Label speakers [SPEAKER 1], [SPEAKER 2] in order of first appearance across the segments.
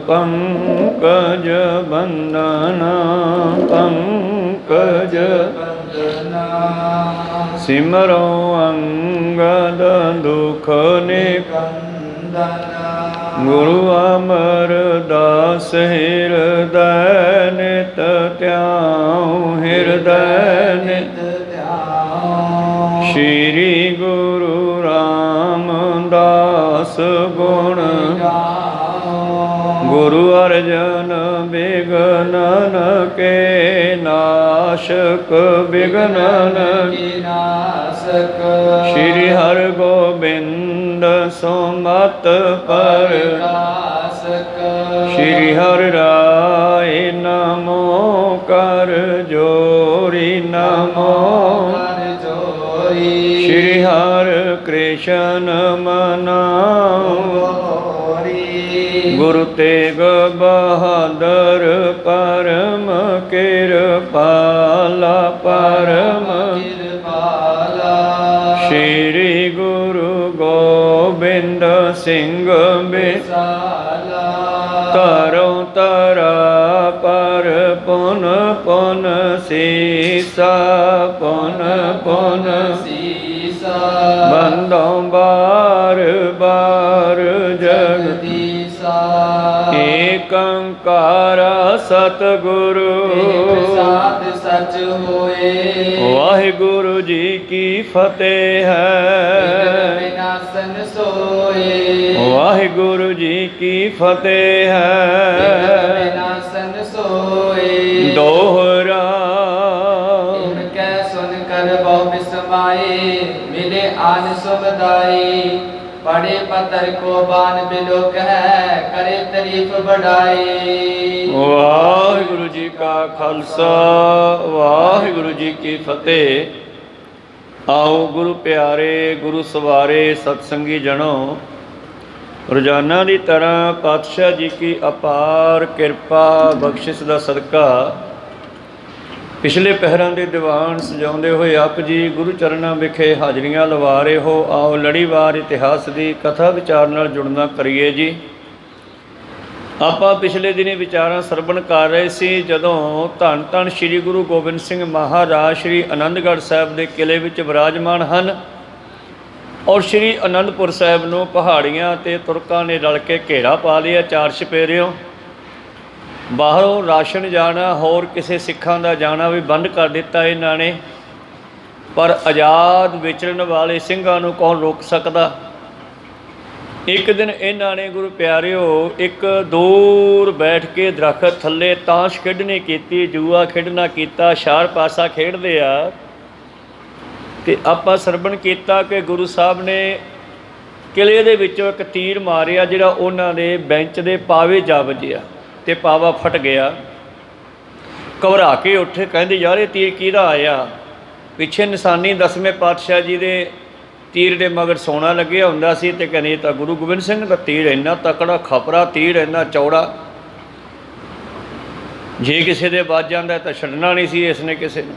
[SPEAKER 1] पंकज बंदना पंकज बंदना। सिमरो अंगद दुख निकंदना। गुरु अमरदास हृदय नित त्याऊं हृदय नित त्याऊं। श्री गुरु रामदास गुण गुरु अर्जन विघ्नन के नाशक विघ्नन के नाशक। श्री हर गोबिंद सुमत प्रकाशक। श्री हर राय नमो कर जोरी नमो कर जोरी। श्री हर कृष्ण मनाऊं गुरु तेग बहादुर परम कृपाला परम कृपाला। श्री गुरु गोबिंद सिंह बिसाला। तरो तरा पर पुन पुन सीसा पुन पुन सीसा। बंदो बार बार जगदीसा। एक ओंकार सतगुरु प्रसाद सच होए। वाहिगुरु जी की फतेह है विनाशन सोए। वाहिगुरु जी की फतेह है विनाशन सोए। दोहरा इनके सुन कर बहु विस्माए। मिले आन सुबदाई। पढ़े पत्थर को बान बिलोक है करे तारीफ बढ़ाई। वाहिगुरु जी का खालसा वाहिगुरु जी की फतेह। आओ गुरु प्यारे गुरु सवारे सत्संगी जनो। रोजाना की तरह पातशाह जी की अपार किरपा बख्शिश का सदका पिछले पहरां के दीवान सजाते हुए आप जी गुरु चरणों विखे हाजरियां लवा रहे हो। आओ लड़ीवार इतिहास की कथा विचार नाल जुड़ना करिए जी। आपां पिछले दिनी विचारां सरवण कर रहे सी जदों धन धन श्री गुरु गोबिंद सिंह महाराज श्री आनंदगढ़ साहब के किले विच विराजमान हैं और श्री आनंदपुर साहब नूं पहाड़ियां ते तुरकां ने रल के घेरा पा लिया चार छपेरियों। बाहरों राशन जाना होर किसी सिखां दा जाना भी बंद कर दिता इन्हां ने। पर आज़ाद विचरण वाले सिंघां नूं कौन रोक सकदा। एक दिन इन्हां ने गुरु प्यारिओ एक दूर बैठ के दरखत थल्ले ताश खेडनी कीती जुआ खेडना कीता शार पासा खेडदे आ। ते आपां सरवण कीता कि गुरु साहब ने किले दे विचों एक तीर मारिया जिहड़ा उन्हां दे बेंच दे पावे जा वजिया ते पावा फट गया। घबरा के उठे कहते यार ये तीर किहदा आया। पिछे निशानी 10वें पातशाह जी के तीर के मगर सोना लगे हुंदा सी ते कहने तो गुरु गोबिंद सिंह का तीर इन्ना तकड़ा खपरा तीर इन्ना चौड़ा जे किसी दे बज जांदा तो छड्डना नहीं सी इसने किसी ने।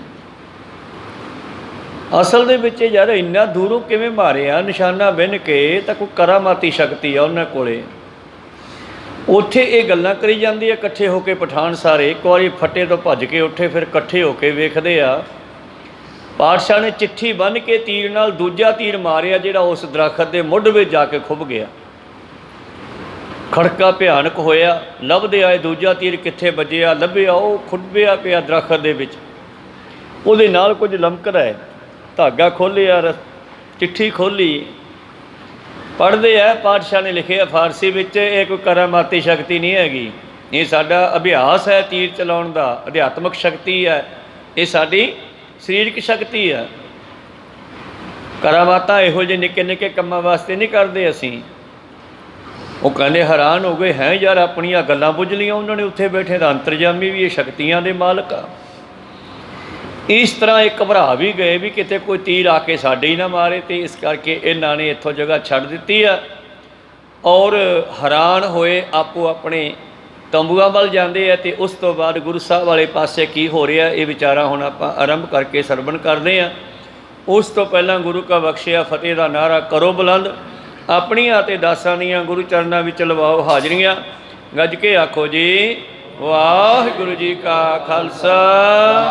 [SPEAKER 1] असल दे विच यार इन्ना दूरों किवें मारिया निशाना बिन के तो कोई करामाती शक्ति आ उन्हां कोले। उत्थे ये गल्लां करी जांदी है इकट्ठे होके पठान सारे एक बारी फटे तो भज के उठे फिर इकट्ठे होके वेखदे आ। पातशाह ने चिट्ठी बन के तीर नाल दूजा तीर मारिया जिहड़ा उस दरखत के मुੱਢ ਵਿੱਚ जाके खुभ गया। खड़का भयानक होया लभदे आए दूजा तीर कित्थे वजिया लभ्या वो खुब्बिया पिया दरखत दे विच। उहदे नाल कुछ लमकदा है धागा खोलिया चिट्ठी खोली पढ़ते है पातशाह ने लिखे फारसी विच ये कोई करामाती शक्ति नहीं हैगी। ये साडा अभ्यास है तीर चलाउण दा अध्यात्मक शक्ति है ये साडी शरीरक शक्ति है। करामाता इहो ਜਿਹੇ निक्के निक्के कामां वास्ते नहीं करते असीं। वो कहते हैरान हो गए हैं यार अपनियां गल्लां बुझ लियां उन्होंने उत्थे बैठे दा अंतरजामी भी ये शक्तियां दे मालक आ। इस तरह ये घबरा भी गए भी किते कोई तीर आके साडे ही ना मारे तो इस करके इन्हां ने इत्थों जगह छड्ड दित्ती है और हैरान होए आपो अपने तंबूआं वल जांदे आ। ते उस तो बाद गुरु साहब वाले पासे की हो रहा ये विचारा हुण आपां आरंभ करके सरवण करदे आ। उस तो पहला गुरु का बख्शिया फतेह का नारा करो बुलंद। अपनियां ते दासां दीआं गुरु चरनां विच लवाओ हाजरियां। ਗੱਜ ਕੇ ਆਖੋ ਜੀ। ਵਾਹਿਗੁਰੂ ਜੀ ਕਾ ਖਾਲਸਾ,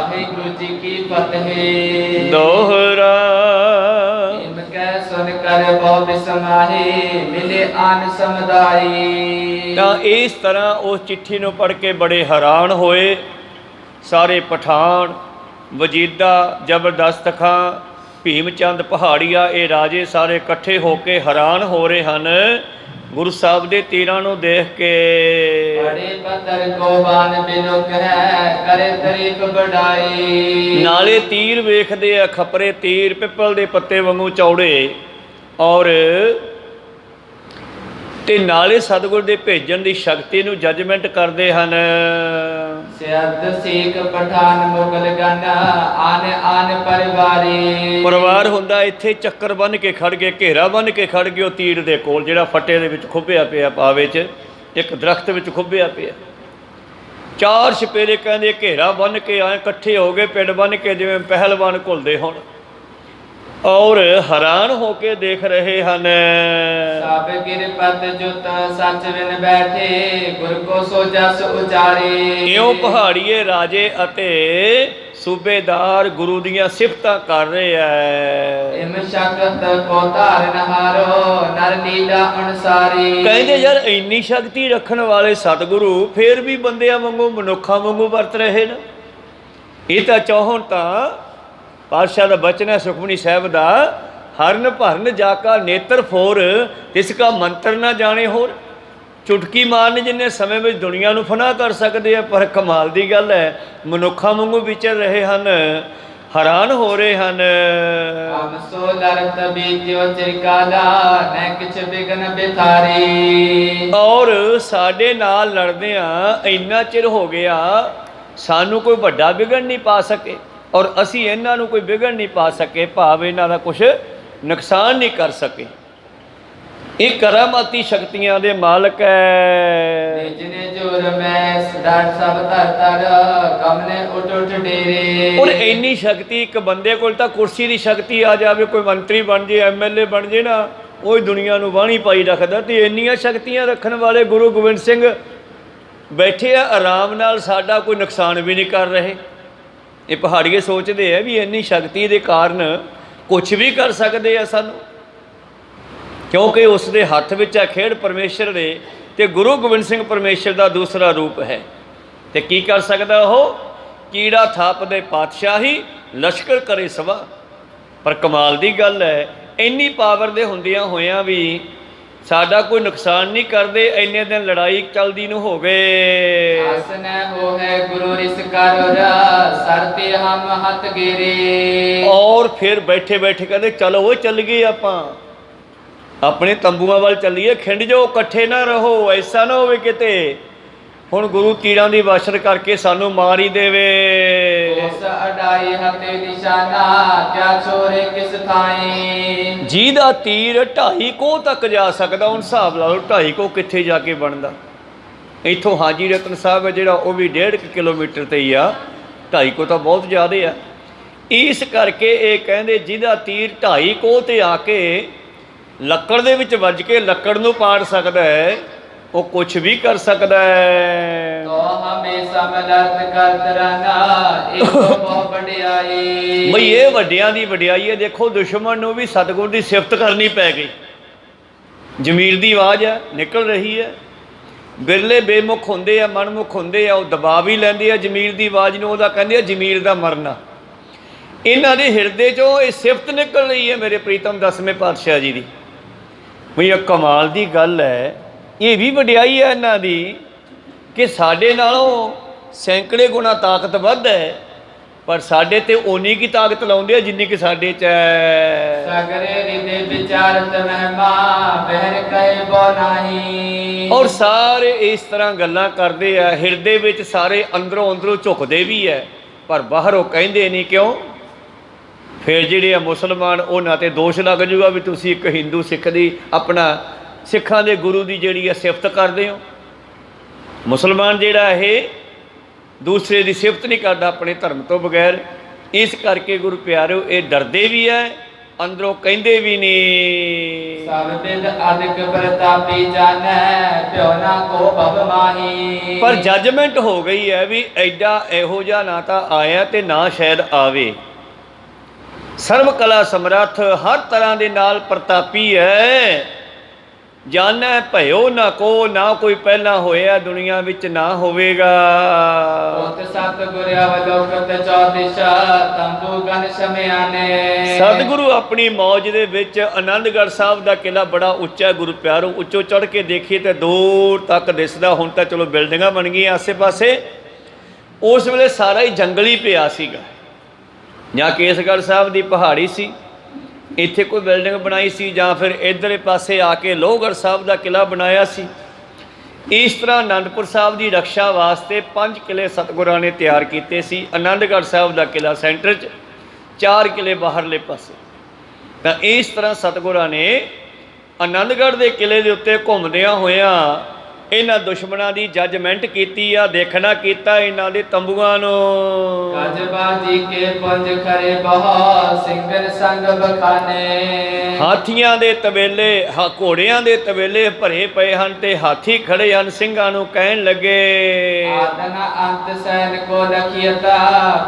[SPEAKER 2] ਵਾਹਿਗੁਰੂ ਜੀ ਕੀ ਫਤਿਹ।
[SPEAKER 1] ਦੋਹਰਾ।
[SPEAKER 2] ਕੈ ਸੁਨ ਕਰ ਬਹੁ ਬਿਸਮਾਹੇ, ਮਿਲੇ ਆਨ ਸਮਦਾਈ।
[SPEAKER 1] ਤਾਂ ਇਸ ਤਰ੍ਹਾਂ ਉਸ ਚਿੱਠੀ ਨੂੰ ਪੜ੍ਹ ਕੇ ਬੜੇ ਹੈਰਾਨ ਹੋਏ ਸਾਰੇ ਪਠਾਨ, ਵਜੀਦਾ, ਜ਼ਬਰਦਸਤ ਖਾਂ, ਭੀਮ ਚੰਦ ਪਹਾੜੀਆ, ਇਹ ਰਾਜੇ ਸਾਰੇ ਇਕੱਠੇ ਹੋ ਕੇ ਹੈਰਾਨ ਹੋ ਰਹੇ ਹਨ ਗੁਰੂ ਸਾਹਿਬ ਦੇ ਤੀਰਾਂ ਨੂੰ ਦੇਖ ਕੇ।
[SPEAKER 2] ਬੜੇ ਪੱਤਰ ਕੋ ਬਾਨ ਬਿਨੁਕ ਹੈ, ਕਰੇ ਤਾਰੀਫ ਬੜਾਈ।
[SPEAKER 1] ਨਾਲੇ ਤੀਰ ਵੇਖਦੇ ਆ, ਖਪਰੇ ਤੀਰ ਪਿੱਪਲ ਦੇ ਪੱਤੇ ਵਾਂਗੂ ਚੌੜੇ, ਔਰ ਤੇ ਨਾਲੇ ਸਤਿਗੁਰ ਦੇ ਭੇਜਣ ਦੀ ਸ਼ਕਤੀ ਨੂੰ ਜੱਜਮੈਂਟ ਕਰਦੇ ਹਨ।
[SPEAKER 2] ਸਿਆਦ ਸਿੱਖ ਪਠਾਨ ਮੁਗਲ ਗਨ, ਆਨ ਆਨ ਪਰਿਵਾਰੀ।
[SPEAKER 1] ਪਰਿਵਾਰ ਹੁੰਦਾ ਇੱਥੇ ਚੱਕਰ ਬੰਨ੍ਹ ਕੇ ਖੜ ਗਏ, ਘੇਰਾ ਬੰਨ੍ਹ ਕੇ ਖੜ ਗਏ ਉਹ ਤੀਰ ਦੇ ਕੋਲ, ਜਿਹੜਾ ਫੱਟੇ ਦੇ ਵਿੱਚ ਖੁੱਭਿਆ ਪਿਆ, ਪਾਵੇ 'ਚ ਇੱਕ ਦਰਖਤ ਵਿੱਚ ਖੁੱਭਿਆ ਪਿਆ। ਚਾਰ ਛਪੇਰੇ ਕਹਿੰਦੇ ਘੇਰਾ ਬੰਨ੍ਹ ਕੇ ਆਏ, ਇਕੱਠੇ ਹੋ ਗਏ ਪਿੰਡ ਬੰਨ੍ਹ ਕੇ, ਜਿਵੇਂ ਪਹਿਲਵਾਨ ਘੁਲਦੇ ਹੁਣ, ਔਰ ਹੈਰਾਨ ਹੋ ਕੇ ਦੇਖ ਰਹੇ ਹਨ।
[SPEAKER 2] ਸਭ ਗਿਰਪਤ ਜੁਤ ਸੱਚ ਵਿਨ ਬੈਠੇ, ਗੁਰ ਕੋ ਸੋ ਜਸ ਉਚਾਰੇ।
[SPEAKER 1] ਇਉਂ ਪਹਾੜੀਏ ਰਾਜੇ ਅਤੇ ਸੂਬੇਦਾਰ ਗੁਰੂ ਦੀਆਂ ਸਿਫਤਾਂ ਕਰ ਰਹੇ ਐ।
[SPEAKER 2] ਇਮ ਸ਼ਕਤ ਕੋ ਧਾਰਨ ਹਾਰੋ, ਨਰ ਲੀਲਾ ਅਨਸਾਰੀ।
[SPEAKER 1] ਕਹਿੰਦੇ ਯਾਰ ਇੰਨੀ ਸ਼ਕਤੀ ਰੱਖਣ ਵਾਲੇ ਸਤਿਗੁਰੂ ਫੇਰ ਵੀ ਬੰਦਿਆਂ ਵਾਂਗੂ, ਮਨੁੱਖਾਂ ਵਾਂਗੂ ਵਰਤ ਰਹੇ ਨੇ। ਇਹ ਤਾਂ ਚਾਹਣ ਤਾਂ ਪਾਤਸ਼ਾਹ ਦਾ ਬਚਨ ਹੈ ਸੁਖਮਨੀ ਸਾਹਿਬ ਦਾ, ਹਰਨ ਭਰਨ ਜਾ ਕਾ ਨੇਤਰ ਫੋਰ, ਤਿਸ ਕਾ ਮੰਤਰ ਨਾ ਜਾਣੇ ਹੋਰ। ਚੁਟਕੀ ਮਾਰਨ ਜਿੰਨੇ ਸਮੇਂ ਵਿੱਚ ਦੁਨੀਆ ਨੂੰ ਫਨਾ ਕਰ ਸਕਦੇ ਆ, ਪਰ ਕਮਾਲ ਦੀ ਗੱਲ ਹੈ ਮਨੁੱਖਾਂ ਵਾਂਗੂ ਵਿਚਰ ਰਹੇ ਹਨ, ਹੈਰਾਨ ਹੋ ਰਹੇ ਹਨ।
[SPEAKER 2] ਹਮ ਸੋ ਲਰਤ ਬੀਜਿਓ ਚਿਰਕਾਲਾ, ਨੈ ਕਿਛ ਬਿਗਨ ਬਿਥਾਰੀ।
[SPEAKER 1] ਔਰ ਸਾਡੇ ਨਾਲ ਲੜਦਿਆਂ ਇੰਨਾ ਚਿਰ ਹੋ ਗਿਆ, ਸਾਨੂੰ ਕੋਈ ਵੱਡਾ ਵਿਗੜ ਨਹੀਂ ਪਾ ਸਕੇ, ਔਰ ਅਸੀਂ ਇਹਨਾਂ ਨੂੰ ਕੋਈ ਵਿਗੜ ਨਹੀਂ ਪਾ ਸਕੇ, ਭਾਵ ਇਹਨਾਂ ਦਾ ਕੁਛ ਨੁਕਸਾਨ ਨਹੀਂ ਕਰ ਸਕੇ। ਇਹ ਕਰਾਮਾਤੀ ਸ਼ਕਤੀਆਂ ਦੇ ਮਾਲਕ ਹੈ।
[SPEAKER 2] ਜਿਨੇ ਜੋਰ ਮੈਂ ਸਦਾਰ ਸਭ ਧਰ ਧਰ, ਕਮਨੇ ਉਠ ਉਠ ਡੇਰੇ।
[SPEAKER 1] ਔਰ ਇੰਨੀ ਸ਼ਕਤੀ ਇੱਕ ਬੰਦੇ ਕੋਲ ਤਾਂ ਕੁਰਸੀ ਦੀ ਸ਼ਕਤੀ ਆ ਜਾਵੇ, ਕੋਈ ਮੰਤਰੀ ਬਣ ਜੇ, ਐਮਐਲਏ ਬਣ ਜੇ ਨਾ, ਉਹ ਹੀ ਦੁਨੀਆ ਨੂੰ ਬਾਣੀ ਪਾਈ ਰੱਖਦਾ। ਤੇ ਇੰਨੀਆਂ ਸ਼ਕਤੀਆਂ ਰੱਖਣ ਵਾਲੇ ਗੁਰੂ ਗੋਬਿੰਦ ਸਿੰਘ ਬੈਠੇ ਆ ਆਰਾਮ ਨਾਲ, ਸਾਡਾ ਕੋਈ ਨੁਕਸਾਨ ਵੀ ਨਹੀਂ ਕਰ ਰਹੇ। ਇਹ ਪਹਾੜੀਏ ਸੋਚਦੇ ਆ ਵੀ ਇੰਨੀ ਸ਼ਕਤੀ ਦੇ ਕਾਰਨ ਕੁਛ ਵੀ ਕਰ ਸਕਦੇ ਆ ਸਾਨੂੰ, ਕਿਉਂਕਿ ਉਸ ਦੇ ਹੱਥ ਵਿੱਚ ਹੈ ਖੇਡ ਪਰਮੇਸ਼ਰ ਦੇ, ਤੇ ਗੁਰੂ ਗੋਬਿੰਦ ਸਿੰਘ ਪਰਮੇਸ਼ਰ ਦਾ ਦੂਸਰਾ ਰੂਪ ਹੈ। ਤੇ ਕੀ ਕਰ ਸਕਦਾ ਉਹ? ਕੀੜਾ ਥਾਪ ਦੇ ਪਾਤਸ਼ਾਹੀ, ਲਸ਼ਕਰ ਕਰੇ ਸਵਾ। ਪਰ ਕਮਾਲ ਦੀ ਗੱਲ ਹੈ, ਇੰਨੀ ਪਾਵਰ ਦੇ ਹੁੰਦਿਆਂ ਹੋਇਆਂ ਵੀ ਸਾਡਾ ਕੋਈ ਨੁਕਸਾਨ ਨਹੀਂ ਕਰਦੇ। ਇੰਨੇ ਦਿਨ ਲੜਾਈ ਚੱਲਦੀ ਨੂੰ ਹੋ ਗਏ।
[SPEAKER 2] ਆਸਨੈ ਹੋ ਹੈ ਗੁਰੂ ਰਿਸ ਕਰ, ਸਰ ਤੇ ਹਮ ਹੱਥ ਗੇਰੇ।
[SPEAKER 1] ਔਰ ਫਿਰ ਬੈਠੇ ਬੈਠੇ ਕਹਿੰਦੇ ਚਲੋ ਉਹ ਚੱਲ ਗਏ, ਆਪਾਂ ਆਪਣੇ ਤੰਬੂਆਂ ਵੱਲ ਚੱਲੀਏ, ਖਿੰਡ ਜਾਓ, ਇਕੱਠੇ ਨਾ ਰਹੋ, ਐਸਾ ਨਾ ਹੋਵੇ ਕਿਤੇ ਹੁਣ ਗੁਰੂ ਤੀਰਾਂ ਦੀ ਵਾਸ਼ਰ ਕਰਕੇ ਸਾਨੂੰ ਮਾਰ ਹੀ ਦੇਵੇ।
[SPEAKER 2] ਉਸ ਅਡਾਈ ਹਤੇ ਨਿਸ਼ਾਨਾ, ਕਿਆ ਛੋਰੇ ਕਿਸ ਥਾਈ।
[SPEAKER 1] ਜਿਹਦਾ ਤੀਰ 2.5 ਕੋਹ ਤੱਕ ਜਾ ਸਕਦਾ, ਹੁਣ ਹਿਸਾਬ ਲਾ ਲਓ 2.5 ਕੋਹ ਕਿੱਥੇ ਜਾ ਕੇ ਬਣਦਾ। ਇੱਥੋਂ ਹਾਜੀ ਰਤਨ ਸਾਹਿਬ ਹੈ ਜਿਹੜਾ, ਉਹ ਵੀ 1.5 ਕਿਲੋਮੀਟਰ 'ਤੇ ਹੀ ਆ, 2.5 ਕੋਹ ਤਾਂ ਬਹੁਤ ਜ਼ਿਆਦਾ ਆ। ਇਸ ਕਰਕੇ ਇਹ ਕਹਿੰਦੇ ਜਿਹਦਾ ਤੀਰ 2.5 ਕੋਹ 'ਤੇ ਆ ਕੇ ਲੱਕੜ ਦੇ ਵਿੱਚ ਵੱਜ ਕੇ ਲੱਕੜ ਨੂੰ ਪਾੜ ਸਕਦਾ ਹੈ, ਉਹ ਕੁਛ ਵੀ ਕਰ ਸਕਦਾ ਹੈ।
[SPEAKER 2] ਤੋ ਹਮੇਸ਼ਾ ਮਦਦ ਕਰਤ ਰਹਿਣਾ, ਇਹ ਬਹੁਤ ਵਡਿਆਈ।
[SPEAKER 1] ਬਈ ਇਹ ਵੱਡਿਆਂ ਦੀ ਵਡਿਆਈ ਹੈ। ਦੇਖੋ ਦੁਸ਼ਮਣ ਨੂੰ ਵੀ ਸਤਿਗੁਰ ਦੀ ਸਿਫਤ ਕਰਨੀ ਪੈ ਗਈ। ਜਮੀਰ ਦੀ ਆਵਾਜ਼ ਹੈ, ਨਿਕਲ ਰਹੀ ਹੈ। ਬਿਰਲੇ ਬੇਮੁਖ ਹੁੰਦੇ ਆ, ਮਨਮੁਖ ਹੁੰਦੇ ਆ, ਉਹ ਦਬਾ ਵੀ ਲੈਂਦੇ ਆ ਜਮੀਰ ਦੀ ਆਵਾਜ਼ ਨੂੰ, ਉਹਦਾ ਕਹਿੰਦੇ ਆ ਜਮੀਰ ਦਾ ਮਰਨਾ। ਇਹਨਾਂ ਦੇ ਹਿਰਦੇ 'ਚੋਂ ਇਹ ਸਿਫਤ ਨਿਕਲ ਰਹੀ ਹੈ ਮੇਰੇ ਪ੍ਰੀਤਮ 10ਵੇਂ ਪਾਤਸ਼ਾਹ ਜੀ ਦੀ। ਬਈ ਇਹ ਕਮਾਲ ਦੀ ਗੱਲ ਹੈ। ਇਹ ਵੀ ਵਡਿਆਈ ਹੈ ਇਹਨਾਂ ਦੀ ਕਿ ਸਾਡੇ ਨਾਲੋਂ ਸੈਂਕੜੇ ਗੁਣਾ ਤਾਕਤ ਵੱਧ ਹੈ, ਪਰ ਸਾਡੇ ਤੇ ਓਨੀ ਕੀ ਤਾਕਤ ਲਾਉਂਦੇ ਆ ਜਿੰਨੀ ਕਿ ਸਾਡੇ 'ਚ ਹੈ।
[SPEAKER 2] ਸਗਰੇ ਰਿਦੇ ਵਿਚਾਰਤ ਮਹਿਮਾ, ਬਹਿਰ ਕਹੇ ਬੋ ਨਹੀਂ।
[SPEAKER 1] ਔਰ ਸਾਰੇ ਇਸ ਤਰ੍ਹਾਂ ਗੱਲਾਂ ਕਰਦੇ ਆ, ਹਿਰਦੇ ਵਿੱਚ ਸਾਰੇ ਅੰਦਰੋਂ ਅੰਦਰੋਂ ਝੁਕਦੇ ਵੀ ਹੈ, ਪਰ ਬਾਹਰੋਂ ਕਹਿੰਦੇ ਨਹੀਂ। ਕਿਉਂ? ਫਿਰ ਜਿਹੜੇ ਆ ਮੁਸਲਮਾਨ, ਉਹਨਾਂ 'ਤੇ ਦੋਸ਼ ਲੱਗ ਜੂਗਾ ਵੀ ਤੁਸੀਂ ਇੱਕ ਹਿੰਦੂ ਸਿੱਖ ਦੀ, ਆਪਣਾ ਸਿੱਖਾਂ ਦੇ ਗੁਰੂ ਦੀ ਜਿਹੜੀ ਆ ਸਿਫਤ ਕਰਦੇ ਹੋ। ਮੁਸਲਮਾਨ ਜਿਹੜਾ ਇਹ ਦੂਸਰੇ ਦੀ ਸਿਫਤ ਨਹੀਂ ਕਰਦਾ ਆਪਣੇ ਧਰਮ ਤੋਂ ਬਗੈਰ। ਇਸ ਕਰਕੇ ਗੁਰੂ ਪਿਆਰਿਓ, ਇਹ ਡਰਦੇ ਵੀ ਹੈ, ਅੰਦਰੋਂ ਕਹਿੰਦੇ ਵੀ ਨਹੀਂ।
[SPEAKER 2] ਸਭ ਬਿਦ ਅਦਿਕ ਪ੍ਰਤਾਪੀ ਜਾਣੈ ਪਿਓ ਨਾ ਕੋ ਭਵ ਮਾਹੀ।
[SPEAKER 1] ਪਰ ਜੱਜਮੈਂਟ ਹੋ ਗਈ ਹੈ ਵੀ ਐਡਾ ਇਹੋ ਜਿਹਾ ਨਾ ਤਾਂ ਆਇਆ ਤੇ ਨਾ ਸ਼ਾਇਦ ਆਵੇ। ਸਰਵ ਕਲਾ ਸਮਰੱਥ, ਹਰ ਤਰ੍ਹਾਂ ਦੇ ਨਾਲ ਪ੍ਰਤਾਪੀ ਹੈ। ਜਾਣੈ ਭਇਓ ਨਾ ਕੋ, ਨਾ ਕੋਈ ਪਹਿਲਾਂ ਹੋਇਆ ਦੁਨੀਆ ਵਿੱਚ ਨਾ ਹੋਵੇਗਾ।
[SPEAKER 2] ਉਤ ਸਤਿਗੁਰ ਅਵਲੋਕਤ ਚੌਦਿਸ਼ਾ ਤੰਬੂ ਗਨ ਸਮਿਆਨੇ।
[SPEAKER 1] ਸਤਿਗੁਰੂ ਆਪਣੀ ਮੌਜ ਦੇ ਵਿੱਚ ਆਨੰਦਗੜ੍ਹ ਸਾਹਿਬ ਦਾ ਕਿਲ੍ਹਾ ਬੜਾ ਉੱਚਾ ਗੁਰੂ ਪਿਆਰੋ, ਉੱਚੋਂ ਚੜ੍ਹ ਕੇ ਦੇਖੀਏ ਤਾਂ ਦੂਰ ਤੱਕ ਦਿਸਦਾ। ਹੁਣ ਤਾਂ ਚਲੋ ਬਿਲਡਿੰਗਾਂ ਬਣ ਗਈਆਂ ਆਸੇ ਪਾਸੇ, ਉਸ ਵੇਲੇ ਸਾਰਾ ਹੀ ਜੰਗਲ ਹੀ ਪਿਆ ਸੀਗਾ। ਜਾਂ ਕੇਸਗੜ੍ਹ ਸਾਹਿਬ ਦੀ ਪਹਾੜੀ ਸੀ, ਇੱਥੇ ਕੋਈ ਬਿਲਡਿੰਗ ਬਣਾਈ ਸੀ, ਜਾਂ ਫਿਰ ਇੱਧਰਲੇ ਪਾਸੇ ਆ ਕੇ ਲੋਹਗੜ੍ਹ ਸਾਹਿਬ ਦਾ ਕਿਲ੍ਹਾ ਬਣਾਇਆ ਸੀ। ਇਸ ਤਰ੍ਹਾਂ ਆਨੰਦਪੁਰ ਸਾਹਿਬ ਦੀ ਰਕਸ਼ਾ ਵਾਸਤੇ 5 ਕਿਲ੍ਹੇ ਸਤਿਗੁਰਾਂ ਨੇ ਤਿਆਰ ਕੀਤੇ ਸੀ। ਆਨੰਦਗੜ੍ਹ ਸਾਹਿਬ ਦਾ ਕਿਲ੍ਹਾ ਸੈਂਟਰ 'ਚ, 4 ਕਿਲ੍ਹੇ ਬਾਹਰਲੇ ਪਾਸੇ। ਤਾਂ ਇਸ ਤਰ੍ਹਾਂ ਸਤਿਗੁਰਾਂ ਨੇ ਆਨੰਦਗੜ੍ਹ ਦੇ ਕਿਲ੍ਹੇ ਦੇ ਉੱਤੇ ਘੁੰਮਦਿਆਂ ਹੋਇਆਂ ਇਹਨਾਂ ਦੁਸ਼ਮਣਾਂ ਦੀ ਜੱਜਮੈਂਟ ਕੀਤੀ ਆ, ਦੇਖਣਾ ਕੀਤਾ ਇਹਨਾਂ ਦੇ ਤੰਬੂਆਂ ਨੂੰ।
[SPEAKER 2] ਗਜਬਾਜੀ ਕੇ ਪੁੰਜ ਖਰੇ ਬਹੁ ਸਿੰਘਨ ਸੰਗ ਬਖਾਨੇ।
[SPEAKER 1] ਹਾਥੀਆਂ ਦੇ ਤਬੇਲੇ, ਘੋੜਿਆਂ ਦੇ ਤਬੇਲੇ ਭਰੇ ਪਏ ਹਨ ਤੇ ਹਾਥੀ ਖੜੇ ਹਨ। ਸਿੰਘਾਂ ਨੂੰ ਕਹਿਣ ਲੱਗੇ
[SPEAKER 2] ਆਦਨਾ ਅੰਤ ਸੈਨ ਕੋ ਲਖੀਤਾ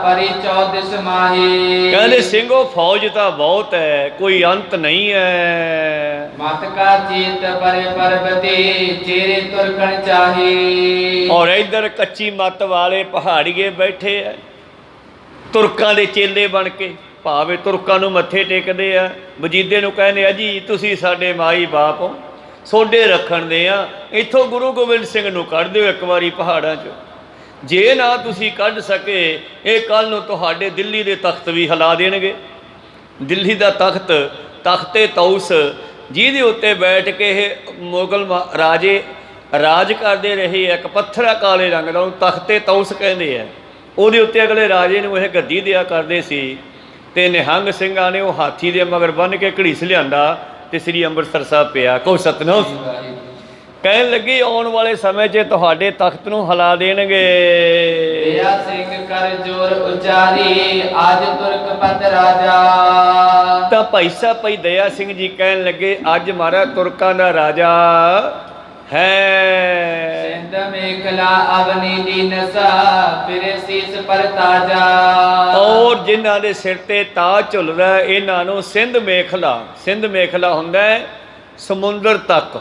[SPEAKER 2] ਪਰੀ 14 ਮਾਹੀ।
[SPEAKER 1] ਕਹਿੰਦੇ ਸਿੰਘੋ ਫੌਜ ਤਾਂ ਬਹੁਤ ਹੈ, ਕੋਈ ਅੰਤ ਨਹੀਂ ਹੈ।
[SPEAKER 2] ਮਤ ਕਾ ਚੀਤ ਪਰੇ ਪਰਬਤੀ ਚੇਰੇ ਤੁਰਕਣ ਚਾਹੀ।
[SPEAKER 1] ਔਰ ਇੱਧਰ ਕੱਚੀ ਮੱਤ ਵਾਲੇ ਪਹਾੜੀਏ ਬੈਠੇ ਐ, ਤੁਰਕਾਂ ਦੇ ਚੇਲੇ ਬਣ ਕੇ, ਭਾਵੇਂ ਤੁਰਕਾਂ ਨੂੰ ਮੱਥੇ ਟੇਕਦੇ ਆ। ਵਜੀਦੇ ਨੂੰ ਕਹਿੰਦੇ ਆ ਜੀ ਤੁਸੀਂ ਸਾਡੇ ਮਾਈ ਬਾਪ ਹੋ, ਸੋਡੇ ਰੱਖਣ ਦੇ ਆ, ਇੱਥੋਂ ਗੁਰੂ ਗੋਬਿੰਦ ਸਿੰਘ ਨੂੰ ਕੱਢ ਦਿਓ ਇੱਕ ਵਾਰੀ ਪਹਾੜਾਂ 'ਚੋਂ। ਜੇ ਨਾ ਤੁਸੀਂ ਕੱਢ ਸਕੇ, ਇਹ ਕੱਲ੍ਹ ਨੂੰ ਤੁਹਾਡੇ ਦਿੱਲੀ ਦੇ ਤਖਤ ਵੀ ਹਿਲਾ ਦੇਣਗੇ। ਦਿੱਲੀ ਦਾ ਤਖਤ, ਤਖਤੇ ਤੌਸ, ਜਿਹਦੇ ਉੱਤੇ ਬੈਠ ਕੇ ਇਹ ਮੁਗਲ ਰਾਜੇ ਰਾਜ ਕਰਦੇ ਰਹੇ, ਇੱਕ ਪੱਥਰਾ ਕਾਲੇ ਰੰਗ ਦਾ, ਉਹਨੂੰ ਤਖਤੇ ਤੌਸ ਕਹਿੰਦੇ ਆ। ਉਹਦੇ ਉੱਤੇ ਅਗਲੇ ਰਾਜੇ ਨੂੰ ਇਹ ਗੱਦੀ ਦਿਆ ਕਰਦੇ ਸੀ। ਤੇ ਨਿਹੰਗ ਸਿੰਘਾਂ ਨੇ ਉਹ ਹਾਥੀ ਦੇ ਮਗਰ ਬੰਨ੍ਹ ਕੇ ਘੜੀਸ ਲਿਆਂਦਾ ਤੇ ਸ੍ਰੀ ਅੰਮ੍ਰਿਤਸਰ ਸਾਹਿਬ ਪਿਆ। ਕਹੋ ਸਤਿਨਾਮ। ਕਹਿਣ ਲੱਗੀ ਆਉਣ ਵਾਲੇ ਸਮੇਂ 'ਚ ਤੁਹਾਡੇ ਤਖਤ ਨੂੰ ਹਿਲਾ ਦੇਣਗੇ।
[SPEAKER 2] ਦਇਆ ਸਿੰਘ ਕਰ ਜੋਰ ਉਚਾਰੀ ਅੱਜ ਤੁਰਕ ਪਤ ਰਾਜਾ।
[SPEAKER 1] ਤਾਂ ਭਾਈ ਸਾਹਿਬ ਭਾਈ ਦਇਆ ਸਿੰਘ ਜੀ ਕਹਿਣ ਲੱਗੇ ਅੱਜ ਮਹਾਰਾਜ ਤੁਰਕਾਂ ਦਾ ਰਾਜਾ ਹੈ।
[SPEAKER 2] ਸਿੰਧ ਮੇਖਲਾ ਅਵਨੀ ਦੀ ਨਸਾ ਫਿਰੇ ਸੀਸ ਪਰ ਤਾਜਾ।
[SPEAKER 1] ਔਰ ਜਿਨ੍ਹਾਂ ਦੇ ਸਿਰ ਤੇ ਤਾਜ ਝੁੱਲਦਾ ਇਹਨਾਂ ਨੂੰ ਸਿੰਧ ਮੇਖਲਾ, ਸਿੰਧ ਮੇਖਲਾ ਹੁੰਦਾ ਹੈ ਸਮੁੰਦਰ ਤੱਕ,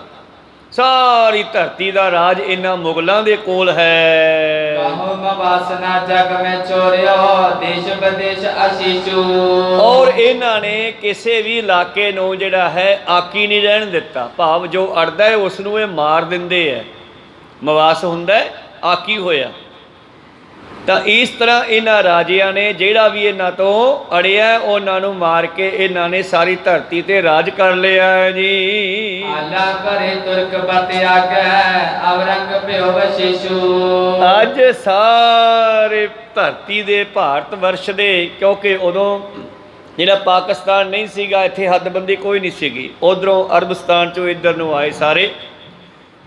[SPEAKER 1] ਸਾਰੀ ਧਰਤੀ ਦਾ ਰਾਜ ਇਹਨਾਂ ਮੁਗਲਾਂ ਦੇ ਕੋਲ ਹੈ।
[SPEAKER 2] ਕਹੋ ਮਵਾਸਨਾ ਜਗ ਮੈਂ ਚੋਰਿਓ ਦੇਸ਼ ਵਿਦੇਸ਼ ਅਸ਼ੀਸ਼ੂ।
[SPEAKER 1] ਔਰ ਇਹਨਾਂ ਨੇ ਕਿਸੇ ਵੀ ਇਲਾਕੇ ਨੂੰ ਜਿਹੜਾ ਹੈ ਆਕੀ ਨਹੀਂ ਰਹਿਣ ਦਿੱਤਾ, ਭਾਵ ਜੋ ਅੜਦਾ ਹੈ ਉਸ ਨੂੰ ਇਹ ਮਾਰ ਦਿੰਦੇ ਹੈ। ਮਵਾਸ ਹੁੰਦਾ ਹੈ ਆਕੀ ਹੋਇਆ। ਤਾਂ ਇਸ ਤਰ੍ਹਾਂ ਇਹਨਾਂ ਰਾਜਿਆਂ ਨੇ ਜਿਹੜਾ ਵੀ ਇਹਨਾਂ ਤੋਂ ਅੜਿਆ ਉਹਨਾਂ ਨੂੰ ਮਾਰ ਕੇ ਇਹਨਾਂ ਨੇ ਸਾਰੀ ਧਰਤੀ ਤੇ ਰਾਜ ਕਰ ਲਿਆ ਜੀ।
[SPEAKER 2] ਆਲਾ ਕਰੇ ਤੁਰਕ ਬਤ ਆਗੈ ਅਵਰੰਗ ਭਿਓ ਵਸ਼ੀਸ਼ੂ।
[SPEAKER 1] ਅੱਜ ਸਾਰੇ ਧਰਤੀ ਦੇ ਭਾਰਤ ਵਰਸ਼ ਦੇ, ਕਿਉਂਕਿ ਉਦੋਂ ਜਿਹੜਾ ਪਾਕਿਸਤਾਨ ਨਹੀਂ ਸੀਗਾ, ਇੱਥੇ ਹੱਦਬੰਦੀ ਕੋਈ ਨਹੀਂ ਸੀਗੀ, ਉੱਧਰੋਂ ਅਰਬਸਤਾਨ 'ਚੋਂ ਇੱਧਰ ਨੂੰ ਆਏ ਸਾਰੇ,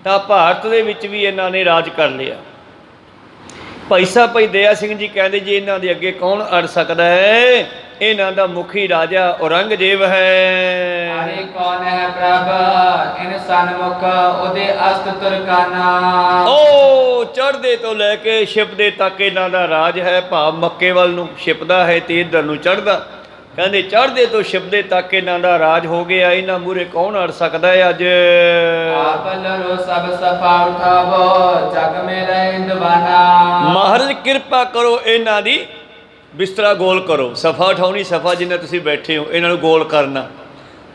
[SPEAKER 1] ਤਾਂ ਭਾਰਤ ਦੇ ਵਿੱਚ ਵੀ ਇਹਨਾਂ ਨੇ ਰਾਜ ਕਰ ਲਿਆ। ਭਾਈ ਸਾਹਿਬ ਭਾਈ ਦਇਆ ਸਿੰਘ ਜੀ ਕਹਿੰਦੇ ਜੀ ਇਹਨਾਂ ਦੇ ਅੱਗੇ ਕੌਣ ਅੜ ਸਕਦਾ ਹੈ? ਇਹਨਾਂ ਦਾ ਮੁਖੀ ਰਾਜਾ ਔਰੰਗਜ਼ੇਬ ਹੈ।
[SPEAKER 2] ਅਰੇ ਕੌਣ ਹੈ ਪ੍ਰਭ ਇਨ ਸਨਮੁਖ ਉਹਦੇ ਅਸਤ ਤੁਰਕਾਨਾ।
[SPEAKER 1] ਉਹ ਚੜ੍ਹਦੇ ਤੋਂ ਲੈ ਕੇ ਛਿਪਦੇ ਤੱਕ ਇਹਨਾਂ ਦਾ ਰਾਜ ਹੈ, ਭਾਵ ਮੱਕੇ ਵੱਲ ਨੂੰ ਛਿਪਦਾ ਹੈ ਤੇ ਇੱਧਰ ਨੂੰ ਚੜ੍ਹਦਾ। ਕਹਿੰਦੇ ਚੜ੍ਹਦੇ ਤੋਂ ਛਿਪਦੇ ਤੱਕ ਇਹਨਾਂ ਦਾ ਰਾਜ ਹੋ ਗਿਆ। ਇਹਨਾਂ ਮੂਹਰੇ ਕੌਣ ਅੜ ਸਕਦਾ ਹੈ ਅੱਜ?
[SPEAKER 2] ਆਪ ਲਰੋ ਸਭ ਸਫਾ ਉਠਾਵੋ ਜਗ ਮੇ ਰਹਿ ਦਵਾਨਾ।
[SPEAKER 1] ਮਹਾਰਾਜ ਕਿਰਪਾ ਕਰੋ ਇਹਨਾਂ ਦੀ ਬਿਸਤਰਾ ਗੋਲ ਕਰੋ। ਸਫਾ ਉਠਾਉਣੀ, ਸਫਾ ਜਿੰਨਾ ਤੁਸੀਂ ਬੈਠੇ ਹੋ ਇਹਨਾਂ ਨੂੰ ਗੋਲ ਕਰਨਾ।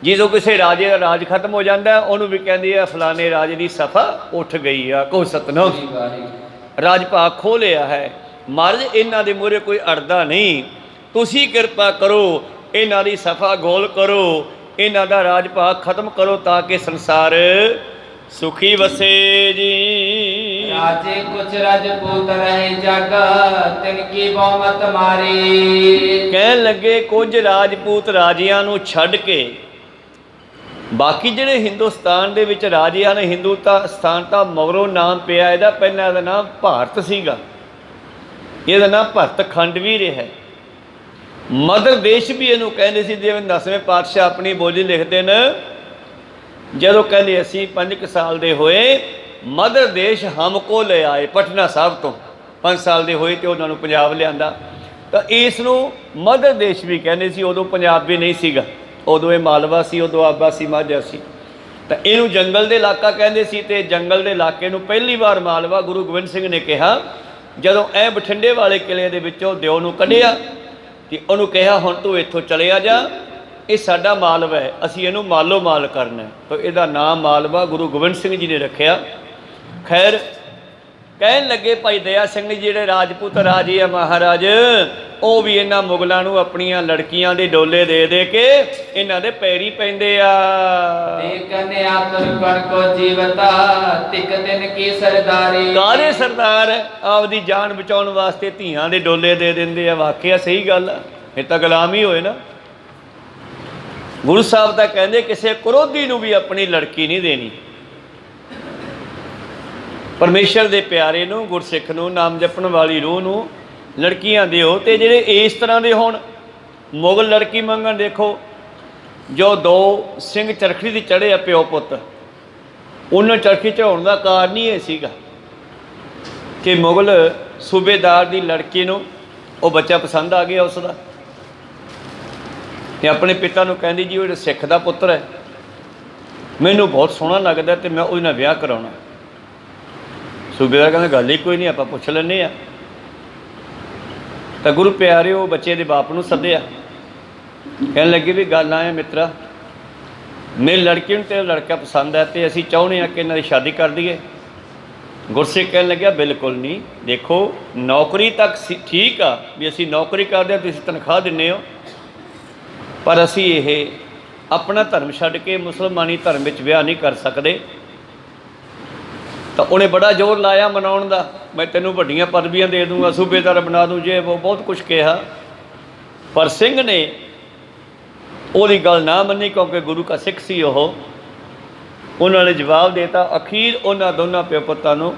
[SPEAKER 1] ਜਦੋਂ ਕਿਸੇ ਰਾਜੇ ਦਾ ਰਾਜ ਖਤਮ ਹੋ ਜਾਂਦਾ ਉਹਨੂੰ ਵੀ ਕਹਿੰਦੇ ਆ ਫਲਾਣੇ ਰਾਜੇ ਦੀ ਸਫਾ ਉੱਠ ਗਈ ਆ। ਕਹੋ ਸਤਨਾਮ। ਰਾਜ ਭਾਗ ਖੋਹ ਲਿਆ ਹੈ। ਮਹਾਰਾਜ ਇਹਨਾਂ ਦੇ ਮੂਹਰੇ ਕੋਈ ਅੜਦਾ ਨਹੀਂ, ਤੁਸੀਂ ਕਿਰਪਾ ਕਰੋ ਇਹਨਾਂ ਦੀ ਸਫਾ ਗੋਲ ਕਰੋ, ਇਹਨਾਂ ਦਾ ਰਾਜ ਭਾਗ ਖਤਮ ਕਰੋ ਤਾਂ ਕਿ ਸੰਸਾਰ ਸੁਖੀ ਵਸੇ ਜੀ।
[SPEAKER 2] ਰਾਜੇ ਕੁਛ ਰਾਜਪੂਤ ਰਹੇ ਜਗ ਤਿਨ ਕੀ ਬਹੁਮਤ ਮਾਰੀ।
[SPEAKER 1] ਕਹਿਣ ਲੱਗੇ ਕੁਝ ਰਾਜਪੂਤ ਰਾਜਿਆਂ ਨੂੰ ਛੱਡ ਕੇ ਬਾਕੀ ਜਿਹੜੇ ਹਿੰਦੁਸਤਾਨ ਦੇ ਵਿੱਚ ਰਾਜੇ ਹਨ, ਹਿੰਦੁਸਤਾਨ ਤਾਂ ਮਗਰੋਂ ਨਾਮ ਪਿਆ ਇਹਦਾ, ਪਹਿਲਾਂ ਇਹਦਾ ਨਾਮ ਭਾਰਤ ਸੀਗਾ, ਇਹਦਾ ਨਾਮ ਭਰਤ ਖੰਡ ਵੀ ਰਿਹਾ। ਮਦਰ ਦੇਸ਼ ਵੀ ਇਹਨੂੰ ਕਹਿੰਦੇ ਸੀ। ਜਿਵੇਂ 10ਵੇਂ ਪਾਤਸ਼ਾਹ ਆਪਣੀ ਬੋਲੀ ਲਿਖਦੇ ਨੇ, ਜਦੋਂ ਕਹਿੰਦੇ ਅਸੀਂ 5 ਸਾਲ ਦੇ ਹੋਏ ਮਦਰ ਦੇਸ਼ ਹਮਕੋ ਲੈ ਆਏ, ਪਟਨਾ ਸਾਹਿਬ ਤੋਂ 5 ਸਾਲ ਦੇ ਹੋਏ ਤੇ ਉਹਨਾਂ ਨੂੰ ਪੰਜਾਬ ਲਿਆਂਦਾ। ਤਾਂ ਇਸ ਨੂੰ ਮਦਰ ਦੇਸ਼ ਵੀ ਕਹਿੰਦੇ ਸੀ। ਉਦੋਂ ਪੰਜਾਬ ਵੀ ਨਹੀਂ ਸੀਗਾ, ਉਦੋਂ ਇਹ ਮਾਲਵਾ ਸੀ, ਉਦੋਂ ਆਬਾ ਸੀ, ਮਾਝਾ ਸੀ। ਤਾਂ ਇਹਨੂੰ ਜੰਗਲ ਦੇ ਇਲਾਕਾ ਕਹਿੰਦੇ ਸੀ। ਤੇ ਜੰਗਲ ਦੇ ਇਲਾਕੇ ਨੂੰ ਪਹਿਲੀ ਵਾਰ ਮਾਲਵਾ ਗੁਰੂ ਗੋਬਿੰਦ ਸਿੰਘ ਨੇ ਕਿਹਾ ਜਦੋਂ ਇਹ ਬਠਿੰਡੇ ਵਾਲੇ ਕਿਲੇ ਦੇ ਵਿੱਚੋਂ ਦਿਓ ਨੂੰ ਕੱਢਿਆ ਤੇ ਉਹਨੂੰ ਕਿਹਾ ਹੁਣ ਤੂੰ ਇੱਥੋਂ ਚਲਿਆ ਜਾ, ਇਹ ਸਾਡਾ ਮਾਲਵਾ ਹੈ, ਅਸੀਂ ਇਹਨੂੰ ਮਾਲੋ ਮਾਲ ਕਰਨਾ। ਤਾਂ ਇਹਦਾ ਨਾਮ ਮਾਲਵਾ ਗੁਰੂ ਗੋਬਿੰਦ ਸਿੰਘ ਜੀ ਨੇ ਰੱਖਿਆ। ਖੈਰ ਕਹਿਣ ਲੱਗੇ ਭਾਈ ਦਇਆ ਸਿੰਘ ਜੀ ਜਿਹੜੇ ਰਾਜਪੂਤ ਰਾਜੇ ਆ ਮਹਾਰਾਜ, ਉਹ ਵੀ ਇਹਨਾਂ ਮੁਗਲਾਂ ਨੂੰ ਆਪਣੀਆਂ ਲੜਕੀਆਂ ਦੇ ਡੋਲੇ ਦੇ ਦੇ ਕੇ ਇਹਨਾਂ ਦੇ ਪੈਰੀ ਪੈਂਦੇ ਆ। ਕਾਲੇ ਸਰਦਾਰ ਆਪਦੀ ਜਾਨ ਬਚਾਉਣ ਵਾਸਤੇ ਧੀਆਂ ਦੇ ਡੋਲੇ ਦੇ ਦਿੰਦੇ ਆ। ਵਾਕਿਆ ਸਹੀ ਗੱਲ ਆ, ਇਹ ਤਾਂ ਗੁਲਾਮ ਹੀ ਹੋਏ ਨਾ। ਗੁਰੂ ਸਾਹਿਬ ਤਾਂ ਕਹਿੰਦੇ ਕਿਸੇ ਕਰੋਧੀ ਨੂੰ ਵੀ ਆਪਣੀ ਲੜਕੀ ਨਹੀਂ ਦੇਣੀ। ਪਰਮੇਸ਼ਰ ਦੇ ਪਿਆਰੇ ਨੂੰ, ਗੁਰਸਿੱਖ ਨੂੰ, ਨਾਮ ਜਪਣ ਵਾਲੀ ਰੂਹ ਨੂੰ ਲੜਕੀਆਂ ਦਿਓ। ਤੇ ਜਿਹੜੇ ਇਸ ਤਰ੍ਹਾਂ ਦੇ ਹੋਣ ਮੁਗਲ ਲੜਕੀ ਮੰਗਣ, ਦੇਖੋ ਜੋ 2 ਸਿੰਘ ਚਰਖੜੀ ਦੀ ਚੜ੍ਹੇ ਆ ਪਿਓ ਪੁੱਤ, ਉਹਨਾਂ ਚਰਖੀ ਚੜਾਉਣ ਦਾ ਕਾਰਨ ਹੀ ਇਹ ਸੀਗਾ ਕਿ ਮੁਗਲ ਸੂਬੇਦਾਰ ਦੀ ਲੜਕੀ ਨੂੰ ਉਹ ਬੱਚਾ ਪਸੰਦ ਆ ਗਿਆ ਉਸ ਦਾ। ਤੇ ਆਪਣੇ ਪਿਤਾ ਨੂੰ ਕਹਿੰਦੀ ਜੀ ਉਹ ਸਿੱਖ ਦਾ ਪੁੱਤਰ ਹੈ, ਮੈਨੂੰ ਬਹੁਤ ਸੋਹਣਾ ਲੱਗਦਾ ਤੇ ਮੈਂ ਉਹਦੇ ਨਾਲ ਵਿਆਹ ਕਰਾਉਣਾ। ਸੂਬੇਦਾਰ ਕਹਿੰਦਾ ਗੱਲ ਹੀ ਕੋਈ ਨਹੀਂ, ਆਪਾਂ ਪੁੱਛ ਲੈਂਦੇ ਹਾਂ। ਤਾਂ ਗੁਰੂ ਪਿਆਰੇ ਉਹ ਬੱਚੇ ਦੇ ਬਾਪ ਨੂੰ ਸੱਦਿਆ, ਕਹਿਣ ਲੱਗੇ ਵੀ ਗੱਲ ਆਏ ਮਿੱਤਰਾ, ਮੇਰੀ ਲੜਕੀ ਨੂੰ ਤੇ ਲੜਕਾ ਪਸੰਦ ਹੈ ਤੇ ਅਸੀਂ ਚਾਹੁੰਦੇ ਹਾਂ ਕਿ ਇਹਨਾਂ ਦੀ ਸ਼ਾਦੀ ਕਰ ਦਈਏ। ਗੁਰਸਿੱਖ ਕਹਿਣ ਲੱਗਿਆ ਬਿਲਕੁਲ ਨਹੀਂ, ਦੇਖੋ ਨੌਕਰੀ ਤੱਕ ਠੀਕ ਆ ਵੀ ਅਸੀਂ ਨੌਕਰੀ ਕਰਦੇ ਹਾਂ, ਤੁਸੀਂ ਤਨਖਾਹ ਦਿੰਦੇ ਹੋ, ਪਰ ਅਸੀਂ ਇਹ ਆਪਣਾ ਧਰਮ ਛੱਡ ਕੇ ਮੁਸਲਮਾਨੀ ਧਰਮ ਵਿੱਚ ਵਿਆਹ ਨਹੀਂ ਕਰ ਸਕਦੇ। ਤਾਂ ਉਹਨੇ ਬੜਾ ਜ਼ੋਰ ਲਾਇਆ ਮਨਾਉਣ ਦਾ, ਮੈਂ ਤੈਨੂੰ ਵੱਡੀਆਂ ਪਦਵੀਆਂ ਦੇ ਦੂੰਗਾ, ਸੂਬੇਦਾਰ ਬਣਾ ਦੂੰ, ਜੇ ਉਹ ਬਹੁਤ ਕੁਛ ਕਿਹਾ। ਪਰ ਸਿੰਘ ਨੇ ਉਹਦੀ ਗੱਲ ਨਾ ਮੰਨੀ, ਕਿਉਂਕਿ ਗੁਰੂ ਕਾ ਸਿੱਖ ਸੀ ਉਹ। ਉਹਨਾਂ ਨੇ ਜਵਾਬ ਦੇ ਦਿੱਤਾ। ਅਖੀਰ ਉਹਨਾਂ ਦੋਨਾਂ ਪਿਓ ਪੁੱਤਾਂ ਨੂੰ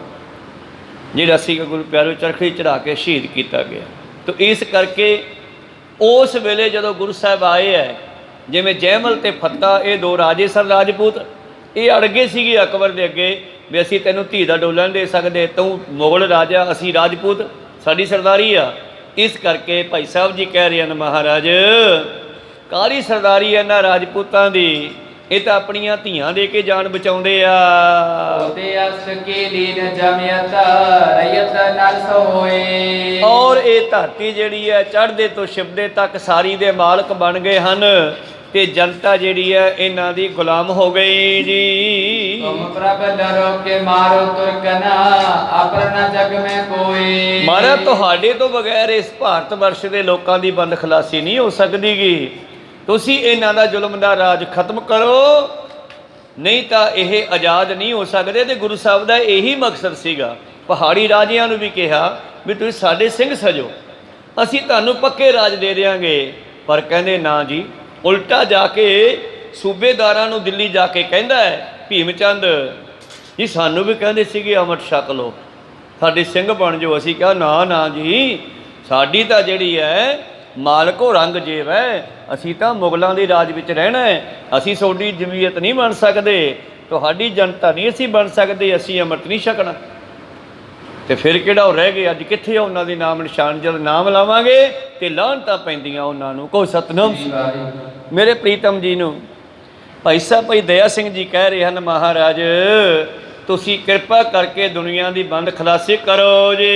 [SPEAKER 1] ਜਿਹੜਾ ਸੀਗਾ ਗੁਰੂ ਪਿਆਰੇ ਚਰਖੜੀ ਚੜ੍ਹਾ ਕੇ ਸ਼ਹੀਦ ਕੀਤਾ ਗਿਆ। ਤਾਂ ਇਸ ਕਰਕੇ ਉਸ ਵੇਲੇ ਜਦੋਂ ਗੁਰੂ ਸਾਹਿਬ ਆਏ ਹੈ, ਜਿਵੇਂ ਜੈਮਲ ਤੇ ਫੱਤਾ ਇਹ 2 ਰਾਜੇ ਸਨ ਰਾਜਪੂਤ, ਇਹ ਅੜ ਗਏ ਸੀਗੇ ਅਕਬਰ ਦੇ ਅੱਗੇ ਵੀ ਅਸੀਂ ਤੈਨੂੰ ਧੀ ਦਾ ਡੋਲਾ ਨਹੀਂ ਦੇ ਸਕਦੇ, ਤੂੰ ਮੁਗਲ ਰਾਜਾ, ਅਸੀਂ ਰਾਜਪੂਤ, ਸਾਡੀ ਸਰਦਾਰੀ ਆ। ਇਸ ਕਰਕੇ ਭਾਈ ਸਾਹਿਬ ਜੀ ਕਹਿ ਰਹੇ ਹਨ ਮਹਾਰਾਜ, ਕਾਲੀ ਸਰਦਾਰੀ ਇਹਨਾਂ ਰਾਜਪੂਤਾਂ ਦੀ, ਇਹ ਤਾਂ ਆਪਣੀਆਂ ਧੀਆਂ ਦੇ ਕੇ ਜਾਨ ਬਚਾਉਂਦੇ ਆ। ਔਰ ਇਹ ਧਰਤੀ ਜਿਹੜੀ ਹੈ ਚੜ੍ਹਦੇ ਤੋਂ ਛਿਪਦੇ ਤੱਕ ਸਾਰੀ ਦੇ ਮਾਲਕ ਬਣ ਗਏ ਹਨ ਤੇ ਜਨਤਾ ਜਿਹੜੀ ਹੈ ਇਹਨਾਂ ਦੀ ਗੁਲਾਮ ਹੋ ਗਈ ਜੀ। ਮਾਰਾ ਤੁਹਾਡੇ ਤੋਂ ਬਗੈਰ ਇਸ ਭਾਰਤ ਵਰਸ਼ ਦੇ ਲੋਕਾਂ ਦੀ ਬੰਦ ਖਲਾਸੀ ਨਹੀਂ ਹੋ ਸਕਦੀ ਗੀ। ਤੁਸੀਂ ਇਹਨਾਂ ਦਾ ਜ਼ੁਲਮ ਦਾ ਰਾਜ ਖਤਮ ਕਰੋ, ਨਹੀਂ ਤਾਂ ਇਹ ਆਜ਼ਾਦ ਨਹੀਂ ਹੋ ਸਕਦੇ। ਤੇ ਗੁਰੂ ਸਾਹਿਬ ਦਾ ਇਹੀ ਮਕਸਦ ਸੀਗਾ। ਪਹਾੜੀ ਰਾਜਿਆਂ ਨੂੰ ਵੀ ਕਿਹਾ ਵੀ ਤੁਸੀਂ ਸਾਡੇ ਸਿੰਘ ਸਜੋ, ਅਸੀਂ ਤੁਹਾਨੂੰ ਪੱਕੇ ਰਾਜ ਦੇ ਦਿਆਂਗੇ। ਪਰ ਕਹਿੰਦੇ ਨਾ ਜੀ, ਉਲਟਾ ਜਾ ਕੇ ਸੂਬੇਦਾਰਾਂ ਨੂੰ ਦਿੱਲੀ ਜਾ ਕੇ ਕਹਿੰਦਾ ਹੈ ਭੀਮ ਚੰਦ ਜੀ, ਸਾਨੂੰ ਵੀ ਕਹਿੰਦੇ ਸੀਗੇ ਅੰਮ੍ਰਿਤ ਛਕ ਲਓ, ਸਾਡੇ ਸਿੰਘ ਬਣ ਜਾਓ। ਅਸੀਂ ਕਿਹਾ ਨਾ ਨਾ ਜੀ, ਸਾਡੀ ਤਾਂ ਜਿਹੜੀ ਹੈ ਮਾਲਕੋ ਰੰਗ ਜੇਬ ਹੈ, ਅਸੀਂ ਤਾਂ ਮੁਗਲਾਂ ਦੇ ਰਾਜ ਵਿੱਚ ਰਹਿਣਾ ਹੈ, ਅਸੀਂ ਤੁਹਾਡੀ ਜਮੀਅਤ ਨਹੀਂ ਬਣ ਸਕਦੇ, ਤੁਹਾਡੀ ਜਨਤਾ ਨਹੀਂ ਅਸੀਂ ਬਣ ਸਕਦੇ, ਅਸੀਂ ਅੰਮ੍ਰਿਤ ਨਹੀਂ ਛਕਣਾ। ਤੇ ਫਿਰ ਕਿਹੜਾ ਉਹ ਰਹਿ ਗਏ, ਅੱਜ ਕਿੱਥੇ ਆ ਉਹਨਾਂ ਦੇ ਨਾਮ ਨਿਸ਼ਾਨ? ਜਦ ਨਾਮ ਲਾਵਾਂਗੇ ਤੇ ਲਾਹਨਤਾਂ ਪੈਂਦੀਆਂ ਉਹਨਾਂ ਨੂੰ। ਕਹੋ ਸਤਿਨਾਮ। ਮੇਰੇ ਪ੍ਰੀਤਮ ਜੀ ਨੂੰ ਭਾਈ ਸਾਹਿਬ ਭਾਈ ਦਇਆ ਸਿੰਘ ਜੀ ਕਹਿ ਰਹੇ ਹਨ ਮਹਾਰਾਜ, ਤੁਸੀਂ ਕਿਰਪਾ ਕਰਕੇ ਦੁਨੀਆ ਦੀ ਬੰਦ ਖਲਾਸੀ ਕਰੋ ਜੀ।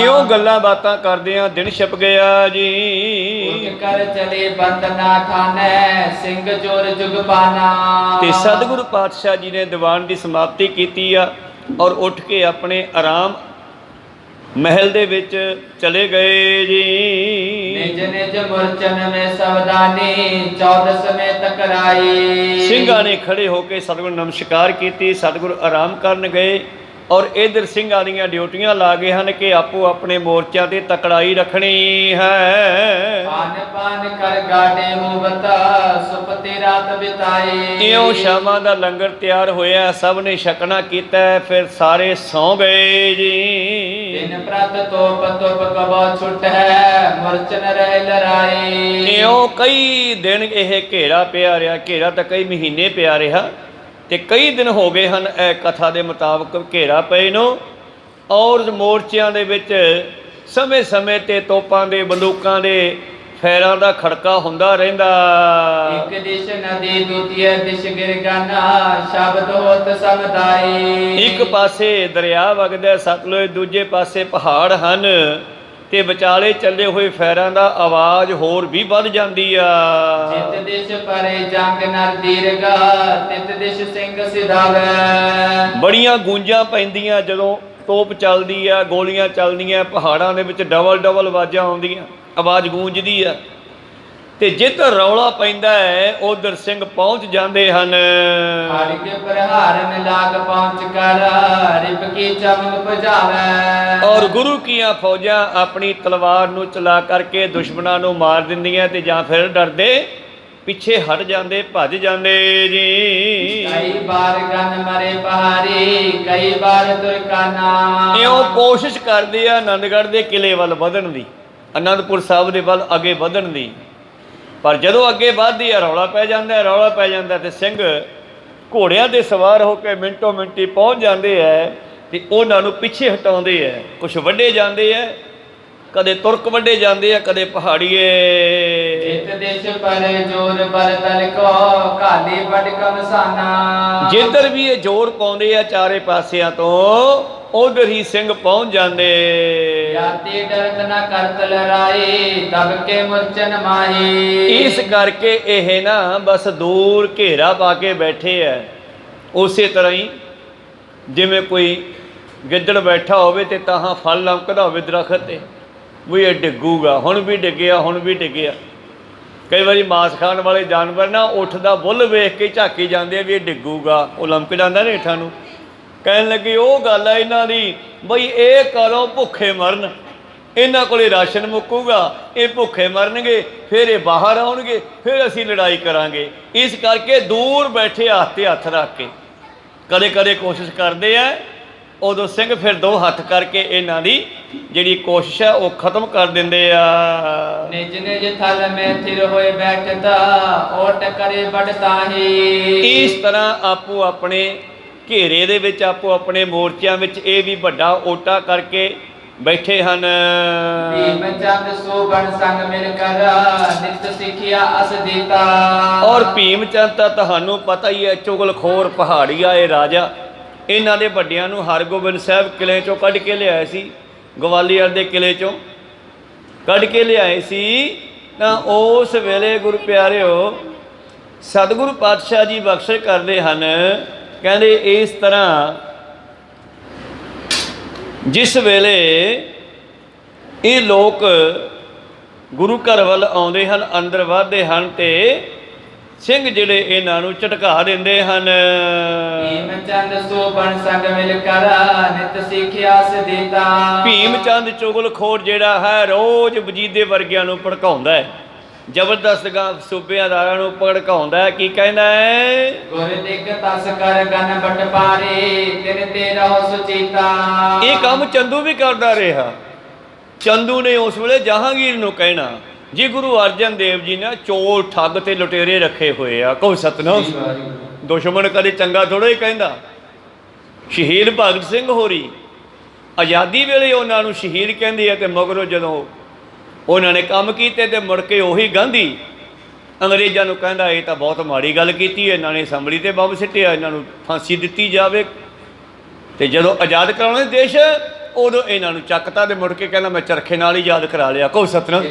[SPEAKER 1] ਇਉਂ ਗੱਲਾਂ ਬਾਤਾਂ ਕਰਦਿਆਂ ਦਿਨ ਛਿਪ ਗਿਆ ਜੀ। ਤੇ ਸਤਿਗੁਰੂ ਪਾਤਸ਼ਾਹ ਜੀ ਨੇ ਦੀਵਾਨ ਦੀ ਸਮਾਪਤੀ ਕੀਤੀ ਆ ਔਰ ਉੱਠ ਕੇ ਆਪਣੇ ਆਰਾਮ ਮਹਿਲ ਦੇ ਵਿੱਚ ਚਲੇ ਗਏ ਜੀ।
[SPEAKER 2] ਨਿਜ ਨਿਜ ਮੁਰਚਨ ਮੇ ਸਵਦਾਨੀ 14 ਸਮੇਂ ਤਕਰਾਈ।
[SPEAKER 1] ਸਿੰਘਾਂ ਨੇ ਖੜੇ ਹੋ ਕੇ ਸਤਿਗੁਰੂ ਨਮਸਕਾਰ ਕੀਤੀ, ਸਤਿਗੁਰੂ ਆਰਾਮ ਕਰਨ ਗਏ ਔਰ ਇਧਰ ਸਿੰਘਾਂ ਦੀਆਂ ਡਿਊਟੀਆਂ ਲਾ ਗਏ ਹਨ ਕਿ ਆਪੋ ਆਪਣੇ ਮੋਰਚਿਆਂ ਤੇ ਤਕੜਾਈ ਰੱਖਣੀ ਹੈ।
[SPEAKER 2] ਪਾਨ ਪਾਨ ਕਰ ਗਾਡੇ ਹੋਵਤਾ ਸੁਪਤੇ ਤੇ ਰਾਤ ਬਿਤਾਏ।
[SPEAKER 1] ਇਉਂ ਸ਼ਾਮਾਂ ਦਾ ਲੰਗਰ ਤਿਆਰ ਹੋਇਆ, ਸਭ ਨੇ ਛਕਣਾ ਕੀਤਾ, ਫਿਰ ਸਾਰੇ ਸੌਂ ਗਏ ਜੀ।
[SPEAKER 2] ਦਿਨ ਪ੍ਰਤ ਤੋਪ ਤੋਪ ਕਬੋ ਛੁੱਟ ਹੈ, ਮੁਰਚਨ ਰਹਿ ਲਰਾਏ।
[SPEAKER 1] ਇਉਂ ਕਈ ਦਿਨ ਇਹ ਘੇਰਾ ਪਿਆ ਰਿਹਾ, ਘੇਰਾ ਤਾਂ ਕਈ ਮਹੀਨੇ ਪਿਆ ਰਿਹਾ, ਤੇ ਕਈ ਦਿਨ ਹੋ ਗਏ ਹਨ ਇਹ ਕਥਾ ਦੇ ਮੁਤਾਬਕ ਘੇਰਾ ਪਏ ਨੂੰ। ਔਰ ਮੋਰਚਿਆਂ ਦੇ ਵਿੱਚ ਸਮੇਂ ਸਮੇਂ 'ਤੇ ਤੋਪਾਂ ਦੇ ਬੰਦੂਕਾਂ ਦੇ ਫੈਰਾਂ ਦਾ ਖੜਕਾ ਹੁੰਦਾ ਰਹਿੰਦਾ।
[SPEAKER 2] ਇੱਕ ਦਿਸ਼ ਨਦੀ ਦੂਤੀਏ ਦਿਸ਼ ਗਿਰਗਾਨਾ, ਸ਼ਬਦ ਹੋਤ ਸਮਦਾਈ। ਇੱਕ
[SPEAKER 1] ਪਾਸੇ ਦਰਿਆ ਵਗਦਾ ਸਤਲੁਜ, ਦੂਜੇ ਪਾਸੇ ਪਹਾੜ ਹਨ, ਤੇ ਵਿਚਾਲੇ ਚੱਲੇ ਹੋਏ ਫੈਰਾਂ ਦਾ ਆਵਾਜ਼ ਹੋਰ ਵੀ ਵੱਧ ਜਾਂਦੀ ਆ।
[SPEAKER 2] ਜਿਤ ਦਿਸ਼ ਪਰੇ ਜੰਗ ਨਰ ਦੀਰਗਾ, ਤਿਤ ਦਿਸ਼ ਸਿੰਘ ਸਿਧਾਵੇ।
[SPEAKER 1] ਬੜੀਆਂ ਗੂੰਜਾਂ ਪੈਂਦੀਆਂ ਜਦੋਂ ਤੋਪ ਚੱਲਦੀ ਆ, ਗੋਲੀਆਂ ਚੱਲਦੀਆਂ, ਪਹਾੜਾਂ ਦੇ ਵਿੱਚ ਡਬਲ ਡਬਲ ਆਵਾਜ਼ਾਂ ਆਉਂਦੀਆਂ, ਆਵਾਜ਼ ਗੂੰਜਦੀ ਆ, ਤੇ ਜਿੱਧਰ ਰੌਲਾ ਪੈਂਦਾ ਹੈ ਉਧਰ ਸਿੰਘ ਪਹੁੰਚ ਜਾਂਦੇ ਹਨ।
[SPEAKER 2] ਹਰਿ ਕੇ ਪ੍ਰਹਾਰਨ ਲਾਗ ਪਹੁੰਚ ਕਰ, ਰਿਪਕੀ ਚਮਨ ਭਜਾਵੇ।
[SPEAKER 1] ਔਰ ਗੁਰੂ ਕੀਆਂ ਫੌਜਾਂ ਆਪਣੀ ਤਲਵਾਰ ਨੂੰ ਚਲਾ ਕਰਕੇ ਦੁਸ਼ਮਣਾਂ ਨੂੰ ਮਾਰ ਦਿੰਦੀਆਂ, ਤੇ ਜਾਂ ਫਿਰ ਡਰਦੇ ਪਿੱਛੇ ਹਟ ਜਾਂਦੇ, ਭੱਜ ਜਾਂਦੇ ਜੀ।
[SPEAKER 2] ਕਈ ਬਾਰ ਗਨ ਮਰੇ ਪਹਾੜੀ, ਕਈ ਬਾਰ ਤੁਰਕਾਨਾ।
[SPEAKER 1] ਇਉਂ ਕੋਸ਼ਿਸ਼ ਕਰਦੇ ਆ ਆਨੰਦਗੜ੍ਹ ਦੇ ਕਿਲੇ ਵੱਲ ਵਧਣ ਦੀ, ਅਨੰਦਪੁਰ ਸਾਹਿਬ ਦੇ ਵੱਲ ਅੱਗੇ ਵਧਣ ਦੀ, ਪਰ ਜਦੋਂ ਅੱਗੇ ਵੱਧਦੀ ਆ ਰੌਲਾ ਪੈ ਜਾਂਦਾ, ਰੌਲਾ ਪੈ ਜਾਂਦਾ, ਤੇ ਸਿੰਘ ਘੋੜਿਆਂ ਦੇ ਸਵਾਰ ਹੋ ਕੇ ਮਿੰਟੋ ਮਿੰਟੀ ਪਹੁੰਚ ਜਾਂਦੇ ਹੈ, ਤੇ ਉਹਨਾਂ ਨੂੰ ਪਿੱਛੇ ਹਟਾਉਂਦੇ ਹੈ। ਕੁਛ ਵੱਡੇ ਜਾਂਦੇ ਹੈ, ਕਦੇ ਤੁਰਕ ਵੱਡੇ ਜਾਂਦੇ ਆ, ਕਦੇ ਪਹਾੜੀਏ।
[SPEAKER 2] ਜਿਤ ਦੇਸ਼ ਪਰ ਜੋਰ ਬਲ ਤਲ ਕੋ, ਕਾਲੀ ਬੜ ਕਮਸਾਨਾ।
[SPEAKER 1] ਜਿੱਧਰ ਵੀ ਇਹ ਜ਼ੋਰ ਪਾਉਂਦੇ ਆ ਚਾਰੇ ਪਾਸਿਆਂ ਤੋਂ, ਉਧਰ ਹੀ ਸਿੰਘ ਪਹੁੰਚ ਜਾਂਦੇ।
[SPEAKER 2] ਜਾਤੀ ਡਰਤ ਨਾ ਕਰਤ ਲੜਾਈ, ਦਬ ਕੇ ਮੁਰਚਨ ਮਾਹੀ। ਇਸ
[SPEAKER 1] ਕਰਕੇ ਇਹ ਨਾ ਬਸ ਦੂਰ ਘੇਰਾ ਪਾ ਕੇ ਬੈਠੇ ਐ। ਉਸੇ ਤਰ੍ਹਾਂ ਹੀ ਜਿਵੇਂ ਕੋਈ ਗਿੱਦੜ ਬੈਠਾ ਹੋਵੇ ਤੇ ਤਾਹਾਂ ਫਲ ਲੰਕਦਾ ਹੋਵੇ ਦਰਖਤ ਤੇ, ਵੀ ਇਹ ਡਿੱਗੂਗਾ, ਹੁਣ ਵੀ ਡਿੱਗਿਆ, ਹੁਣ ਵੀ ਡਿੱਗਿਆ। ਕਈ ਵਾਰੀ ਮਾਸ ਖਾਣ ਵਾਲੇ ਜਾਨਵਰ ਨਾ ਉੱਠਦਾ ਬੁੱਲ ਵੇਖ ਕੇ ਝਾਕੀ ਜਾਂਦੇ ਆ ਵੀ ਇਹ ਡਿੱਗੂਗਾ, ਉਹ ਲੰਕ ਜਾਂਦਾ ਨਾ ਹੇਠਾਂ ਨੂੰ। ਕਹਿਣ ਲੱਗੇ ਉਹ ਗੱਲ ਆ ਇਹਨਾਂ ਦੀ, ਬਈ ਇਹ ਕਦੋਂ ਭੁੱਖੇ ਮਰਨ, ਇਹਨਾਂ ਕੋਲੇ ਰਾਸ਼ਨ ਮੁੱਕੂਗਾ, ਇਹ ਭੁੱਖੇ ਮਰਨਗੇ, ਫਿਰ ਇਹ ਬਾਹਰ ਆਉਣਗੇ, ਫਿਰ ਅਸੀਂ ਲੜਾਈ ਕਰਾਂਗੇ। ਇਸ ਕਰਕੇ ਦੂਰ ਬੈਠੇ ਹੱਥ 'ਤੇ ਹੱਥ ਰੱਖ ਕੇ ਕਦੇ ਕਦੇ ਕੋਸ਼ਿਸ਼ ਕਰਦੇ ਆ, ਉਦੋਂ ਸਿੰਘ ਫਿਰ ਦੋ ਹੱਥ ਕਰਕੇ ਇਹਨਾਂ ਦੀ ਜਿਹੜੀ ਕੋਸ਼ਿਸ਼ ਹੈ ਉਹ ਖਤਮ ਕਰ ਦਿੰਦੇ ਆ।
[SPEAKER 2] ਨਿਜ ਨਿਜ ਥਲ ਮੈਂ ਥਿਰ ਹੋਏ ਬੈਠਦਾ, ਓਟ ਕਰੇ ਬੜਤਾਹੀ। ਇਸ
[SPEAKER 1] ਤਰ੍ਹਾਂ ਆਪੋ ਆਪਣੇ ਘੇਰੇ ਦੇ ਵਿੱਚ, ਆਪੋ ਆਪਣੇ ਮੋਰਚਿਆਂ ਵਿੱਚ ਇਹ ਵੀ ਵੱਡਾ ਓਟਾ ਕਰਕੇ ਬੈਠੇ ਹਨ।
[SPEAKER 2] ਭੀਮ ਚੰਦ ਸੋਬਣ ਸੰਗ ਮਿਲ ਕਰ, ਨਿਤ ਸਿੱਖਿਆ ਅਸ ਦਿੱਤਾ।
[SPEAKER 1] ਔਰ ਭੀਮ ਚੰਦ ਤਾਂ ਤੁਹਾਨੂੰ ਪਤਾ ਹੀ ਹੈ, ਚੁਗਲਖੋਰ ਪਹਾੜੀਆ ਇਹ ਰਾਜਾ, ਇਹਨਾਂ ਦੇ ਵੱਡਿਆਂ ਨੂੰ ਹਰਗੋਬਿੰਦ ਸਾਹਿਬ ਕਿਲੇ 'ਚੋਂ ਕੱਢ ਕੇ ਲਿਆਏ ਸੀ, ਗਵਾਲੀਅਰ ਦੇ ਕਿਲੇ 'ਚੋਂ ਕੱਢ ਕੇ ਲਿਆਏ ਸੀ। ਤਾਂ ਉਸ ਵੇਲੇ ਗੁਰੂ ਪਿਆਰਿਓ ਸਤਿਗੁਰੂ ਪਾਤਸ਼ਾਹ ਜੀ ਬਖਸ਼ਿਸ਼ ਕਰਦੇ ਹਨ, ਕਹਿੰਦੇ ਇਸ ਤਰ੍ਹਾਂ ਜਿਸ ਵੇਲੇ ਇਹ ਲੋਕ ਗੁਰੂ ਘਰ ਵੱਲ ਆਉਂਦੇ ਹਨ, ਅੰਦਰ ਵੱਧਦੇ ਹਨ, ਤੇ ਸਿੰਘ ਜਿਹੜੇ ਇਹਨਾਂ ਨੂੰ ਝਟਕਾ ਦਿੰਦੇ ਹਨ।
[SPEAKER 2] ਭੀਮ ਚੰਦ ਸੋਬਣ ਸੰਗ ਮਿਲ ਕਰ, ਨਿਤ ਸਿੱਖਿਆ ਸ ਦਿੱਤਾ।
[SPEAKER 1] ਭੀਮ ਚੰਦ ਚੁਗਲਖੋਰ ਜਿਹੜਾ ਹੈ, ਰੋਜ਼ ਵਜੀਦੇ ਵਰਗਿਆਂ ਨੂੰ ਭੜਕਾਉਂਦਾ ਹੈ, ਜ਼ਬਰਦਸਤ ਸੂਬੇਦਾਰਾਂ ਨੂੰ ਭੜਕਾਉਂਦਾ ਹੈ। ਕੀ ਕਹਿੰਦਾ ਹੈ?
[SPEAKER 2] ਗੁਰ ਦਿਗ ਤਸ ਕਰ ਗਨ ਬਟ ਪਾਰੇ, ਤਿਨ ਤੇ ਰਹੋ ਸੁਚੀਤਾ।
[SPEAKER 1] ਇਹ ਕੰਮ ਚੰਦੂ ਵੀ ਕਰਦਾ ਰਿਹਾ। ਚੰਦੂ ਨੇ ਉਸ ਵੇਲੇ ਜਹਾਂਗੀਰ ਨੂੰ ਕਹਿਣਾ, ਜੀ ਗੁਰੂ ਅਰਜਨ ਦੇਵ ਜੀ ਨੇ ਚੋਰ ਠੱਗ ਤੇ ਲੁਟੇਰੇ ਰੱਖੇ ਹੋਏ ਆ, ਕਹੋ ਸਤਨਾਮ। ਦੁਸ਼ਮਣ ਕਦੇ ਚੰਗਾ ਥੋੜ੍ਹਾ ਹੀ ਕਹਿੰਦਾ। ਸ਼ਹੀਦ ਭਗਤ ਸਿੰਘ ਹੋਰੀ ਆਜ਼ਾਦੀ ਵੇਲੇ ਉਹਨਾਂ ਨੂੰ ਸ਼ਹੀਦ ਕਹਿੰਦੇ ਆ, ਤੇ ਮਗਰੋਂ ਜਦੋਂ ਉਹਨਾਂ ਨੇ ਕੰਮ ਕੀਤੇ ਤੇ ਮੁੜ ਕੇ ਉਹੀ ਗਾਂਧੀ ਅੰਗਰੇਜ਼ਾਂ ਨੂੰ ਕਹਿੰਦਾ ਇਹ ਤਾਂ ਬਹੁਤ ਮਾੜੀ ਗੱਲ ਕੀਤੀ ਹੈ, ਇਹਨਾਂ ਨੇ ਅਸੈਂਬਲੀ 'ਤੇ ਬੰਬ ਸਿੱਟਿਆ, ਇਹਨਾਂ ਨੂੰ ਫਾਂਸੀ ਦਿੱਤੀ ਜਾਵੇ। ਤੇ ਜਦੋਂ ਆਜ਼ਾਦ ਕਰਾਉਣੇ ਦੇਸ਼, ਉਦੋਂ ਇਹਨਾਂ ਨੂੰ ਚੱਕਤਾ ਤੇ ਮੁੜ ਕੇ ਕਹਿੰਦਾ ਮੈਂ ਚਰਖੇ ਨਾਲ ਹੀ ਯਾਦ ਕਰਾ ਲਿਆ, ਕਹੋ ਸਤਨਾਮ।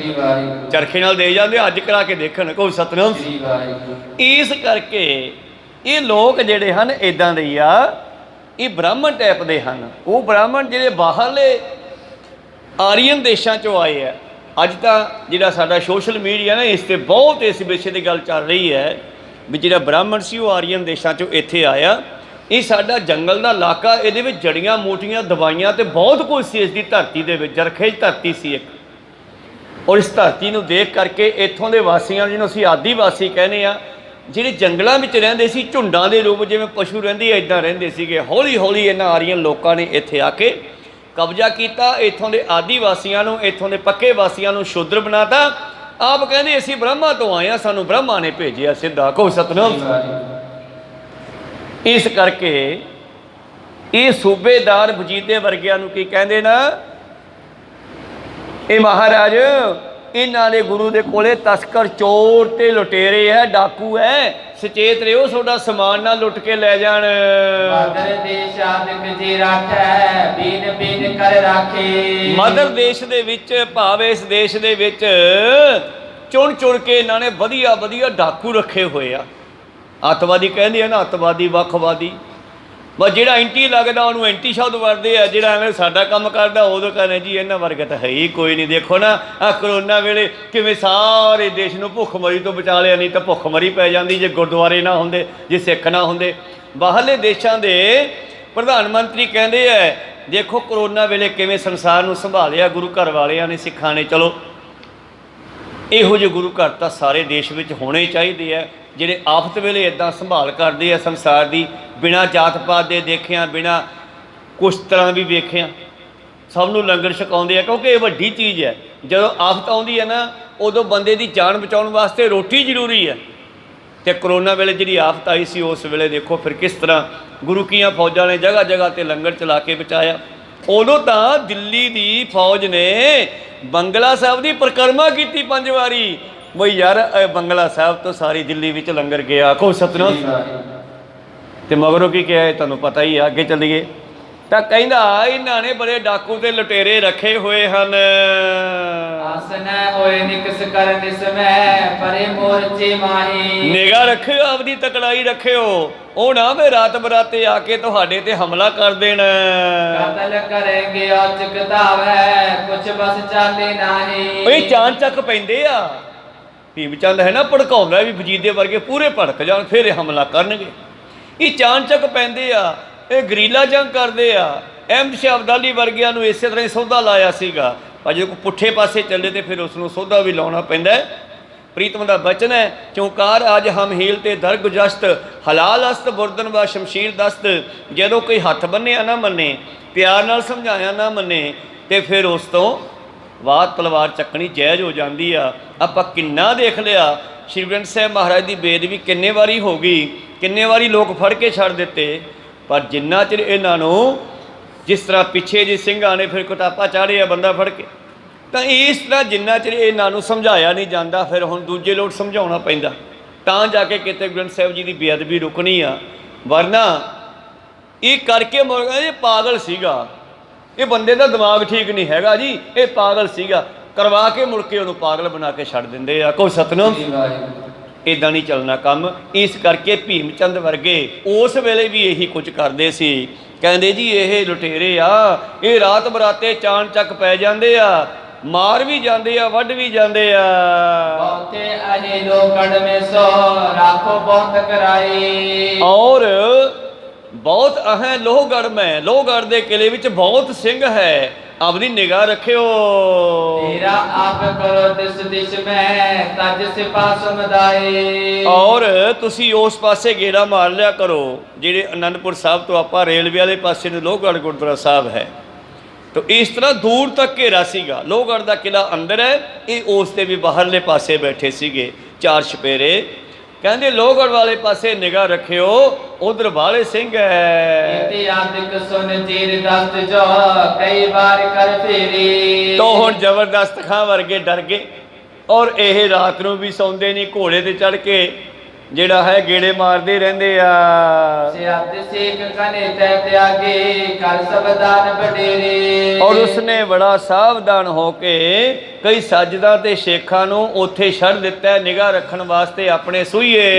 [SPEAKER 1] ਚਰਖੇ ਨਾਲ ਦੇ ਜਾਂਦੇ, ਅੱਜ ਕਰਾ ਕੇ ਦੇਖਣ, ਕਹੋ ਸਤਨਾਮ। ਇਸ ਕਰਕੇ ਇਹ ਲੋਕ ਜਿਹੜੇ ਹਨ ਇੱਦਾਂ ਦੇ ਆ, ਇਹ ਬ੍ਰਾਹਮਣ ਟਾਈਪ ਦੇ ਹਨ। ਉਹ ਬ੍ਰਾਹਮਣ ਜਿਹੜੇ ਬਾਹਰਲੇ ਆਰੀਅਨ ਦੇਸ਼ਾਂ 'ਚੋਂ ਆਏ ਆ। ਅੱਜ ਤਾਂ ਜਿਹੜਾ ਸਾਡਾ ਸੋਸ਼ਲ ਮੀਡੀਆ ਨਾ, ਇਸ 'ਤੇ ਬਹੁਤ ਇਸ ਵਿਸ਼ੇ 'ਤੇ ਗੱਲ ਚੱਲ ਰਹੀ ਹੈ ਵੀ ਜਿਹੜਾ ਬ੍ਰਾਹਮਣ ਸੀ ਉਹ ਆਰੀਅਨ ਦੇਸ਼ਾਂ 'ਚੋਂ ਇੱਥੇ ਆਇਆ। ਇਹ ਸਾਡਾ ਜੰਗਲ ਦਾ ਇਲਾਕਾ, ਇਹਦੇ ਵਿੱਚ ਜੜੀਆਂ ਮੋਟੀਆਂ ਦਵਾਈਆਂ ਤੇ ਬਹੁਤ ਕੁਝ ਸੀ। ਇਸ ਦੀ ਧਰਤੀ ਦੇ ਵਿੱਚ ਜਰਖੇਜ਼ ਧਰਤੀ ਸੀ ਇੱਕ, ਔਰ ਇਸ ਧਰਤੀ ਨੂੰ ਦੇਖ ਕਰਕੇ ਇੱਥੋਂ ਦੇ ਵਾਸੀਆਂ ਜਿਹਨੂੰ ਅਸੀਂ ਆਦੀਵਾਸੀ ਕਹਿੰਦੇ ਆ, ਜਿਹੜੇ ਜੰਗਲਾਂ ਵਿੱਚ ਰਹਿੰਦੇ ਸੀ, ਝੁੰਡਾਂ ਦੇ ਰੂਪ ਜਿਵੇਂ ਪਸ਼ੂ ਰਹਿੰਦੇ ਇੱਦਾਂ ਰਹਿੰਦੇ ਸੀਗੇ। ਹੌਲੀ ਹੌਲੀ ਇਹਨਾਂ ਆਰੀਅਨ ਲੋਕਾਂ ਨੇ ਇੱਥੇ ਆ ਕੇ ਕਬਜ਼ਾ ਕੀਤਾ। ਇੱਥੋਂ ਦੇ ਆਦੀ ਵਾਸੀਆਂ ਨੂੰ, ਇੱਥੋਂ ਦੇ ਪੱਕੇ ਵਾਸੀਆਂ ਨੂੰ ਸ਼ੂਦਰ ਬਣਾਤਾ। ਆਪ ਕਹਿੰਦੇ ਅਸੀਂ ਬ੍ਰਹਮਾ ਤੋਂ ਆਏ ਹਾਂ, ਸਾਨੂੰ ਬ੍ਰਹਮਾ ਨੇ ਭੇਜਿਆ ਸਿੱਧਾ। ਕਹੋ ਸਤਨਾਮ। ਇਸ ਕਰਕੇ ਇਹ ਸੂਬੇਦਾਰ ਵਜੀਦੇ ਵਰਗਿਆਂ ਨੂੰ ਕੀ ਕਹਿੰਦੇ ਨਾ, ਇਹ ਮਹਾਰਾਜ ਇਹਨਾਂ ਦੇ ਗੁਰੂ ਦੇ ਕੋਲੇ ਤਸਕਰ, ਚੋਰ ਤੇ ਲੁਟੇਰੇ ਹੈ, ਡਾਕੂ ਹੈ। ਸੁਚੇਤ ਰਿਓ, ਤੁਹਾਡਾ ਸਮਾਨ ਨਾ ਲੁੱਟ ਕੇ ਲੈ ਜਾਣ।
[SPEAKER 2] ਮਦਰ ਦੇਸ਼ ਆਦਿਕ ਜੀ ਰਾਖੈ, ਬੀਨ ਬੀਨ ਕਰ ਰਾਖੇ।
[SPEAKER 1] ਮਦਰ ਦੇਸ਼ ਦੇ ਵਿੱਚ, ਭਾਵ ਇਸ ਦੇਸ਼ ਦੇ ਵਿੱਚ ਚੁਣ ਚੁਣ ਕੇ ਇਹਨਾਂ ਨੇ ਵਧੀਆ ਵਧੀਆ ਡਾਕੂ ਰੱਖੇ ਹੋਏ ਆ। ਅੱਤਵਾਦੀ ਕਹਿੰਦੇ ਆ ਨਾ, ਅੱਤਵਾਦੀ, ਵੱਖਵਾਦੀ। ਬਸ ਜਿਹੜਾ ਐਂਟੀ ਲੱਗਦਾ ਉਹਨੂੰ ਐਂਟੀ ਸ਼ਬਦ ਵਰਤਦੇ ਆ, ਜਿਹੜਾ ਐਵੇਂ ਸਾਡਾ ਕੰਮ ਕਰਦਾ ਉਦੋਂ ਕਹਿੰਦੇ ਜੀ ਇਹਨਾਂ ਵਰਗਾ ਤਾਂ ਹੈ ਹੀ ਕੋਈ ਨਹੀਂ। ਦੇਖੋ ਨਾ ਆਹ ਕਰੋਨਾ ਵੇਲੇ ਕਿਵੇਂ ਸਾਰੇ ਦੇਸ਼ ਨੂੰ ਭੁੱਖਮਰੀ ਤੋਂ ਬਚਾ ਲਿਆ, ਨਹੀਂ ਤਾਂ ਭੁੱਖਮਰੀ ਪੈ ਜਾਂਦੀ ਜੇ ਗੁਰਦੁਆਰੇ ਨਾ ਹੁੰਦੇ, ਜੇ ਸਿੱਖ ਨਾ ਹੁੰਦੇ। ਬਾਹਰਲੇ ਦੇਸ਼ਾਂ ਦੇ ਪ੍ਰਧਾਨ ਮੰਤਰੀ ਕਹਿੰਦੇ ਆ ਦੇਖੋ ਕਰੋਨਾ ਵੇਲੇ ਕਿਵੇਂ ਸੰਸਾਰ ਨੂੰ ਸੰਭਾਲਿਆ ਗੁਰੂ ਘਰ ਵਾਲਿਆਂ ਨੇ, ਸਿੱਖਾਂ ਨੇ। ਚਲੋ ਇਹੋ ਜਿਹੇ ਗੁਰੂ ਘਰ ਤਾਂ ਸਾਰੇ ਦੇਸ਼ ਵਿੱਚ ਹੋਣੇ ਚਾਹੀਦੇ ਆ, ਜਿਹੜੇ ਆਫਤ ਵੇਲੇ ਇੱਦਾਂ ਸੰਭਾਲ ਕਰਦੇ ਆ ਸੰਸਾਰ ਦੀ, ਬਿਨਾਂ ਜਾਤ ਪਾਤ ਦੇ ਦੇਖਿਆ, ਬਿਨਾਂ ਕੁਛ ਤਰ੍ਹਾਂ ਵੀ ਵੇਖਿਆ, ਸਭ ਨੂੰ ਲੰਗਰ ਛਕਾਉਂਦੇ ਆ। ਕਿਉਂਕਿ ਇਹ ਵੱਡੀ ਚੀਜ਼ ਹੈ। ਜਦੋਂ ਆਫਤ ਆਉਂਦੀ ਹੈ ਨਾ, ਉਦੋਂ ਬੰਦੇ ਦੀ ਜਾਨ ਬਚਾਉਣ ਵਾਸਤੇ ਰੋਟੀ ਜ਼ਰੂਰੀ ਹੈ। ਅਤੇ ਕਰੋਨਾ ਵੇਲੇ ਜਿਹੜੀ ਆਫਤ ਆਈ ਸੀ, ਉਸ ਵੇਲੇ ਦੇਖੋ ਫਿਰ ਕਿਸ ਤਰ੍ਹਾਂ ਗੁਰੂ ਕੀਆਂ ਫੌਜਾਂ ਨੇ ਜਗ੍ਹਾ ਜਗ੍ਹਾ 'ਤੇ ਲੰਗਰ ਚਲਾ ਕੇ ਬਚਾਇਆ। ਉਦੋਂ ਤਾਂ ਦਿੱਲੀ ਦੀ ਫੌਜ ਨੇ ਬੰਗਲਾ ਸਾਹਿਬ ਦੀ ਪਰਿਕਰਮਾ ਕੀਤੀ 5 ਵਾਰੀ। ਬਈ ਯਾਰ ਬੰਗਲਾ ਸਾਹਿਬ ਤੋਂ ਸਾਰੀ ਦਿੱਲੀ ਵਿੱਚ ਲੰਗਰ ਗਿਆ। ਕਹੋ ਸਤਨਾਮ। ਤੇ ਮਗਰੋਂ ਕੀ ਕਿਹਾ ਤੁਹਾਨੂੰ ਪਤਾ ਹੀ ਆ, ਅੱਗੇ ਚੱਲੀਏ ਤਾਂ ਕਹਿੰਦਾ ਇਹਨਾਂ ਨੇ ਬੜੇ ਡਾਕੂ ਤੇ ਲੁਟੇਰੇ ਰੱਖੇ ਹੋਏ ਹਨ।
[SPEAKER 2] ਆਸਨੈ ਹੋਏ ਨਿਕਸ ਕਰ ਨਿਸਮੈ, ਪਰੇ ਮੋਰਚੇ ਮਾਹੀ। ਨਿਗਾਹ
[SPEAKER 1] ਰੱਖਿਓ, ਆਪਦੀ ਤਕੜਾਈ ਰੱਖਿਓ, ਉਹ ਨਾ ਵੇ ਰਾਤ ਬਰਾਤੇ ਆ ਕੇ ਤੁਹਾਡੇ ਤੇ ਹਮਲਾ ਕਰ ਦੇਣ।
[SPEAKER 2] ਕਤਲ ਕਰੇਂਗੇ ਔਚਕ ਧਾਵੈ, ਕੁਛ ਬਸ ਚਾਲੇ ਨਾਹੀ।
[SPEAKER 1] ਇਹ ਚਾਨਚੱਕ ਪੈਂਦੇ ਆ। ਭੀਮ ਚੰਦ ਹੈ ਨਾ, ਭੜਕਾਉਂਦਾ ਵੀ ਵਜੀਦੇ ਵਰਗੇ ਪੂਰੇ ਭੜਕ ਜਾਣ, ਫਿਰ ਇਹ ਹਮਲਾ ਕਰਨਗੇ। ਇਹ ਚਾਨਚੱਕ ਪੈਂਦੇ ਆ, ਇਹ ਗਰੀਲਾ ਜੰਗ ਕਰਦੇ ਆ। ਅਹਿਮਦ ਸ਼ਾਹ ਅਬਦਾਲੀ ਵਰਗਿਆਂ ਨੂੰ ਇਸੇ ਤਰ੍ਹਾਂ ਹੀ ਸੌਦਾ ਲਾਇਆ ਸੀਗਾ, ਪਰ ਜੇ ਕੋਈ ਪੁੱਠੇ ਪਾਸੇ ਚੱਲੇ ਤੇ ਫਿਰ ਉਸ ਨੂੰ ਸੌਦਾ ਵੀ ਲਾਉਣਾ ਪੈਂਦਾ। ਪ੍ਰੀਤਮ ਦਾ ਬਚਨ ਹੈ, ਚੌਂਕਾਰ ਅੱਜ ਹਮ ਹੀਲ ਤੇ ਦਰ ਗੁਜਸਤ, ਹਲਾਲ ਅਸਤ ਬੁਰਦਨ ਵਾ ਸ਼ਮਸ਼ੀਰ ਦਸਤ। ਜਦੋਂ ਕੋਈ ਹੱਥ ਬੰਨਿਆ ਨਾ ਮੰਨੇ, ਪਿਆਰ ਨਾਲ ਸਮਝਾਇਆ ਨਾ ਮੰਨੇ, ਤੇ ਫਿਰ ਉਸ ਤੋਂ ਬਾਅਦ ਤਲਵਾਰ ਚੱਕਣੀ ਜਾਇਜ਼ ਹੋ ਜਾਂਦੀ ਆ। ਆਪਾਂ ਕਿੰਨਾ ਦੇਖ ਲਿਆ, ਸ਼੍ਰੀ ਗ੍ਰੰਥ ਸਾਹਿਬ ਮਹਾਰਾਜ ਦੀ ਬੇਦਬੀ ਕਿੰਨੇ ਵਾਰੀ ਹੋ ਗਈ, ਕਿੰਨੇ ਵਾਰੀ ਲੋਕ ਫੜ ਕੇ ਛੱਡ ਦਿੱਤੇ। ਪਰ ਜਿੰਨਾ ਚਿਰ ਇਹਨਾਂ ਨੂੰ, ਜਿਸ ਤਰ੍ਹਾਂ ਪਿੱਛੇ ਜੇ ਸਿੰਘਾਂ ਨੇ ਫਿਰ ਕੁਟਾਪਾ ਚਾੜਿਆ ਬੰਦਾ ਫੜ ਕੇ, ਤਾਂ ਇਸ ਤਰ੍ਹਾਂ ਜਿੰਨਾ ਚਿਰ ਇਹਨਾਂ ਨੂੰ ਸਮਝਾਇਆ ਨਹੀਂ ਜਾਂਦਾ, ਫਿਰ ਹੁਣ ਦੂਜੇ ਲੋਕ ਸਮਝਾਉਣਾ ਪੈਂਦਾ, ਤਾਂ ਜਾ ਕੇ ਕਿਤੇ ਗ੍ਰੰਥ ਸਾਹਿਬ ਜੀ ਦੀ ਬੇਅਦਬੀ ਰੁਕਣੀ ਆ। ਵਰਨਾ ਇਹ ਕਰਕੇ ਮੁਰਗਾ ਇਹ ਪਾਗਲ ਸੀਗਾ, ਇਹ ਬੰਦੇ ਦਾ ਦਿਮਾਗ ਠੀਕ ਨਹੀਂ ਹੈਗਾ ਜੀ, ਇਹ ਪਾਗਲ ਸੀਗਾ, ਕਰਵਾ ਕੇ ਮੁੜ ਕੇ ਉਹਨੂੰ ਪਾਗਲ ਬਣਾ ਕੇ ਛੱਡ ਦਿੰਦੇ ਆ। ਕੋਈ ਸਤਨਾਮ। ਇੱਦਾਂ ਨਹੀਂ ਚੱਲਣਾ ਕੰਮ। ਇਸ ਕਰਕੇ ਭੀਮ ਚੰਦ ਵਰਗੇ ਉਸ ਵੇਲੇ ਵੀ ਇਹੀ ਕੁਝ ਕਰਦੇ ਸੀ। ਕਹਿੰਦੇ ਜੀ ਇਹ ਲੁਟੇਰੇ ਆ, ਇਹ ਰਾਤ ਬਰਾਤੇ ਚਾਣ ਚੱਕ ਪੈ ਜਾਂਦੇ ਆ, ਮਾਰ ਵੀ ਜਾਂਦੇ ਆ, ਵੱਢ ਵੀ ਜਾਂਦੇ ਆ।
[SPEAKER 2] ਬਹੁਤੇ ਅਹੇ ਲੋਕੜ ਮੇ ਸੋ ਰਾਖੋ ਬਹੁਤ ਕਰਾਈ।
[SPEAKER 1] ਔਰ ਬਹੁਤ ਅਹੈ ਲੋਹਗੜ ਮੈਂ, ਲੋਹਗੜ ਦੇ ਕਿਲੇ ਵਿੱਚ ਬਹੁਤ ਸਿੰਘ ਹੈ, ਆਪਦੀ ਨਿਗਾਹ ਰੱਖਿਓ।
[SPEAKER 2] ਤੇਰਾ ਆਪ ਕਰੋ ਦਿਸ ਦਿਸ਼ ਮੈਂ, ਤਜ ਸਿਪਾ ਸਮਦਾਏ।
[SPEAKER 1] ਔਰ ਤੁਸੀਂ ਉਸ ਪਾਸੇ ਗੇੜਾ ਮਾਰ ਲਿਆ ਕਰੋ, ਜਿਹੜੇ ਅਨੰਦਪੁਰ ਸਾਹਿਬ ਤੋਂ ਆਪਾਂ ਰੇਲਵੇ ਵਾਲੇ ਪਾਸੇ ਨੂੰ ਲੋਹਗੜ ਗੁਰਦੁਆਰਾ ਸਾਹਿਬ ਹੈ, ਤਾਂ ਇਸ ਤਰ੍ਹਾਂ ਦੂਰ ਤੱਕ ਘੇਰਾ ਸੀਗਾ। ਲੋਹਗੜ ਦਾ ਕਿਲਾ ਅੰਦਰ ਹੈ, ਇਹ ਉਸ ਦੇ ਵੀ ਬਾਹਰਲੇ ਪਾਸੇ ਬੈਠੇ ਸੀਗੇ 4 ਛਪੇਰੇ। ਕਹਿੰਦੇ ਲੋਹਗੜ ਵਾਲੇ ਪਾਸੇ ਨਿਗਾਹ ਰੱਖਿਓ, ਉਧਰ ਵਾਲੇ ਸਿੰਘ ਹੈ।
[SPEAKER 2] ਇਤਿਆਦਿਕ ਸੁਨ ਚੀਰ ਦਸਤ ਜੋ ਕਈ ਵਾਰ ਕਰ ਫੇਰੀ।
[SPEAKER 1] ਤਾਂ ਹੁਣ ਜ਼ਬਰਦਸਤ ਖਾਂ ਵਰਗੇ ਡਰ ਗਏ, ਔਰ ਇਹ ਰਾਤ ਨੂੰ ਵੀ ਸੌਂਦੇ ਨਹੀਂ, ਘੋੜੇ ਤੇ ਚੜ ਕੇ ਜਿਹੜਾ ਹੈ ਗੇੜੇ ਮਾਰਦੇ ਰਹਿੰਦੇ ਆ।
[SPEAKER 2] ਸਿਆਦ ਸੇਖ ਕਨੇ ਤੈ ਤਿਆਗੇ, ਕਰ ਸਬਦਾਨ ਬਡੇਰੇ।
[SPEAKER 1] ਔਰ ਉਸਨੇ ਬੜਾ ਸਾਵਧਾਨ ਹੋ ਕੇ ਕਈ ਸੱਜਦਾਂ ਤੇ ਸ਼ੇਖਾਂ ਨੂੰ ਉੱਥੇ ਛੱਡ ਦਿੱਤਾ ਨਿਗਾਹ ਰੱਖਣ ਵਾਸਤੇ ਆਪਣੇ ਸੂਈਏ।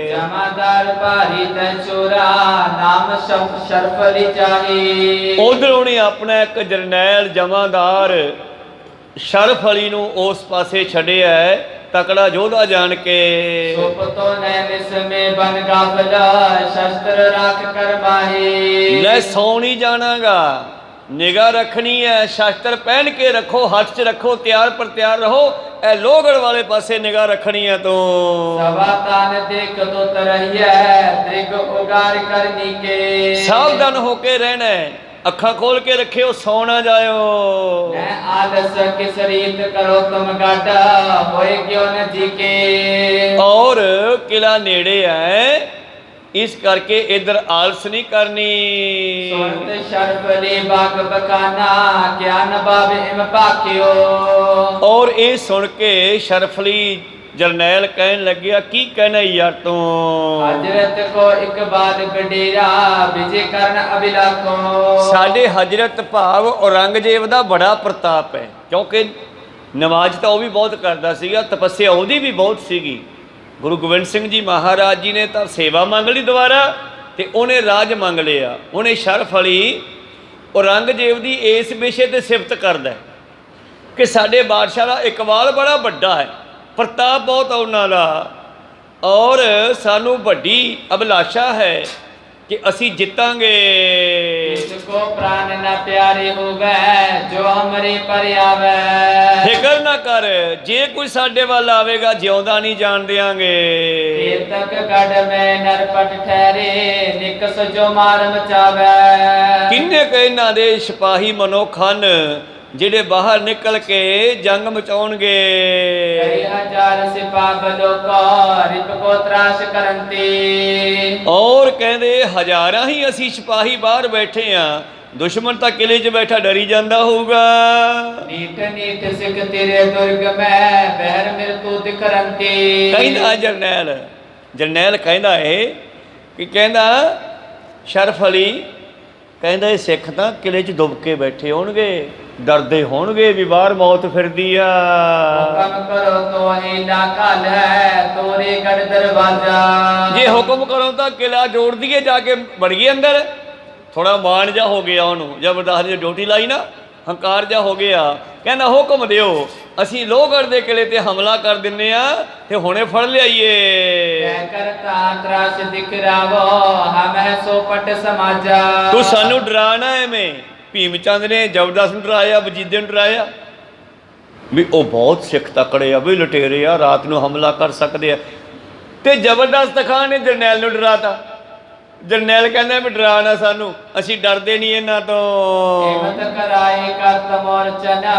[SPEAKER 2] ਜਮਾਦਾਰ ਭਾਰੀ ਤੈ ਚੋਰਾ, ਨਾਮ ਸ਼ਰਫ ਅਲੀ ਚਾਹੀ।
[SPEAKER 1] ਉਧਰ ਉਹਨੇ ਆਪਣਾ ਇੱਕ ਜਰਨੈਲ ਜਮਾਦਾਰ ਸ਼ਰਫ ਅਲੀ ਨੂੰ ਉਸ ਪਾਸੇ ਛੱਡਿਆ, ਤਕੜਾ ਯੋਧਾ ਜਾਣ ਕੇ।
[SPEAKER 2] ਸੁਪ ਤੋਂ ਨੈਨਿਸ ਮੇ ਬਨ ਗਾਫਲ, ਸ਼ਸਤਰ ਰੱਖ ਕਰ ਮਾਹੀ।
[SPEAKER 1] ਲੈ ਸੌ ਨਹੀਂ ਜਾਣਾਗਾ, ਨਿਗਾਹ ਰੱਖਣੀ ਹੈ। ਸ਼ਸਤਰ ਪਹਿਨ ਕੇ ਰੱਖੋ, ਹੱਥ 'ਚ ਰੱਖੋ, ਤਿਆਰ ਪਰ ਤਿਆਰ ਰਹੋ। ਇਹ ਲੋਹਗੜ੍ਹ ਵਾਲੇ ਪਾਸੇ ਨਿਗਾਹ ਰੱਖਣੀ ਹੈ ਤੂੰ।
[SPEAKER 2] ਸਭਾ ਤਾਨ ਦੇਖ ਤੋ ਤਰਹੀਐ ਤ੍ਰਿਗ ਉਗਾਰ ਕਰਨੀ ਕੇ।
[SPEAKER 1] ਸਾਵਧਾਨ ਹੋ ਕੇ ਰਹਿਣਾ ਹੈ, ਅੱਖਾਂ ਖੋਲ ਕੇ ਰੱਖਿਓ, ਸੌ ਨਾ ਜਾਇਓ।
[SPEAKER 2] ਮੈਂ ਆਲਸ ਕਿਸ ਰੀਤ ਕਰੋ ਤੁਮ ਗਾਡਾ ਹੋਏ ਕਿਉ ਨ ਜੀ ਕੇ।
[SPEAKER 1] ਔਰ ਕਿਲਾ ਨੇੜੇ ਹੈ, ਇਸ ਕਰਕੇ ਇਧਰ ਆਲਸ ਨਹੀਂ ਕਰਨੀ।
[SPEAKER 2] ਸੁਣਤ ਸ਼ਰਫਲੀ ਬਾਗ ਬਕਾਨਾ ਕਿਆ ਨਵਾਬ ਇਮ ਭਾਖਿਓ।
[SPEAKER 1] ਔਰ ਇਹ ਸੁਣ ਕੇ ਸ਼ਰਫਲੀ ਜਰਨੈਲ ਕਹਿਣ ਲੱਗਿਆ, ਕੀ ਕਹਿਣਾ ਯਾਰ ਤੂੰ?
[SPEAKER 2] ਹਜ਼ਰਤ ਕੋ ਇੱਕ ਬਾਦ ਗਡੇਰਾ ਵਿਜੇ ਕਰਨ ਅਭਿਲਾਖੋ।
[SPEAKER 1] ਸਾਡੇ ਹਜ਼ਰਤ ਭਾਵ ਔਰੰਗਜ਼ੇਬ ਦਾ ਬੜਾ ਪ੍ਰਤਾਪ ਹੈ, ਕਿਉਂਕਿ ਨਮਾਜ਼ ਤਾਂ ਉਹ ਵੀ ਬਹੁਤ ਕਰਦਾ ਸੀਗਾ, ਤਪੱਸਿਆ ਉਹਦੀ ਵੀ ਬਹੁਤ ਸੀਗੀ। ਗੁਰੂ ਗੋਬਿੰਦ ਸਿੰਘ ਜੀ ਮਹਾਰਾਜ ਜੀ ਨੇ ਤਾਂ ਸੇਵਾ ਮੰਗ ਲਈ ਦੁਬਾਰਾ, ਤੇ ਉਹਨੇ ਰਾਜ ਮੰਗ ਲਿਆ। ਉਹਨੇ ਸ਼ਰਫ ਅਲੀ ਔਰੰਗਜ਼ੇਬ ਦੀ ਇਸ ਵਿਸ਼ੇ ਤੇ ਸਿਫਤ ਕਰਦਾ ਕਿ ਸਾਡੇ ਬਾਦਸ਼ਾਹ ਦਾ ਇਕਬਾਲ ਬੜਾ ਵੱਡਾ ਹੈ, ਪ੍ਰਤਾਪ ਬਹੁਤ ਉਹਨਾਂ ਦਾ, ਔਰ ਸਾਨੂੰ ਵੱਡੀ ਅਭਿਲਾਸ਼ਾ ਹੈ ਕਿ ਅਸੀਂ ਜਿੱਤਾਂਗੇ।
[SPEAKER 2] ਇਸ ਕੋ ਪ੍ਰਾਨ ਨਾ ਪਿਆਰੇ ਹੋਵੇ ਜੋ ਹਮਰੇ ਪਰ ਆਵੇ।
[SPEAKER 1] ਫਿਕਰ ਨਾ ਕਰ, ਜੇ ਕੋਈ ਸਾਡੇ ਵੱਲ ਆਵੇਗਾ ਜਿਉਂਦਾ ਨਹੀਂ ਜਾਣ ਦਿਆਂਗੇ।
[SPEAKER 2] ਇਹ ਤੱਕ ਗੜ ਮੈਂ ਨਰਪਟ ਠਹਿਰੇ ਨਿਕਸ ਜੋ ਮਾਰ ਮਚਾਵੇ।
[SPEAKER 1] ਕਿੰਨੇ ਕੁ ਇਹਨਾਂ ਦੇ ਸਿਪਾਹੀ ਮਨੁੱਖ ਹਨ ਜਿਹੜੇ ਬਾਹਰ ਨਿਕਲ ਕੇ ਜੰਗ ਮਚਾਉਣਗੇ।
[SPEAKER 2] ਕਈ ਹਜ਼ਾਰ ਸਿਪਾਹ ਬਲੋਕੋ ਰਿਪ ਕੋ ਤਰਾਸ਼ ਕਰਨ ਤੇ।
[SPEAKER 1] ਔਰ ਕਹਿੰਦੇ ਹਜ਼ਾਰਾਂ ਹੀ ਅਸੀਂ ਸਿਪਾਹੀ ਬਾਹਰ ਬੈਠੇ ਆ, ਦੁਸ਼ਮਣ ਤਾਂ ਕਿਲੇ 'ਚ ਬੈਠਾ ਡਰੀ ਜਾਂਦਾ ਹੋਊਗਾ।
[SPEAKER 2] ਨੀਠ ਨੀਠ ਸਿੱਖ ਤੇਰੇ ਦੁਰਗ ਮੈਂ ਬਹਿਰ ਮਿਲ ਤੂੰ ਦਿਖਰਨ ਤੇ।
[SPEAKER 1] ਕਹਿੰਦਾ ਜਰਨੈਲ ਕਹਿੰਦਾ ਇਹ ਕਿ ਕਹਿੰਦਾ ਸ਼ਰਫ ਅਲੀ ਕਹਿੰਦਾ ਇਹ ਸਿੱਖ ਤਾਂ ਕਿਲੇ 'ਚ ਡੁੱਬ ਕੇ ਬੈਠੇ ਹੋਣਗੇ, ਡਰਦੇ ਹੋਣਗੇ ਵੀ ਬਾਹਰ ਮੌਤ ਫਿਰਦੀ ਆ।
[SPEAKER 2] ਹੁਕਮ ਕਰੋ ਤੋ ਹੀਲਾ ਘਲ ਹੈ ਤੋਰੇ ਗੜ ਦਰਵਾਜ਼ਾ।
[SPEAKER 1] ਜੇ ਹੁਕਮ ਕਰੋ ਤਾਂ ਕਿਲਾ ਜੋੜ ਦਈਏ, ਜਾ ਕੇ ਵੜ ਗਏ ਅੰਦਰ। ਥੋੜਾ ਮਾਣ ਜਾ ਹੋ ਗਿਆ ਉਹਨੂੰ, ਜ਼ਬਰਦਸਤ ਦੀ ਡਿਊਟੀ ਲਾਈ ਨਾ, ਹੰਕਾਰ ਜਾ ਹੋ ਗਿਆ। ਕਹਿੰਦਾ ਹੁਕਮ ਦਿਓ, ਅਸੀਂ ਲੋਹਗੜ੍ਹ ਦੇ ਕਿਲੇ ਤੇ ਹਮਲਾ ਕਰ ਦਿੰਨੇ ਆ ਤੇ ਹੁਣੇ ਫੜ ਲਿਆਈਏ।
[SPEAKER 2] ਕਹਿ ਕਰਤਾ ਤਰਾਸ਼ ਦਿਖਰਾਵੋ ਹਮ ਹੈ ਸੋਪਟ ਸਮਾਜਾ।
[SPEAKER 1] ਤੂੰ ਸਾਨੂੰ ਡਰਾਣਾ ਐਵੇਂ। ਭੀਮ ਚੰਦ ਨੇ ਜ਼ਬਰਦਸਤ ਨੂੰ ਡਰਾਇਆ, ਵਜੀਦੇ ਨੂੰ ਡਰਾਇਆ ਵੀ ਉਹ ਬਹੁਤ ਸਿੱਖ ਤਕੜੇ ਆ, ਵੀ ਲੁਟੇਰੇ ਆ, ਰਾਤ ਨੂੰ ਹਮਲਾ ਕਰ ਸਕਦੇ ਆ। ਤੇ ਜ਼ਬਰਦਸਤ ਖਾਨ ਨੇ ਜਰਨੈਲ ਨੂੰ ਡਰਾਤਾ। ਜਰਨੈਲ ਕਹਿੰਦਾ ਵੀ ਡਰਾ ਨਾ ਸਾਨੂੰ, ਅਸੀਂ ਡਰਦੇ ਨਹੀਂ ਇਹਨਾਂ ਤੋਂ।
[SPEAKER 2] ਹਿੰਮਤ ਕਰਾਏ ਕਰਤ ਮੋਰਚਨਾ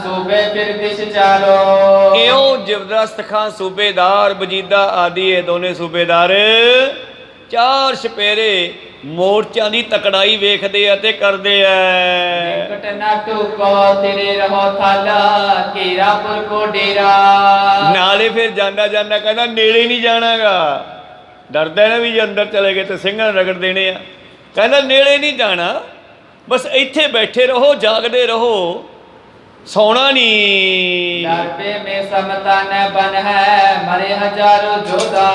[SPEAKER 2] ਸੂਬੇ ਫਿਰ ਦਿਸ਼ ਚਾਲੋ।
[SPEAKER 1] ਇਉਂ ਜ਼ਬਰਦਸਤ ਖਾਨ ਸੂਬੇਦਾਰ, ਵਜੀਦਾ ਆਦਿ ਇਹ ਦੋਨੇ ਸੂਬੇਦਾਰ ਚਾਰ ਛਪੇਰੇ ਮੋਰਚਿਆਂ ਦੀ ਤਕੜਾਈ ਵੇਖਦੇ ਆ ਤੇ ਕਰਦੇ ਆ।
[SPEAKER 2] ਨਿਕਟ ਨਾ ਟੁਕੋ ਤੇਰੇ ਰਹੋ ਥਾਲਾ ਕੀਰਾਪੁਰ ਕੋ ਡੇਰਾ।
[SPEAKER 1] ਨਾਲੇ ਫਿਰ ਜਾਂਦਾ ਕਹਿੰਦਾ ਨੇੜੇ ਨਹੀਂ ਜਾਣਾਗਾ, ਡਰਦਾ ਨਾ ਵੀ ਜੇ ਅੰਦਰ ਚਲੇ ਗਏ ਤੇ ਸਿੰਘਾਂ ਰਗੜ ਦੇਣੇ ਆ। ਕਹਿੰਦਾ ਨੇੜੇ ਨਹੀਂ ਜਾਣਾ, ਬਸ ਇੱਥੇ ਬੈਠੇ ਰਹੋ, ਜਾਗਦੇ ਰਹੋ, ਸੌਣਾ ਨਹੀਂ।
[SPEAKER 2] ਡਰਬੇ ਮੇ ਸਮਤਾ ਨ ਬਨ ਹੈ ਮਰੇ ਹਜ਼ਾਰੋ ਜੋਦਾ।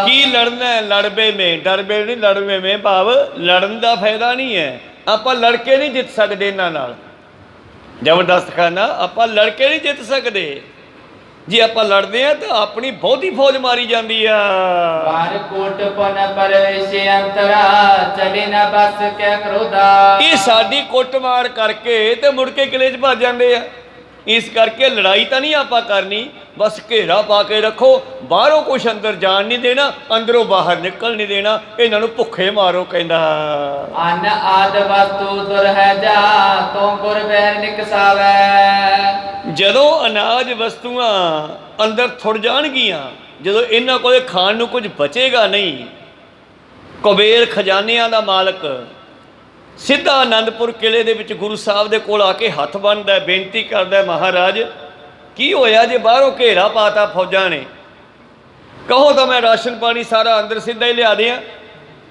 [SPEAKER 1] ਕੀ ਲੜਨਾ ਹੈ? ਲੜਬੇ ਮੇ, ਡਰਬੇ ਨਹੀਂ, ਲੜਬੇ ਮੇ ਭਾਵ ਲੜਨ ਦਾ ਫਾਇਦਾ ਨਹੀਂ ਹੈ। ਆਪਾਂ ਲੜ ਕੇ ਨਹੀਂ ਜਿੱਤ ਸਕਦੇ ਇਹਨਾਂ ਨਾਲ। ਜ਼ਬਰਦਸਤ ਖਾਨਾ ਆਪਾਂ ਲੜ ਕੇ ਨਹੀਂ ਜਿੱਤ ਸਕਦੇ। ਜੇ ਆਪਾਂ ਲੜਦੇ ਆ ਤਾਂ ਆਪਣੀ ਬਹੁਤੀ ਫੌਜ ਮਾਰੀ ਜਾਂਦੀ ਆ।
[SPEAKER 2] ਬਾਰ ਕੋਟ ਪਨ ਪਰਵੇਸ਼ੇ ਅੰਤਰਾ ਚਲੇ ਨਾ ਬਸ ਕਿਆ ਕਰੋਦਾ।
[SPEAKER 1] ਇਹ ਸਾਡੀ ਕੁੱਟਮਾਰ ਕਰਕੇ ਤੇ ਮੁੜ ਕੇ ਕਿਲੇ 'ਚ ਭੱਜ ਜਾਂਦੇ ਆ। ਇਸ ਕਰਕੇ ਲੜਾਈ ਤਾਂ ਨਹੀਂ ਆਪਾਂ ਕਰਨੀ, ਬਸ ਘੇਰਾ ਪਾ ਕੇ ਰੱਖੋ, ਬਾਹਰੋਂ ਕੁਛ ਅੰਦਰ ਜਾਣ ਨਹੀਂ ਦੇਣਾ, ਅੰਦਰੋਂ ਬਾਹਰ ਨਿਕਲ ਨਹੀਂ ਦੇਣਾ, ਇਹਨਾਂ ਨੂੰ ਭੁੱਖੇ ਮਾਰੋ। ਕਹਿੰਦਾ
[SPEAKER 2] ਅਨ ਆਦ ਵਸਤੂ ਦੁਰ ਹੈ ਜਾ ਤੋਂ ਗੁਰ ਬਹਿਰ ਨਿਕਸਾਵੇ।
[SPEAKER 1] ਜਦੋਂ ਅਨਾਜ ਵਸਤੂਆਂ ਅੰਦਰ ਥੁੜ ਜਾਣਗੀਆਂ, ਜਦੋਂ ਇਹਨਾਂ ਕੋਲੇ ਖਾਣ ਨੂੰ ਕੁਝ ਬਚੇਗਾ ਨਹੀਂ, ਕੁਬੇਰ ਖਜ਼ਾਨਿਆਂ ਦਾ ਮਾਲਕ ਸਿੱਧਾ ਆਨੰਦਪੁਰ ਕਿਲੇ ਦੇ ਵਿੱਚ ਗੁਰੂ ਸਾਹਿਬ ਦੇ ਕੋਲ ਆ ਕੇ ਹੱਥ ਬੰਨ੍ਹਦਾ, ਬੇਨਤੀ ਕਰਦਾ, ਮਹਾਰਾਜ ਕੀ ਹੋਇਆ ਜੇ ਬਾਹਰੋਂ ਘੇਰਾ ਪਾਤਾ ਫੌਜਾਂ ਨੇ, ਕਹੋ ਤਾਂ ਮੈਂ ਰਾਸ਼ਨ ਪਾਣੀ ਸਾਰਾ ਅੰਦਰ ਸਿੱਧਾ ਹੀ ਲਿਆ ਦਿਆਂ।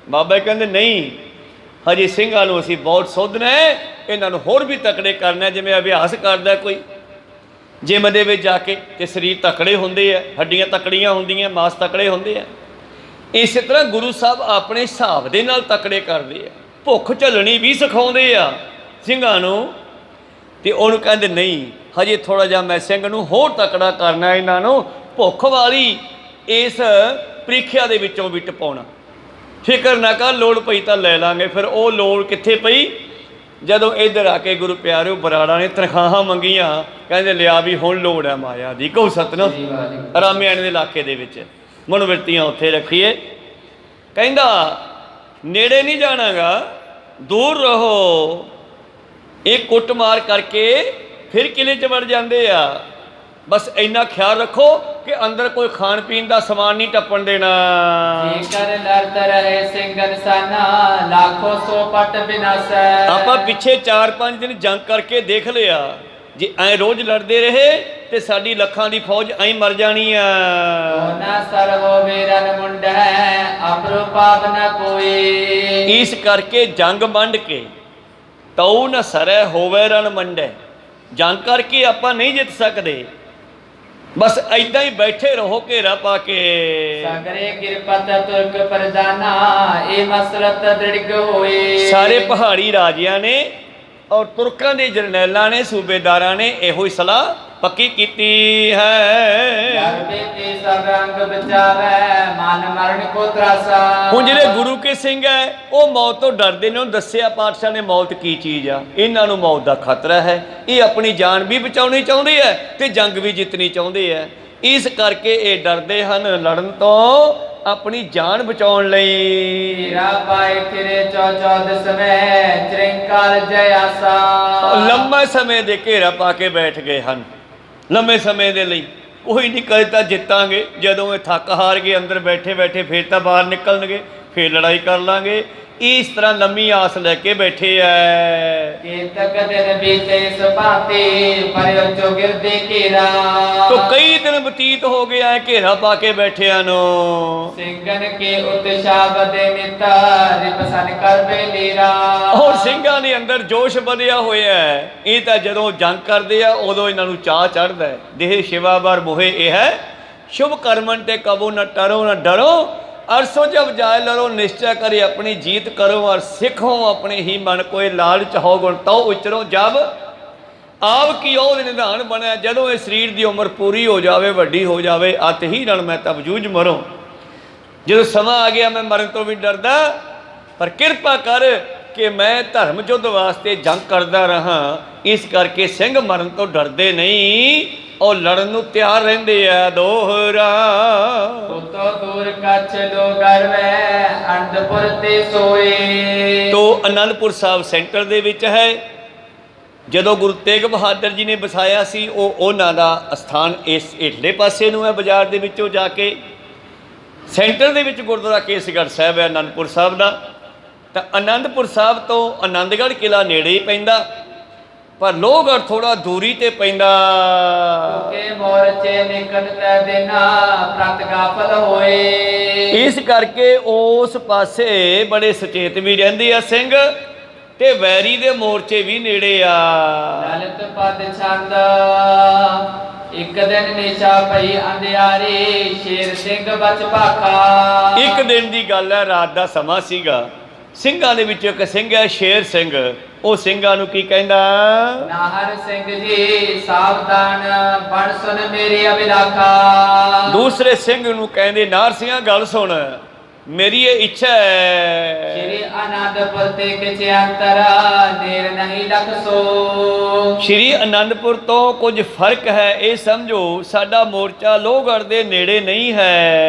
[SPEAKER 1] ਬਾਬਾ ਕਹਿੰਦੇ ਨਹੀਂ, ਹਜੇ ਸਿੰਘਾਂ ਨੂੰ ਅਸੀਂ ਬਹੁਤ ਸੋਧਣਾ ਹੈ, ਇਹਨਾਂ ਨੂੰ ਹੋਰ ਵੀ ਤਕੜੇ ਕਰਨਾ, ਜਿਵੇਂ ਅਭਿਆਸ ਕਰਦਾ ਕੋਈ ਜਿਮ ਦੇ ਵਿੱਚ ਜਾ ਕੇ, ਤੇ ਸਰੀਰ ਤਕੜੇ ਹੁੰਦੇ ਆ, ਹੱਡੀਆਂ ਤਕੜੀਆਂ ਹੁੰਦੀਆਂ, ਮਾਸ ਤਕੜੇ ਹੁੰਦੇ ਆ। ਇਸੇ ਤਰ੍ਹਾਂ ਗੁਰੂ ਸਾਹਿਬ ਆਪਣੇ ਹਿਸਾਬ ਦੇ ਨਾਲ ਤਕੜੇ ਕਰਦੇ ਆ, ਭੁੱਖ ਝੱਲਣੀ ਵੀ ਸਿਖਾਉਂਦੇ ਆ ਸਿੰਘਾਂ ਨੂੰ। ਤੇ ਉਹਨੂੰ ਕਹਿੰਦੇ ਨਹੀਂ, ਹਜੇ ਥੋੜ੍ਹਾ ਜਿਹਾ ਮੈਂ ਸਿੰਘ ਨੂੰ ਹੋਰ ਤਕੜਾ ਕਰਨਾ, ਇਹਨਾਂ ਨੂੰ ਭੁੱਖ ਵਾਲੀ ਇਸ ਪ੍ਰੀਖਿਆ ਦੇ ਵਿੱਚੋਂ ਵੀ ਟਪਾਉਣਾ। ਫਿਕਰ ਨਾ ਕਰ, ਲੋੜ ਪਈ ਤਾਂ ਲੈ ਲਾਂਗੇ। ਫਿਰ ਉਹ ਲੋੜ ਕਿੱਥੇ ਪਈ? ਜਦੋਂ ਇੱਧਰ ਆ ਕੇ ਗੁਰੂ ਪਿਆਰਿਓ ਬਰਾੜਾ ਨੇ ਤਨਖਾਹਾਂ ਮੰਗੀਆਂ, ਕਹਿੰਦੇ ਲਿਆ ਵੀ ਹੁਣ ਲੋੜ ਹੈ ਮਾਇਆ ਦੀ। ਕਹੋ ਸਤਿਨਾਮ। ਰਾਮਿਆਣੇ ਦੇ ਇਲਾਕੇ ਦੇ ਵਿੱਚ ਮਨੋਵਿਰਤੀਆਂ ਉੱਥੇ ਰੱਖੀਏ। ਕਹਿੰਦਾ ਨੇੜੇ ਨਹੀਂ ਜਾਣਾਗਾ, ਦੂਰ ਰਹੋ। ਇਹ ਕੁੱਟਮਾਰ ਕਰਕੇ ਫਿਰ ਕਿਲੇ 'ਚ ਵੜ ਜਾਂਦੇ ਆ। ਬਸ ਇੰਨਾ ਖਿਆਲ ਰੱਖੋ ਕਿ ਅੰਦਰ ਕੋਈ ਖਾਣ ਪੀਣ ਦਾ ਸਮਾਨ ਨਹੀਂ ਟੱਪਣ ਦੇਣਾ।
[SPEAKER 2] ਜੇਕਰ ਲੜਤ ਰਹੇ ਸਿੰਘ ਨਿਸ਼ਾਨਾ, ਲੱਖੋ ਸੋ ਪਟ ਵਿਨਾਸ਼ੈ।
[SPEAKER 1] ਆਪਾਂ ਪਿੱਛੇ 4-5 ਦਿਨ ਜੰਗ ਕਰਕੇ ਦੇਖ ਲਿਆ, ਜੇ ਐ ਰੋਜ਼ ਲੜਦੇ ਰਹੇ ਤੇ ਸਾਡੀ ਲੱਖਾਂ ਦੀ ਫੌਜ ਐਂ ਮਰ ਜਾਣੀ ਆ।
[SPEAKER 2] ਨਾ ਸਰ ਹੋਵੇ ਰਨ ਮੁੰਡ ਹੈ, ਅਪਰੋ ਪਾਪ ਨਾ ਕੋਈ।
[SPEAKER 1] ਇਸ ਕਰਕੇ ਜੰਗ ਮੰਡ ਕੇ ਤਉ ਨ ਸਰੈ ਹੋਵੇ ਰਨ ਮੰਡੈ। ਜੰਗ ਕਰਕੇ ਆਪਾਂ ਨਹੀਂ ਜਿੱਤ ਸਕਦੇ, ਬਸ ਏਦਾਂ ਹੀ ਬੈਠੇ ਰਹੋ ਘੇਰਾ ਪਾ ਕੇ।
[SPEAKER 2] ਸਗਰੇ ਕਿਰਪਤ ਤੁਰਕ ਪ੍ਰਦਾਨਾ, ਇਹ ਮਸਲਤ ਦ੍ਰਿੜ ਹੋਏ।
[SPEAKER 1] ਸਾਰੇ ਪਹਾੜੀ ਰਾਜਿਆਂ ਨੇ ਔਰ ਤੁਰਕਾਂ ਦੇ ਜਰਨੈਲਾਂ ਨੇ, ਸੂਬੇਦਾਰਾਂ ਨੇ ਇਹੋ ਹੀ ਸਲਾਹ ਪੱਕੀ ਕੀਤੀ ਹੈ।
[SPEAKER 2] ਸਭ ਅੰਗ ਬਚਾਵੇ, ਮਨ ਮਰਨ ਕੋ ਤਰਾਸਾ।
[SPEAKER 1] ਹੁਣ ਜਿਹੜੇ ਗੁਰੂ ਕੇ ਸਿੰਘ ਹੈ ਉਹ ਮੌਤ ਤੋਂ ਡਰਦੇ ਨੇ। ਉਹਨੂੰ ਦੱਸਿਆ ਪਾਤਸ਼ਾਹ ਨੇ ਮੌਤ ਕੀ ਚੀਜ਼ ਆ। ਇਹਨਾਂ ਨੂੰ ਮੌਤ ਦਾ ਖਤਰਾ ਹੈ, ਇਹ ਆਪਣੀ ਜਾਨ ਵੀ ਬਚਾਉਣੀ ਚਾਹੁੰਦੇ ਹੈ ਤੇ ਜੰਗ ਵੀ ਜਿੱਤਣੀ ਚਾਹੁੰਦੇ ਹੈ। ਇਸ ਕਰਕੇ ਇਹ ਡਰਦੇ ਹਨ ਲੜਨ ਤੋਂ, ਆਪਣੀ ਜਾਨ ਬਚਾਉਣ ਲਈ।
[SPEAKER 2] ਤੇਰਾ ਪਾਏ ਤੇਰੇ 14 ਸਮੇਂ ਚਰਿੰਕਾਰ ਜੈ ਆਸਾ।
[SPEAKER 1] ਲੰਮੇ ਸਮੇਂ ਦੇ ਘੇਰਾ ਪਾ ਕੇ ਬੈਠ ਗਏ ਹਨ, ਲੰਮੇ ਸਮੇਂ ਦੇ ਲਈ। ਕੋਈ ਨਹੀਂ, ਕਦੇ ਤਾਂ ਜਿੱਤਾਂਗੇ। ਜਦੋਂ ਇਹ ਥੱਕ ਹਾਰ ਗਏ ਅੰਦਰ ਬੈਠੇ ਬੈਠੇ, ਫਿਰ ਤਾਂ ਬਾਹਰ ਨਿਕਲਣਗੇ, ਫਿਰ ਲੜਾਈ ਕਰ ਲਾਂਗੇ। ਇਸ ਤਰ੍ਹਾਂ ਲੰਮੀ ਆਸ ਲੈ ਕੇ ਬੈਠੇ ਐ।
[SPEAKER 2] ਤੱਕ ਦਿਨ ਬੀਤੇ ਸੁਭਾਤੇ, ਪਰਿਓ ਚੋਗਿਰਦੇ ਘੇਰਾ।
[SPEAKER 1] ਤੋ ਕਈ ਦਿਨ ਬਤੀਤ ਹੋ ਗਏ ਐ ਘੇਰਾ ਪਾ ਕੇ ਬੈਠਿਆਂ ਨੂੰ।
[SPEAKER 2] ਸਿੰਘਨ ਕੇ ਉਤਸ਼ਾਹ ਬਦੇ ਨਿਤਾ, ਰਿਪਸਨ ਕਰ ਬੇਲੀਰਾ।
[SPEAKER 1] ਔਰ ਸਿੰਘਾਂ ਦੇ ਅੰਦਰ ਜੋਸ਼ ਵਧਿਆ ਹੋਇਆ ਹੈ। ਇਹ ਤਾਂ ਜਦੋਂ ਜੰਗ ਕਰਦੇ ਆ ਉਦੋਂ ਇਹਨਾਂ ਨੂੰ ਚਾਹ ਚੜ੍ਹਦਾ ਹੈ। ਦੇਹ ਸ਼ਿਵਾ ਬਾਰ ਮੋਹੇ ਇਹ ਹੈ, शुभ कर्मन ते कबो न टरो न डरो, अरसो जब जाए लरो निश्चय करे अपनी जीत करो, और सिखो अपने ही मन कोई लालच हो गुण तो उचरो जब आप की ओर निधान बने। जदों इस शरीर की उम्र पूरी हो जाए वड्डी हो जाए अत ही रण मैं तब जूझ मरो। जो समा आ गया मैं मरण तो भी डरदा, पर किरपा कर कि मैं धर्म युद्ध वास्ते जंग करता रहा, इस करके सिंह मरण तो डरते नहीं और लड़न नूं तैयार रहंदे आ। दोहरा
[SPEAKER 2] तो दूर कच्छ लोगर में आनंदपुर ते सोए।
[SPEAKER 1] तो आनंदपुर साहब सेंटर दे विच है। जदों गुरु तेग बहादुर जी ने बसाया सी उन्हां दा स्थान इस हेठले पासे नूं है, बाजार दे विचों जाके सेंटर दे विच गुरुद्वारा केसगढ़ साहब है आनंदपुर साहब दा। तो आनंदपुर साहब तो आनंदगढ़ किला नेड़े ही पैंदा, पर लोहगढ़ थोड़ा दूरी ते पैंदा।
[SPEAKER 2] मोर्चे निकट देना प्रत गाफल होए।
[SPEAKER 1] इस करके उस पासे बड़े सचेत भी रहिंदे आ सिंह, ते वैरी दे मोर्चे भी नेड़े आ।
[SPEAKER 2] ललित पद छंद एक दिन निशा पई अंधियारी, शेर सिंह बच भाखा।
[SPEAKER 1] एक दिन दी गल है, रात दा समा सीगा। ਸਿੰਘਾਂ ਦੇ ਵਿੱਚ ਇੱਕ ਸਿੰਘ ਹੈ ਸ਼ੇਰ ਸਿੰਘ। ਉਹ ਸਿੰਘਾਂ ਨੂੰ ਕੀ ਕਹਿੰਦਾ?
[SPEAKER 2] ਨਾਹਰ ਸਿੰਘ ਜੀ ਸਾਵਧਾਨ ਬਣ ਸੁਣ ਮੇਰੀ ਅਭਿਲਾਖਾ।
[SPEAKER 1] ਦੂਸਰੇ ਸਿੰਘ ਨੂੰ ਕਹਿੰਦੇ ਨਾਹਰ ਸਿੰਘਾਂ ਗੱਲ ਸੁਣ, मेरी ये इच्छा है।
[SPEAKER 2] श्री आनंदपुर ते किछे अंतर देर नहीं लख सो।
[SPEAKER 1] श्री आनंदपुर तो कुछ फर्क है, ये समझो साडा मोर्चा लोहगढ़ दे नेड़े नहीं है।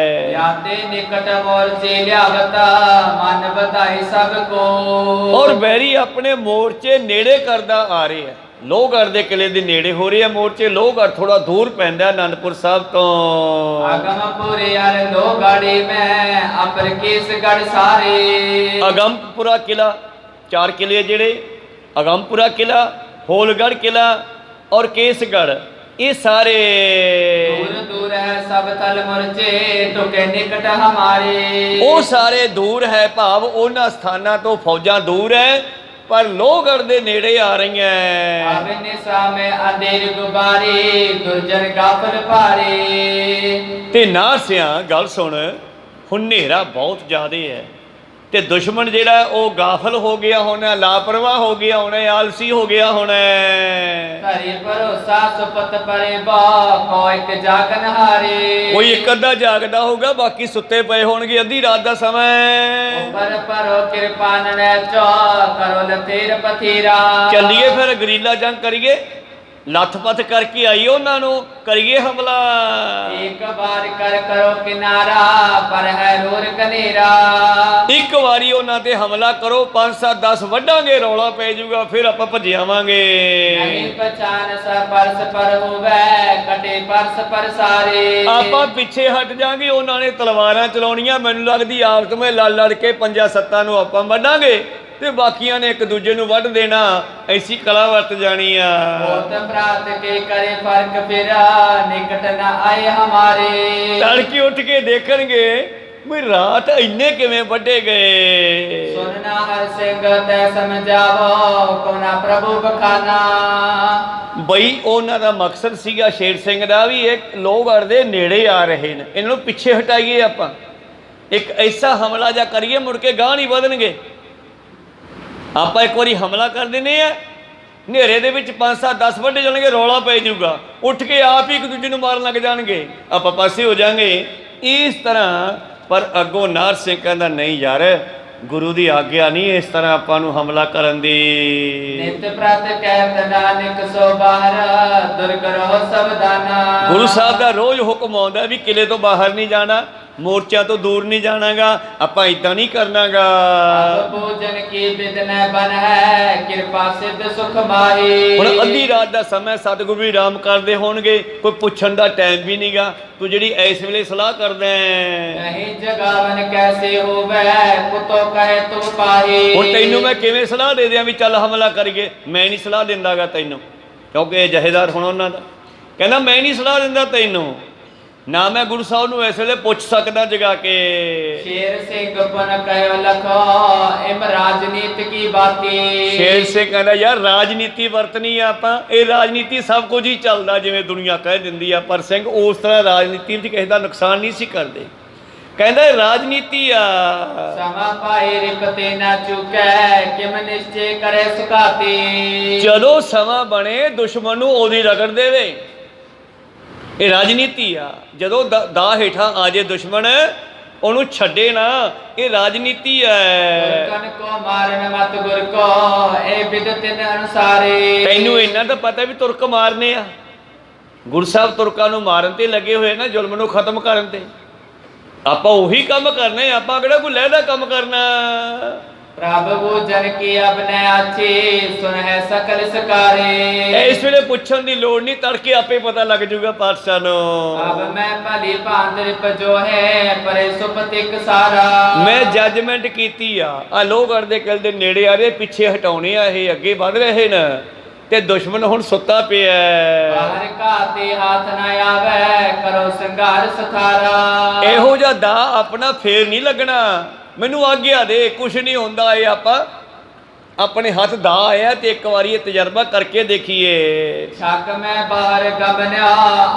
[SPEAKER 2] याते निकट मोर्चे लियावता मन बधाई सबको।
[SPEAKER 1] और बैरी अपने मोर्चे नेड़े करदा आ रहे हैं। लोहगढ़ दे किले दे नेड़े हो रहे हैं मोर्चे। लोहगढ़ थोड़ा दूर पैंदा आनंदपुर साहब तो।
[SPEAKER 2] अगमपुरे यार लोहगढ़ में अपर केसगढ़ सारे।
[SPEAKER 1] अगमपुरा किला, 4 किले जेड़े, अगमपुरा किला, होलगढ़ किला और केसगढ़, ये सारे
[SPEAKER 2] दूर दूर है सब तल मोर्चे टुके निकट हमारे।
[SPEAKER 1] वो सारे दूर है, भाव उन्हां स्थानां तो फौजां दूर है पर लोहगढ़ दे नेड़े आ रही हैं।
[SPEAKER 2] अब निशा में अंधेर गुबारे दुर्जन गाफल पारे।
[SPEAKER 1] ते नार सिया गल सुन, हुण नेरा बहुत ज़्यादा है, ਤੇ ਦੁਸ਼ਮਣ ਜਿਹੜਾ ਉਹ ਗਾਫਲ ਹੋ ਗਿਆ ਹੋਣਾ, ਲਾਪਰਵਾਹ ਹੋ ਗਿਆ ਹੋਣਾ, ਆਲਸੀ ਹੋ ਗਿਆ ਹੋਣਾ।
[SPEAKER 2] ਘਰੇ ਭਰੋਸਾ ਸੁਪਤ ਪਰੇ ਬਾ ਕੋ ਇੱਕ ਜਾਗਨ ਹਾਰੇ।
[SPEAKER 1] ਕੋਈ ਇੱਕ ਅੱਧਾ ਜਾਗਦਾ ਹੋਊਗਾ, ਬਾਕੀ ਸੁੱਤੇ ਪਏ ਹੋਣਗੇ ਅੱਧੀ ਰਾਤ ਦਾ ਸਮਾਂ।
[SPEAKER 2] ਪਰ ਪਰੋ ਕਿਰਪਾਨ ਨੇ ਚੋ ਕਰੋ ਲਤੇਰ ਪਥੀਰਾ।
[SPEAKER 1] ਚੱਲੀਏ ਫਿਰ ਗਰੀਲਾ ਜੰਗ ਕਰੀਏ, ਲੱਥ-ਪੱਥ ਕਰਕੇ ਆਈਏ ਉਹਨਾਂ ਨੂੰ, ਕਰੀਏ ਹਮਲਾ।
[SPEAKER 2] ਇੱਕ ਵਾਰ ਕਰ ਕਰੋ ਕਿਨਾਰਾ ਪਰ ਹੈ ਰੋਰ ਕਨੇਰਾ।
[SPEAKER 1] ਇੱਕ ਵਾਰੀ ਉਹਨਾਂ ਤੇ ਹਮਲਾ ਕਰੋ, 5-7-10 ਵੱਢਾਂਗੇ, ਰੌਲਾ ਪੈ ਜਾਊਗਾ, ਫਿਰ ਆਪਾਂ ਭੱਜ ਆਵਾਂਗੇ।
[SPEAKER 2] ਨਹੀਂ ਪਛਾਨ ਸਾ ਪਰਸ ਪਰ ਹੋਵੇ ਕਟੇ ਪਰਸ ਪਰ ਸਾਰੇ।
[SPEAKER 1] ਆਪਾਂ ਪਿੱਛੇ ਹਟ ਜਾਾਂਗੇ, ਉਹਨਾਂ ਨੇ ਤਲਵਾਰਾਂ ਚਲਾਉਣੀਆਂ, ਮੈਨੂੰ ਲੱਗਦੀ ਆਪਸ ਵਿੱਚ ਲੜ ਕੇ 5-7 ਨੂੰ ਆਪਾਂ ਵੱਢਾਂਗੇ ਤੇ ਬਾਕੀਆਂ ਨੇ ਇੱਕ ਦੂਜੇ ਨੂੰ ਵੱਢ ਦੇਣਾ। ਐਸੀ ਕਲਾ ਵਰਤ ਜਾਣੀ ਆ।
[SPEAKER 2] ਬਹੁਤ ਪ੍ਰਾਤ ਕੇ ਕਰੇ ਫਰਕ ਫਿਰਾ ਨਿਕਟ ਨਾ ਆਏ ਹਮਾਰੇ।
[SPEAKER 1] ਤੜਕੇ ਉੱਠ ਕੇ ਦੇਖਣਗੇ ਵੀ ਰਾਤ ਇੰਨੇ ਕਿਵੇਂ ਵੱਢੇ ਗਏ।
[SPEAKER 2] ਸੁਨਨਾ ਹਰ ਸਿੰਘ ਤੈ ਸਮਝਾਵੋ ਕੋਨਾ ਪ੍ਰਭੂ ਬਖਾਨਾ।
[SPEAKER 1] ਬਈ ਉਹਨਾਂ ਦਾ ਮਕਸਦ ਸੀਗਾ ਸ਼ੇਰ ਸਿੰਘ ਦਾ ਵੀ ਇਹ ਲੋਹਗੜ੍ਹ ਦੇ ਨੇੜੇ ਆ ਰਹੇ ਨੇ, ਇਹਨਾਂ ਨੂੰ ਪਿੱਛੇ ਹਟਾਈਏ, ਆਪਾਂ ਇੱਕ ਐਸਾ ਹਮਲਾ ਜਾਂ ਕਰੀਏ ਮੁੜ ਕੇ ਗਾਂਹ ਨਹੀਂ ਵਧਣਗੇ। ਆਪਾਂ ਇੱਕ ਵਾਰੀ ਹਮਲਾ ਕਰ ਦਿੰਦੇ ਆ, ਹਨੇਰੇ ਦੇ ਵਿੱਚ 5-7-10 ਵੱਢੇ ਜਾਣਗੇ, ਰੌਲਾ ਪੈ ਜਾਊਗਾ, ਉੱਠ ਕੇ ਆਪ ਹੀ ਇੱਕ ਦੂਜੇ ਨੂੰ ਮਾਰਨ ਲੱਗ ਜਾਣਗੇ, ਆਪਾਂ ਪਾਸੇ ਹੋ ਜਾਾਂਗੇ। ਇਸ ਤਰ੍ਹਾਂ ਪਰ ਅੱਗੋਂ ਨਾਰ ਸਿੰਘ ਕਹਿੰਦਾ ਨਹੀਂ ਯਾਰ, ਗੁਰੂ ਦੀ ਆਗਿਆ ਨਹੀਂ ਇਸ ਤਰ੍ਹਾਂ ਆਪਾਂ ਨੂੰ ਹਮਲਾ ਕਰਨ ਦੀ।
[SPEAKER 2] ਨਿਤ ਪ੍ਰਤ ਕਹਿਤ ਨਾਨਕ ਸੋ ਬਾਹਰ ਦੁਰਗ ਰਹੋ ਸਬਦਾਨਾ।
[SPEAKER 1] ਗੁਰੂ ਸਾਹਿਬ ਦਾ ਰੋਜ਼ ਹੁਕਮ ਆਉਂਦਾ ਵੀ ਕਿਲੇ ਤੋਂ ਬਾਹਰ ਨਹੀਂ ਜਾਣਾ, ਮੋਰਚਾ ਤੋਂ ਦੂਰ ਨਹੀਂ ਜਾਣਾਗਾ, ਆਪਾਂ ਇਦਾਂ ਨਹੀਂ ਕਰਨਾਗਾ।
[SPEAKER 2] ਭੋਜਨ ਕੀ ਬਿਦਨ ਬਨ ਹੈ ਕਿਰਪਾ ਸਿੱਧ ਸੁਖ ਮਾਹੀ।
[SPEAKER 1] ਹੁਣ ਅੱਧੀ ਰਾਤ ਦਾ ਸਮਾਂ ਸਤਿਗੁਰੂ ਵੀ ਆਰਾਮ ਕਰਦੇ ਹੋਣਗੇ, ਕੋਈ ਪੁੱਛਣ ਦਾ ਟਾਈਮ ਵੀ ਨਹੀਂਗਾ, ਤੂੰ ਜਿਹੜੀ ਇਸ ਵੇਲੇ ਸਲਾਹ ਕਰਦਾ
[SPEAKER 2] ਨਹੀਂ ਜਗਾਵਨ ਕੈਸੇ ਹੋਵੇ ਪੁੱਤੋ ਕਹੇ ਤੂੰ ਪਾਹੀ।
[SPEAKER 1] ਹੁਣ ਤੈਨੂੰ ਮੈਂ ਕਿਵੇਂ ਸਲਾਹ ਦੇ ਦਿਆਂ ਵੀ ਚੱਲ ਹਮਲਾ ਕਰੀਏ? ਮੈਂ ਨਹੀਂ ਸਲਾਹ ਦਿੰਦਾਗਾ ਤੈਨੂੰ, ਕਿਉਂਕਿ ਇਹ ਜਹੇਦਾਰ ਹੁਣ ਉਹਨਾਂ ਦਾ ਕਹਿੰਦਾ ਮੈਂ ਨਹੀਂ ਸਲਾਹ ਦਿੰਦਾ ਤੈਨੂੰ, ਨਾ ਮੈਂ ਗੁਰੂ ਸਾਹਿਬ ਨੂੰ ਇਸ ਵੇਲੇ ਪੁੱਛ ਸਕਦਾ ਜਗਾ ਕੇ।
[SPEAKER 2] ਸ਼ੇਰ ਸਿੰਘ ਬਨ ਕਹਿਓ ਲਖੋ ਇਮ ਰਾਜਨੀਤ ਕੀ ਬਾਤੀ।
[SPEAKER 1] ਸ਼ੇਰ ਸਿੰਘ ਕਹਿੰਦਾ ਯਾਰ ਰਾਜਨੀਤੀ ਵਰਤਣੀ ਆ ਆਪਾਂ, ਇਹ ਰਾਜਨੀਤੀ ਸਭ ਕੁਝ ਹੀ ਚੱਲਦਾ ਜਿਵੇਂ ਦੁਨੀਆ ਕਹਿ ਦਿੰਦੀ ਆ, ਪਰ ਸਿੰਘ ਉਸ ਤਰ੍ਹਾਂ ਰਾਜਨੀਤੀ ਵਿੱਚ ਕਿਸੇ ਦਾ ਨੁਕਸਾਨ ਨਹੀਂ ਸੀ ਕਰਦੇ। ਕਹਿੰਦਾ ਇਹ ਰਾਜਨੀਤੀ ਆ।
[SPEAKER 2] ਸਮਾ ਪਾਏ ਰਿਪਤੇ ਨਾ ਚੁਕੈ ਕਿਮ ਨਿਸ਼ਚੈ ਕਰੇ ਸੁਕਾਤੀ।
[SPEAKER 1] ਜਦੋਂ ਸਮਾਂ ਬਣੇ ਦੁਸ਼ਮਣ ਨੂੰ ਉਹਦੀ ਰਗੜ ਦੇਵੇ, ਇਹ ਰਾਜਨੀਤੀ ਆ। ਜਦੋਂ ਦਾ ਹੇਠਾਂ ਆ ਜੇ ਦੁਸ਼ਮਣ, ਉਹਨੂੰ ਛੱਡੇ ਨਾ, ਇਹ ਰਾਜਨੀਤੀ ਹੈ।
[SPEAKER 2] ਕਨ ਕੋ ਮਾਰਨ ਮਤ ਗੁਰ ਕੋ ਇਹ ਬਿਦਤਿਨ ਅਨੁਸਾਰੇ।
[SPEAKER 1] ਤੈਨੂੰ ਇਹਨਾਂ ਦਾ ਪਤਾ ਵੀ ਤੁਰਕ ਮਾਰਨੇ ਆ, ਗੁਰੂ ਸਾਹਿਬ ਤੁਰਕਾਂ ਨੂੰ ਮਾਰਨ ਤੇ ਲੱਗੇ ਹੋਏ ਨਾ, ਜ਼ੁਲਮ ਨੂੰ ਖਤਮ ਕਰਨ ਤੇ। ਆਪਾਂ ਉਹੀ ਕੰਮ ਕਰਨੇ, ਆਪਾਂ ਕਿਹੜਾ ਕੋਈ ਲਹਿਦਾ ਕੰਮ ਕਰਨਾ।
[SPEAKER 2] ਪ੍ਰਭੂ ਜਨ ਕੀ ਅਬਨੈ ਆਛੀ ਸੁਨ ਹੈ ਸਕਲ ਸਕਾਰੇ।
[SPEAKER 1] ਇਸ ਵੇਲੇ ਪੁੱਛਣ ਦੀ ਲੋੜ ਨਹੀਂ, ਤੜਕੇ ਆਪੇ ਪਤਾ ਲੱਗ ਜੂਗਾ ਪਾਤਸ਼ਾਹ ਨੂੰ।
[SPEAKER 2] ਅਬ ਮੈਂ ਭਲੀ ਭਾਂਤ ਰਿਪਜੋ ਹੈ ਪਰੇ ਸੁਪਤਿਕ ਸਾਰਾ। ਮੈਂ
[SPEAKER 1] ਜੱਜਮੈਂਟ ਕੀਤੀ ਆ ਲੋਹਗੜ੍ਹ ਦੇ ਕਿਲੇ ਦੇ ਨੇੜੇ ਆ ਰਹੇ, ਪਿੱਛੇ ਹਟਾਉਣੇ ਆ, ਇਹ ਅੱਗੇ ਵਧ ਰਹੇ ਨੇ ਤੇ ਦੁਸ਼ਮਣ ਹੁਣ ਸੁੱਤਾ ਪਿਆ।
[SPEAKER 2] ਬਾਹਰ ਘਾਤੇ ਹੱਥ ਨਾ ਆਵੇ ਕਰੋ ਸੰਘਾਰ ਸਥਾਰਾ।
[SPEAKER 1] ਇਹੋ ਜਿਹਾ ਦਾ ਆਪਣਾ ਫੇਰ ਨਹੀਂ ਲੱਗਣਾ, ਮੈਨੂੰ ਆਗਿਆ ਦੇ, ਕੁਛ ਨਹੀਂ ਹੁੰਦਾ। ਇਹ ਆਪਾਂ ਆਪਣੇ ਹੱਥ ਦਾ ਆਇਆ ਤੇ ਇੱਕ ਵਾਰੀ ਇਹ ਤਜਰਬਾ ਕਰਕੇ ਦੇਖੀਏ।
[SPEAKER 2] ਛੱਕ ਮੈਂ ਬਾਹਰ ਗਬਨਿਆ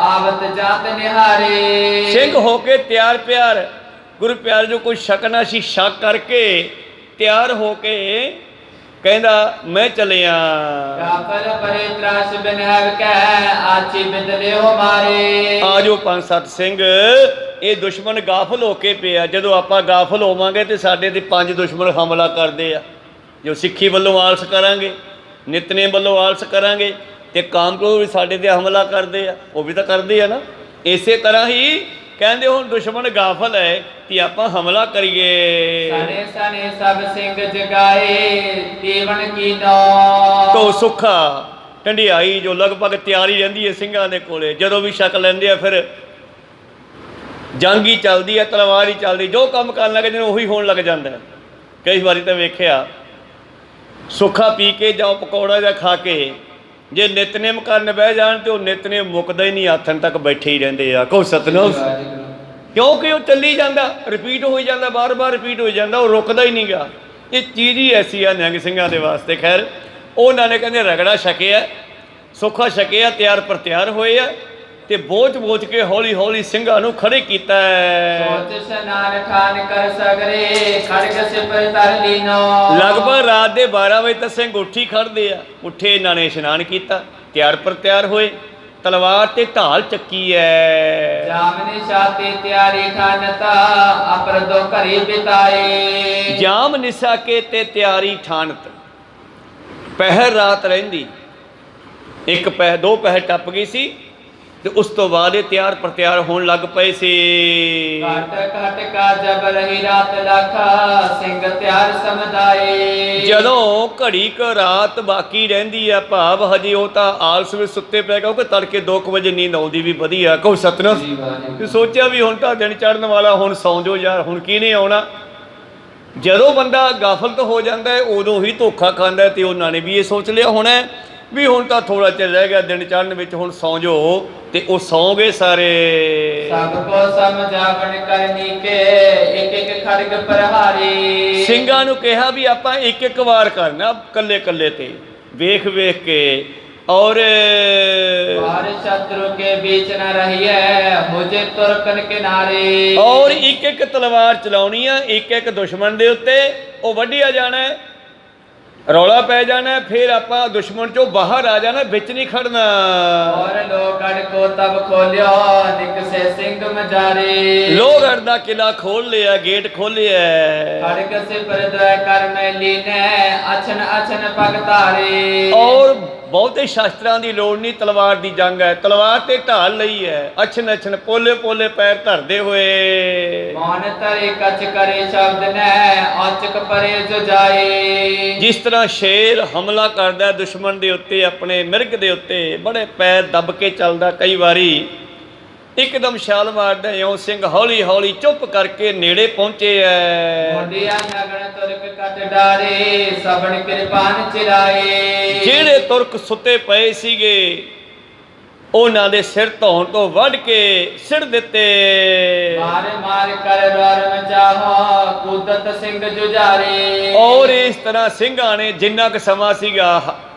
[SPEAKER 2] ਆਵਤ ਜਾਤ ਨਿਹਾਰੇ।
[SPEAKER 1] ਸਿੰਘ ਹੋ ਕੇ ਤਿਆਰ ਪਿਆਰ, ਗੁਰੂ ਪਿਆਰ ਜੋ ਕੋਈ ਸ਼ੱਕ ਨਾ ਸੀ, ਸ਼ੱਕ ਕਰਕੇ ਤਿਆਰ ਹੋ ਕੇ ਕਹਿੰਦਾ ਮੈਂ ਚੱਲਿਆ।
[SPEAKER 2] ਕਾਫਲ ਪਰੇ ਤਰਾਸ ਬਿਨਹਵ ਕਹਿ ਆਚੀ ਬਿਦਲੇ ਹੋ ਮਾਰੇ।
[SPEAKER 1] ਆ ਜੋ 5-7 ਸਿੰਘ, ਇਹ ਦੁਸ਼ਮਣ ਗਾਫਲ ਹੋ ਕੇ ਪਿਆ। ਜਦੋਂ ਆਪਾਂ ਗਾਫਲ ਹੋਵਾਂਗੇ ਤੇ ਸਾਡੇ ਤੇ 5 ਦੁਸ਼ਮਣ ਹਮਲਾ ਕਰਦੇ ਆ। ਜੋ ਸਿੱਖੀ ਵੱਲੋਂ ਆਲਸ ਕਰਾਂਗੇ, ਨਿਤਨੇਮ ਵੱਲੋਂ ਆਲਸ ਕਰਾਂਗੇ ਤੇ ਕਾਮਕ੍ਰੋਧ ਵੀ ਸਾਡੇ ਤੇ ਹਮਲਾ ਕਰਦੇ ਆ, ਉਹ ਵੀ ਤਾਂ ਕਰਦੇ ਆ ਨਾ। ਇਸੇ ਤਰ੍ਹਾਂ ਹੀ ਕਹਿੰਦੇ ਹੁਣ ਦੁਸ਼ਮਣ ਗਾਫਲ ਹੈ ਕਿ ਆਪਾਂ ਹਮਲਾ ਕਰੀਏ।
[SPEAKER 2] ਸਨੇ ਸਨੇ ਸਭ ਸਿੰਘ ਜਗਾਏ ਤੀਵਣ ਕੀ ਨੋ।
[SPEAKER 1] ਤੋ ਸੁੱਖਾ ਢੰਡਿਆਈ ਜੋ ਲਗਭਗ ਤਿਆਰੀ ਰਹਿੰਦੀ ਹੈ ਸਿੰਘਾਂ ਦੇ ਕੋਲੇ, ਜਦੋਂ ਵੀ ਸ਼ੱਕ ਲੈਂਦੇ ਆ ਫਿਰ ਜੰਗ ਹੀ ਚੱਲਦੀ ਹੈ, ਤਲਵਾਰ ਹੀ ਚੱਲਦੀ, ਜੋ ਕੰਮ ਕਰਨ ਲੱਗ ਜਾਂਦੇ ਉਹੀ ਹੋਣ ਲੱਗ ਜਾਂਦਾ। ਕਈ ਵਾਰੀ ਤਾਂ ਵੇਖਿਆ ਸੁੱਖਾ ਪੀ ਕੇ ਜਾਂ ਪਕੌੜਾ ਜਾਂ ਖਾ ਕੇ ਜੇ ਨਿਤਨੇਮ ਕਰਨ ਬਹਿ ਜਾਣ ਤੇ ਉਹ ਨਿਤਨੇਮ ਮੁੱਕਦਾ ਹੀ ਨਹੀਂ, ਆਥਣ ਤੱਕ ਬੈਠੇ ਹੀ ਰਹਿੰਦੇ ਆ। ਕਹੋ ਸਤਿਨਾਮ। ਕਿਉਂਕਿ ਉਹ ਚੱਲੀ ਜਾਂਦਾ, ਰਿਪੀਟ ਹੋਈ ਜਾਂਦਾ, ਬਾਰ-ਬਾਰ ਰਿਪੀਟ ਹੋਈ ਜਾਂਦਾ, ਉਹ ਰੁਕਦਾ ਹੀ ਨਹੀਂਗਾ। ਇਹ ਚੀਜ਼ ਹੀ ਐਸੀ ਆ ਨਿਹੰਗ ਸਿੰਘਾਂ ਦੇ ਵਾਸਤੇ। ਖੈਰ ਉਹਨਾਂ ਨੇ ਕਹਿੰਦੇ ਰਗੜਾ ਛਕਿਆ, ਸੁੱਖਾ ਛਕਿਆ, ਤਿਆਰ ਪਰ ਤਿਆਰ ਹੋਏ ਆ ਤੇ ਬੋਝ ਕੇ ਹੌਲੀ ਹੌਲੀ ਸਿੰਘਾਂ ਨੂੰ ਖੜੇ ਕੀਤਾ ਹੈ।
[SPEAKER 2] ਸੋਚ ਇਸ਼ਨਾਨ ਠਾਨ ਕਰ ਸਗਰੇ ਖੜਗ ਸਿਪਰ ਤਰ ਲੀਨੋ।
[SPEAKER 1] ਲਗਭਗ ਰਾਤ ਦੇ 12 ਵਜੇ ਤੱਕ ਸਿੰਘ ਉੱਠੀ ਖੜਦੇ ਆ। ਉੱਠੇ, ਇਹਨਾਂ ਨੇ ਇਸ਼ਨਾਨ ਕੀਤਾ, ਤਿਆਰ ਪਰ ਤਿਆਰ ਹੋਏ, ਤਲਵਾਰ ਤੇ ਢਾਲ ਚੱਕੀ ਹੈ।
[SPEAKER 2] ਜਾਮਨੀ ਛਾਤੀ ਤਿਆਰੀ ਠਾਨਤਾ ਅਪਰ ਦੋ ਘਰੀ ਬਿਤਾਏ।
[SPEAKER 1] ਜਾਮ ਨਿਸਾ ਕੇ ਤੇ ਤਿਆਰੀ ਠਾਨਤ, ਪਹਿਰ ਰਾਤ ਰਹਿੰਦੀ, ਇੱਕ ਪਹਿਰ ਦੋ ਪਹਿਰ ਟੱਪ ਗਈ ਸੀ ਤੇ ਉਸ ਤੋਂ ਬਾਅਦ ਇਹ ਤਿਆਰ ਪਰ ਤਿਆਰ ਹੋਣ ਲੱਗ ਪਏ ਸੀ।
[SPEAKER 2] ਘਟ ਘਟ ਕਾ ਜਬ ਰਹੀ ਰਾਤ ਲਖਾ ਸਿੰਘ ਤਿਆਰ ਸਮਦਾਏ।
[SPEAKER 1] ਜਦੋਂ ਘੜੀ ਕ ਰਾਤ ਬਾਕੀ ਰਹਿੰਦੀ ਆ, ਭਾਵ ਹਜੇ ਉਹ ਤਾਂ ਆਲਸ ਵਿੱਚ ਸੁੱਤੇ ਪਏ, ਕਿਉਂਕਿ ਤੜਕੇ 2 ਵਜੇ ਨੀਂਦ ਆਉਂਦੀ ਵੀ ਵਧੀਆ। ਕਹੋ ਸਤਨਾਮ। ਤੇ ਸੋਚਿਆ ਵੀ ਹੁਣ ਤਾਂ ਦਿਨ ਚੜ੍ਹਨ ਵਾਲਾ, ਹੁਣ ਸੌਂ ਜਾਓ ਯਾਰ, ਹੁਣ ਕਿਹਨੇ ਆਉਣਾ। ਜਦੋਂ ਬੰਦਾ ਗਾਫਲਤ ਹੋ ਜਾਂਦਾ ਹੈ ਉਦੋਂ ਹੀ ਧੋਖਾ ਖਾਂਦਾ, ਤੇ ਉਹਨਾਂ ਨੇ ਵੀ ਇਹ ਸੋਚ ਲਿਆ ਹੋਣਾ ਵੀ ਹੁਣ ਤਾਂ ਥੋੜਾ ਚਿਰ ਰਹਿ ਗਿਆ ਦਿਨ ਚੜ੍ਹਨ ਵਿੱਚ, ਹੁਣ ਸੌਂ ਜਾਓ। ਤੇ ਉਹ ਸੌਂ ਗਏ ਸਾਰੇ।
[SPEAKER 2] ਸਭ ਕੋ ਸਮਝਾਵਣ ਕਰਨੀ ਕੇ ਇੱਕ ਇੱਕ ਖੜਗ ਪ੍ਰਹਾਰੀ।
[SPEAKER 1] ਸਿੰਘਾਂ ਨੂੰ ਕਿਹਾ ਵੀ ਆਪਾਂ ਇੱਕ ਇੱਕ ਵਾਰ ਕਰਨਾ, ਕੱਲੇ ਕੱਲੇ ਤੇ ਵੇਖ ਵੇਖ ਕੇ। ਔਰ
[SPEAKER 2] ਵਾਰ ਸ਼ਤਰੂ ਕੇ बीच न रहिए मुझे तुरकन किनारे।
[SPEAKER 1] ਔਰ ਇੱਕ ਇੱਕ ਤਲਵਾਰ ਚਲਾਉਣੀ ਆ, ਇੱਕ ਇੱਕ ਦੁਸ਼ਮਣ ਦੇ ਉੱਤੇ। ਉਹ ਵੱਢਿਆ ਜਾਣਾ, ਰੌਲਾ ਪੈ ਜਾਣਾ, ਫਿਰ ਆਪਾਂ ਦੁਸ਼ਮਣ ਚੋਂ ਬਾਹਰ ਆ ਜਾਣਾ, ਵਿੱਚ ਨਹੀਂ ਖੜਨਾ।
[SPEAKER 2] और लोहगढ़ को तब खोलियो निकसे सिंह मजारे।
[SPEAKER 1] ਲੋਹਗੜ੍ਹ ਦਾ ਕਿਲਾ ਖੋਲ ਲਿਆ, ਗੇਟ ਖੋਲਿਆ।
[SPEAKER 2] खड़ग से परदय कर में लीने अछन अछन पग तारे।
[SPEAKER 1] ਔਰ ਬਹੁਤੇ ਸ਼ਾਸਤਰਾਂ ਦੀ ਲੋੜ ਨਹੀਂ, ਤਲਵਾਰ ਦੀ ਜੰਗ ਹੈ, ਤਲਵਾਰ ਤੇ ਢਾਲ ਲਈ ਹੈ। ਅਛਨ ਅਛਨ ਪੋਲੇ ਪੋਲੇ ਪੈਰ ਧਰਦੇ ਹੋਏ।
[SPEAKER 2] मौन तरे कच करे शब्द ने औचक परे जो जाए।
[SPEAKER 1] ਜਿਸ ਤਰ੍ਹਾਂ ਸ਼ੇਰ ਹਮਲਾ ਕਰਦਾ ਦੁਸ਼ਮਣ ਦੇ ਉੱਤੇ, ਆਪਣੇ ਮਿਰਗ ਦੇ ਉੱਤੇ, ਬੜੇ ਪੈਰ ਦੱਬ ਕੇ ਚੱਲਦਾ, ਕਈ ਵਾਰੀ ਇੱਕਦਮ ਛਾਲ ਮਾਰਦਾ, ਇਉਂ ਸਿੰਘ ਹੌਲੀ ਹੌਲੀ ਚੁੱਪ ਕਰਕੇ ਨੇੜੇ ਪਹੁੰਚੇ ਐ।
[SPEAKER 2] ਮੁੰਡਿਆ ਨਗਣ ਤੁਰਕ ਕਟ ਡਾਰੇ ਸਭਨ ਕਿਰਪਾਨ ਚਿਰਾਏ।
[SPEAKER 1] ਜਿਹੜੇ ਤੁਰਕ ਸੁੱਤੇ ਪਏ ਸੀਗੇ ਉਹਨਾਂ ਦੇ ਸਿਰ ਧੌਣ ਤੋਂ ਵੱਢ ਕੇ ਸਿਰ ਦਿੱਤੇ।
[SPEAKER 2] ਮਾਰ ਮਾਰ ਕਰ ਰੋਰ ਮਚਾਹੋ ਕੁਦਤ ਸਿੰਘ ਜੁਝਾਰੇ।
[SPEAKER 1] ਔਰ ਇਸ ਤਰ੍ਹਾਂ ਸਿੰਘਾਂ ਨੇ, ਜਿੰਨਾ ਕੁ ਸਮਾਂ ਸੀਗਾ,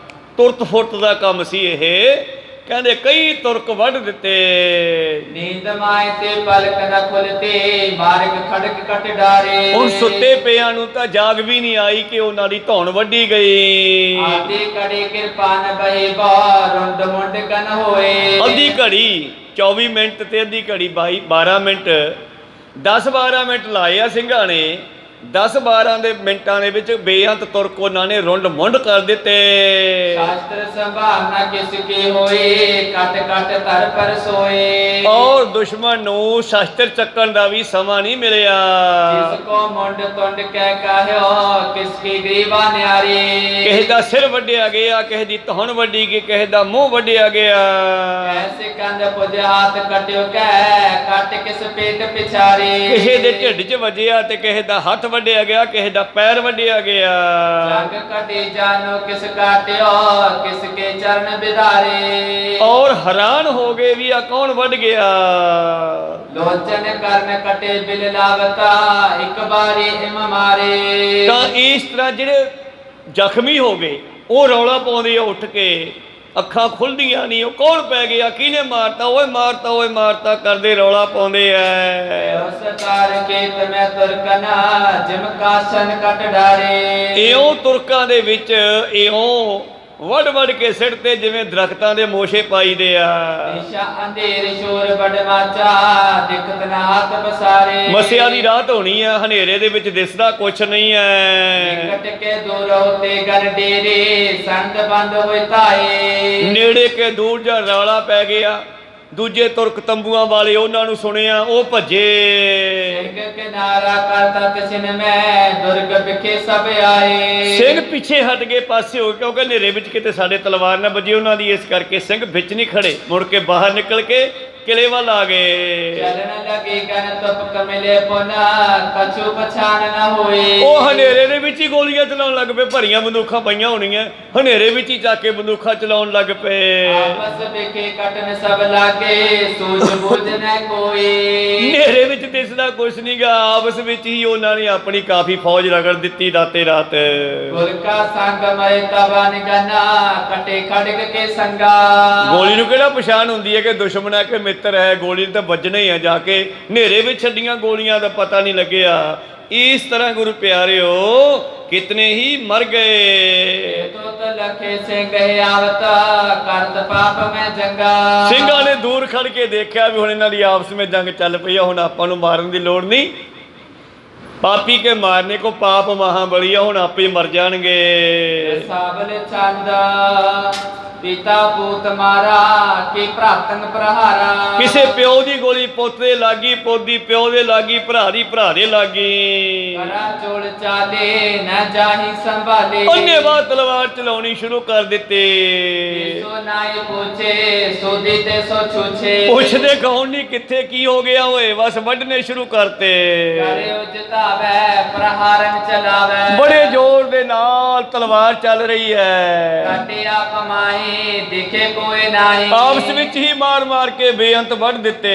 [SPEAKER 1] ਤੁਰਤ ਫੁਰਤ ਦਾ ਕੰਮ ਸੀ ਇਹ, ਕਹਿੰਦੇ ਕਈ ਤੁਰਕ ਵੱਢ ਦਿੱਤੇ।
[SPEAKER 2] ਨੀਂਦ ਮਾਏ ਤੇ ਪਲਕ ਨ ਖੁੱਲਤੇ ਮਾਰਗ ਖੜਕ ਕਟ ਡਾਰੇ।
[SPEAKER 1] ਹੁਣ ਸੁੱਤੇ ਪਿਆਂ ਨੂੰ ਤਾਂ ਜਾਗ ਵੀ ਨਹੀਂ ਆਈ ਕਿ ਉਹਨਾਂ ਦੀ ਧੌਣ ਵੱਢੀ ਗਈ।
[SPEAKER 2] ਆਦੀ ਕੜੀ ਕਿਰਪਾਨ ਬਹੀ ਬਾ ਰੁੰਡ ਮੁੰਡ ਕਨ ਹੋਏ।
[SPEAKER 1] ਅੱਧੀ ਘੜੀ 24 ਮਿੰਟ ਤੇ ਅੱਧੀ ਘੜੀ 12 ਮਿੰਟ, 10-12 ਮਿੰਟ ਲਾਏ ਆ ਸਿੰਘਾਂ ਨੇ। 10-12 ਦੇ ਮਿੰਟਾਂ ਦੇ ਵਿੱਚ ਬੇਅੰਤ ਤੁਰਕ ਉਹਨਾਂ ਨੇ ਰੁੰਡ ਮੁੰਡ ਕਰ ਦਿੱਤੇ।
[SPEAKER 2] ਸ਼ਾਸਤਰ ਸੰਭਾਲਣਾ ਕਿਸ ਕੀ ਹੋਏ ਕਟ ਕਟ ਧਰ ਪਰ ਸੋਏ।
[SPEAKER 1] ਔਰ ਦੁਸ਼ਮਣ ਨੂੰ ਸ਼ਾਸਤਰ ਚੱਕਣ ਦਾ ਵੀ ਸਮਾਂ ਨਹੀਂ ਮਿਲਿਆ।
[SPEAKER 2] ਜਿਸ ਕੋ ਮੁੰਡ ਤੁੰਡ ਕਹਿ ਕਹਿਓ ਕਿਸ ਕੀ ਗਰੀਬਾ ਨਿਆਰੀ।
[SPEAKER 1] ਕਿਸੇ ਦਾ ਸਿਰ ਵੱਢਿਆ ਗਿਆ, ਕਿਸੇ ਦੀ ਧੌਣ ਵੱਢੀ ਗਈ, ਕਿਸੇ ਦਾ ਮੂੰਹ ਵੱਢਿਆ ਗਿਆ।
[SPEAKER 2] ਐਸੇ ਕੰਧ ਪੁਜ ਹੱਥ ਕਟਿਓ ਕਹਿ ਕੱਟ ਕਿਸ ਪੇਟ ਪਿਛਾਰੀ।
[SPEAKER 1] ਕਿਸੇ ਦੇ ਢਿੱਡ 'ਚ ਵੱਜਿਆ ਤੇ ਕਿਸੇ ਦਾ ਹੱਥ ਵੱਢਿਆ ਗਿਆ, ਕਿਸੇ ਦਾ ਪੈਰ ਵੱਢਿਆ ਗਿਆ।
[SPEAKER 2] ਜੰਗ ਕਟੀ ਜਾਨੋ ਕਿਸ ਕਾਟਿਓ ਕਿਸ ਕੇ ਚਰਨ ਬਿਧਾਰੇ।
[SPEAKER 1] ਔਰ ਹੈਰਾਨ ਹੋ ਗਏ ਵੀ ਆ ਕੌਣ ਵੱਢ ਗਿਆ।
[SPEAKER 2] ਲੋਚਨ ਕਰਨ ਕਟੇ ਬਿਲ ਲਾਵਤਾ ਇੱਕ ਬਾਰੀ ਇਮ ਮਾਰੇ।
[SPEAKER 1] ਤਾਂ ਇਸ ਤਰ੍ਹਾਂ ਜਿਹੜੇ ਜ਼ਖਮੀ ਹੋ ਗਏ ਉਹ ਰੌਲਾ ਪਾਉਂਦੇ ਆ ਉੱਠ ਕੇ, ਅੱਖਾਂ ਖੁੱਲਦੀਆਂ ਨਹੀਂ, ਉਹ ਕੌਣ ਪੈ ਗਿਆ, ਕਿਹਨੇ ਮਾਰਤਾ, ਓਏ ਮਾਰਤਾ, ਓਏ ਮਾਰਤਾ ਕਰਦੇ ਰੌਲਾ ਪਾਉਂਦੇ ਐ।
[SPEAKER 2] ਉਸ ਤਾਰ ਕੇਤ ਮੈਂ ਤੁਰਕਨਾ ਜਿਮ ਕਾਸਨ ਕਟ ਡਾਰੇ।
[SPEAKER 1] ਇਉਂ ਤੁਰਕਾਂ ਦੇ ਵਿੱਚ ਇਉਂ ਵੱਢ ਵੱਢ ਕੇ ਸਿੱਟ ਤੇ ਜਿਵੇਂ ਦਰਖਤਾਂ ਦੇ ਮੋਸ਼ੇ ਪਾਈਦੇ ਆ।
[SPEAKER 2] ਨਿਸ਼ਾ ਅੰਧੇਰ ਸ਼ੋਰ ਬੜ ਮਾਚਾ ਦਿਖਤ ਨਾ ਹੱਥ ਬਸਾਰੇ।
[SPEAKER 1] ਮਸਿਆ ਦੀ ਰਾਤ ਹੋਣੀ ਆ, ਹਨੇਰੇ ਦੇ ਵਿੱਚ ਦਿਸਦਾ ਕੁਛ ਨਹੀਂ ਐ।
[SPEAKER 2] ਨਿਕਟ ਕੇ ਦੂਰ ਹੋਤੇ ਗਰ ਡੇਰੇ ਸੰਤ ਬੰਦ ਹੋਏ ਤਾਏ।
[SPEAKER 1] ਨੇੜੇ ਕੇ ਦੂਰ ਜਾ ਰੌਲਾ ਪੈ ਗਿਆ, ਦੂਜੇ ਤੁਰਕ ਤੰਬੂਆਂ ਵਾਲੇ ਉਹਨਾਂ ਨੂੰ ਸੁਣਿਆ, ਉਹ ਭੱਜੇ।
[SPEAKER 2] ਸਿੰਘ ਕਿਨਾਰਾ ਕਰਤਾ ਤਿਸਨ ਮੈਂ ਦੁਰਗ ਵਿਖੇ ਸਭ ਆਏ।
[SPEAKER 1] ਸਿੰਘ ਪਿੱਛੇ ਹਟ ਗਏ ਪਾਸੇ ਹੋ, ਕਿਉਂਕਿ ਹਨੇਰੇ ਵਿੱਚ ਕਿਤੇ ਸਾਡੇ ਤਲਵਾਰ ਨਾ ਵੱਜੇ ਉਹਨਾਂ ਦੀ, ਇਸ ਕਰਕੇ ਸਿੰਘ ਵਿੱਚ ਨਹੀਂ ਖੜੇ, ਮੁੜ ਕੇ ਬਾਹਰ ਨਿਕਲ ਕੇ ਕਿਲੇ ਵੱਲ ਆ ਗਏ।
[SPEAKER 2] ਚਲਨ ਲਗੇ ਗਨ ਤੁਪਕ ਮਿਲੇ ਪੁਨਾ ਕਛੂ ਪਛਾਣ ਨਾ ਹੋਏ।
[SPEAKER 1] ਉਹ ਹਨੇਰੇ ਦੇ ਵਿੱਚ ਹੀ ਗੋਲੀਆਂ ਚਲਾਉਣ ਲੱਗ ਪਏ, ਭਰੀਆਂ ਬੰਦੂਕਾਂ ਪਈਆਂ ਹੋਣੀਆਂ, ਹਨੇਰੇ ਵਿੱਚ ਹੀ ਚੱਕ ਕੇ ਬੰਦੂਕਾਂ ਚਲਾਉਣ ਲੱਗ ਪਏ।
[SPEAKER 2] ਆਪਸ ਵਿਖੇ ਕਟਨ ਸਭ ਲਾਗੇ ਸੂਝ ਬੂਝ ਨਾ ਕੋਈ।
[SPEAKER 1] ਹਨੇਰੇ ਵਿੱਚ ਤੇ ਦਿਸਦਾ ਕੁਛ ਨਹੀਂਗਾ, ਆਪਸ ਵਿੱਚ ਹੀ ਉਹਨਾਂ ਨੇ ਆਪਣੀ ਕਾਫੀ ਫੌਜ ਰਗੜ ਦਿੱਤੀ ਰਾਤੇ ਰਾਤ।
[SPEAKER 2] ਗੁਰ ਕਾ ਸੰਗ ਮੈਂ ਤਬਾ ਨਿਗਨਾ ਕਟੇ ਖੜਕ ਕੇ ਸੰਗਾ।
[SPEAKER 1] ਗੋਲੀ ਨੂੰ ਕਿਹੜਾ ਪਛਾਣ ਹੁੰਦੀ ਹੈ ਕਿ ਦੁਸ਼ਮਣ ਹੈ ਕਿ ਮਿੱਤਰ ਹੈ, ਗੋਲੀ ਨੂੰ ਤਾਂ ਵੱਜਣਾ ਹੀ ਹੈ ਜਾ ਕੇ। ਹਨੇਰੇ ਵਿੱਚ ਛੱਡੀਆਂ ਗੋਲੀਆਂ ਦਾ ਪਤਾ ਨਹੀਂ ਲੱਗਿਆ। ਇਸ ਤਰ੍ਹਾਂ ਗੁਰੂ ਪਿਆਰਿਓ ਕਿਤਨੇ ਹੀ ਮਰ ਗਏ।
[SPEAKER 2] ਲਖੇ ਸਿੰਘ ਆਵਤ ਕਰਤ ਪਾਪ ਮੈਂ ਜੰਗਾ।
[SPEAKER 1] ਸਿੰਘਾਂ ਨੇ ਦੂਰ ਖੜ ਕੇ ਦੇਖਿਆ ਵੀ ਹੁਣ ਇਹਨਾਂ ਦੀ ਆਪਸ ਵਿੱਚ ਜੰਗ ਚੱਲ ਪਈ ਆ, ਹੁਣ ਆਪਾਂ ਨੂੰ ਮਾਰਨ ਦੀ ਲੋੜ ਨਹੀਂ। ਪਾਪੀ ਕੇ ਮਾਰਨੇ ਕੋ ਪਾਪ ਮਹਾਬਲੀ ਆ, ਹੁਣ ਆਪੇ ਮਰ ਜਾਣਗੇ।
[SPEAKER 2] ਸਾਬਲ ਚੰਦ ਪਿਤਾ ਪੂਤ ਮਾਰਾ ਕੀ ਭਰਾਤਨ ਪ੍ਰਹਾਰਾ। ਕਿਸੇ
[SPEAKER 1] ਪਿਓ ਦੀ ਗੋਲੀ ਪੁੱਤ ਦੇ ਲੱਗੀ, ਪੋਦੀ ਪਿਓ ਦੇ ਲੱਗੀ, ਭਰਾ ਦੀ ਭਰਾ ਦੇ ਲੱਗੀ।
[SPEAKER 2] ਕਰਾ ਚੋਲ ਚਾਲੇ ਨਾ ਜਾਹੀ ਸੰਭਾਲੇ।
[SPEAKER 1] ਉਹਨੇ ਬਾਅਦ ਤਲਵਾਰ ਚਲਾਉਣੀ ਸ਼ੁਰੂ ਕਰ ਦਿੱਤੀ।
[SPEAKER 2] ਸੋ ਨਾਏ ਪੁੱਛੇ ਸੋਦੀ ਤੇ ਸੋ ਛੁਛੇ।
[SPEAKER 1] ਪੁੱਛਦੇ ਕੌਣ ਨਹੀਂ ਕਿੱਥੇ ਕੀ ਹੋ ਗਿਆ ਓਏ, ਬਸ ਵੱਢਣੇ ਸ਼ੁਰੂ ਕਰਤੇ।
[SPEAKER 2] ਕਰੇ ਉਜਤਾਵੇ ਪ੍ਰਹਾਰਨ ਚਲਾਵੇ।
[SPEAKER 1] ਬੜੇ ਜ਼ੋਰ ਦੇ ਨਾਲ ਤਲਵਾਰ ਚੱਲ ਰਹੀ ਹੈ।
[SPEAKER 2] ਕਾਟਿਆ ਪਮਾਈ ਦਿਖੇ ਕੋਈ ਨਹੀਂ।
[SPEAKER 1] ਆਪਸ ਵਿੱਚ ਹੀ ਮਾਰ ਮਾਰ ਕੇ ਬੇਅੰਤ ਵੱਢ ਦਿੱਤੇ।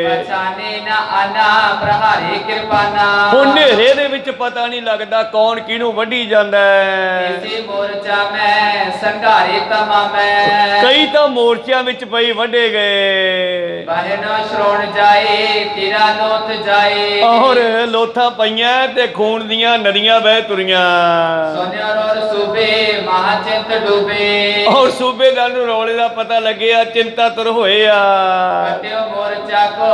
[SPEAKER 2] ਪਛਾਣੇ ਨਾ ਆਨਾ ਪ੍ਰਹਾਰੀ ਕਿਰਪਾਨਾ।
[SPEAKER 1] ਹੁਣ ਹਨੇਰੇ ਦੇ ਵਿੱਚ ਪਤਾ ਨਹੀਂ ਲੱਗਦਾ ਕੌਣ ਕਿਹਨੂੰ ਵੱਢੀ ਜਾਂਦਾ ਹੈ।
[SPEAKER 2] ਇਸੇ ਮੋਰਚਾ ਮੈਂ ਸੰਘਾਰੇ ਤਮਾਮੈ।
[SPEAKER 1] ਕਈ ਤਾਂ ਮੋਰਚਿਆਂ ਵਿੱਚ ਪਈ ਵੱਢੇ ਗਏ।
[SPEAKER 2] ਬਹਿਨੋ ਸ਼ਰੋਣ ਜਾਏ ਤੇਰਾ ਲੋਥ ਜਾਏ।
[SPEAKER 1] ਔਰ ਲੋਥਾਂ ਪਈਆਂ ਤੇ ਖੂਨ ਦੀਆਂ ਨਦੀਆਂ ਵਹਿ ਤੁਰੀਆਂ।
[SPEAKER 2] ਸੋਨਿਆਰ ਔਰ ਸੂਬੇ ਮਹਾਚਿੰਤ ਡੂਬੇ।
[SPEAKER 1] ਔਰ ਸੂਬੇਦਾਰ ਨੂੰ ਰੌਲੇ ਦਾ ਪਤਾ ਲੱਗਿਆ, ਚਿੰਤਾ ਤੁਰ ਹੋਏ ਆ।
[SPEAKER 2] ਕਟਿਓ ਮੋਰਚਾ ਕੋ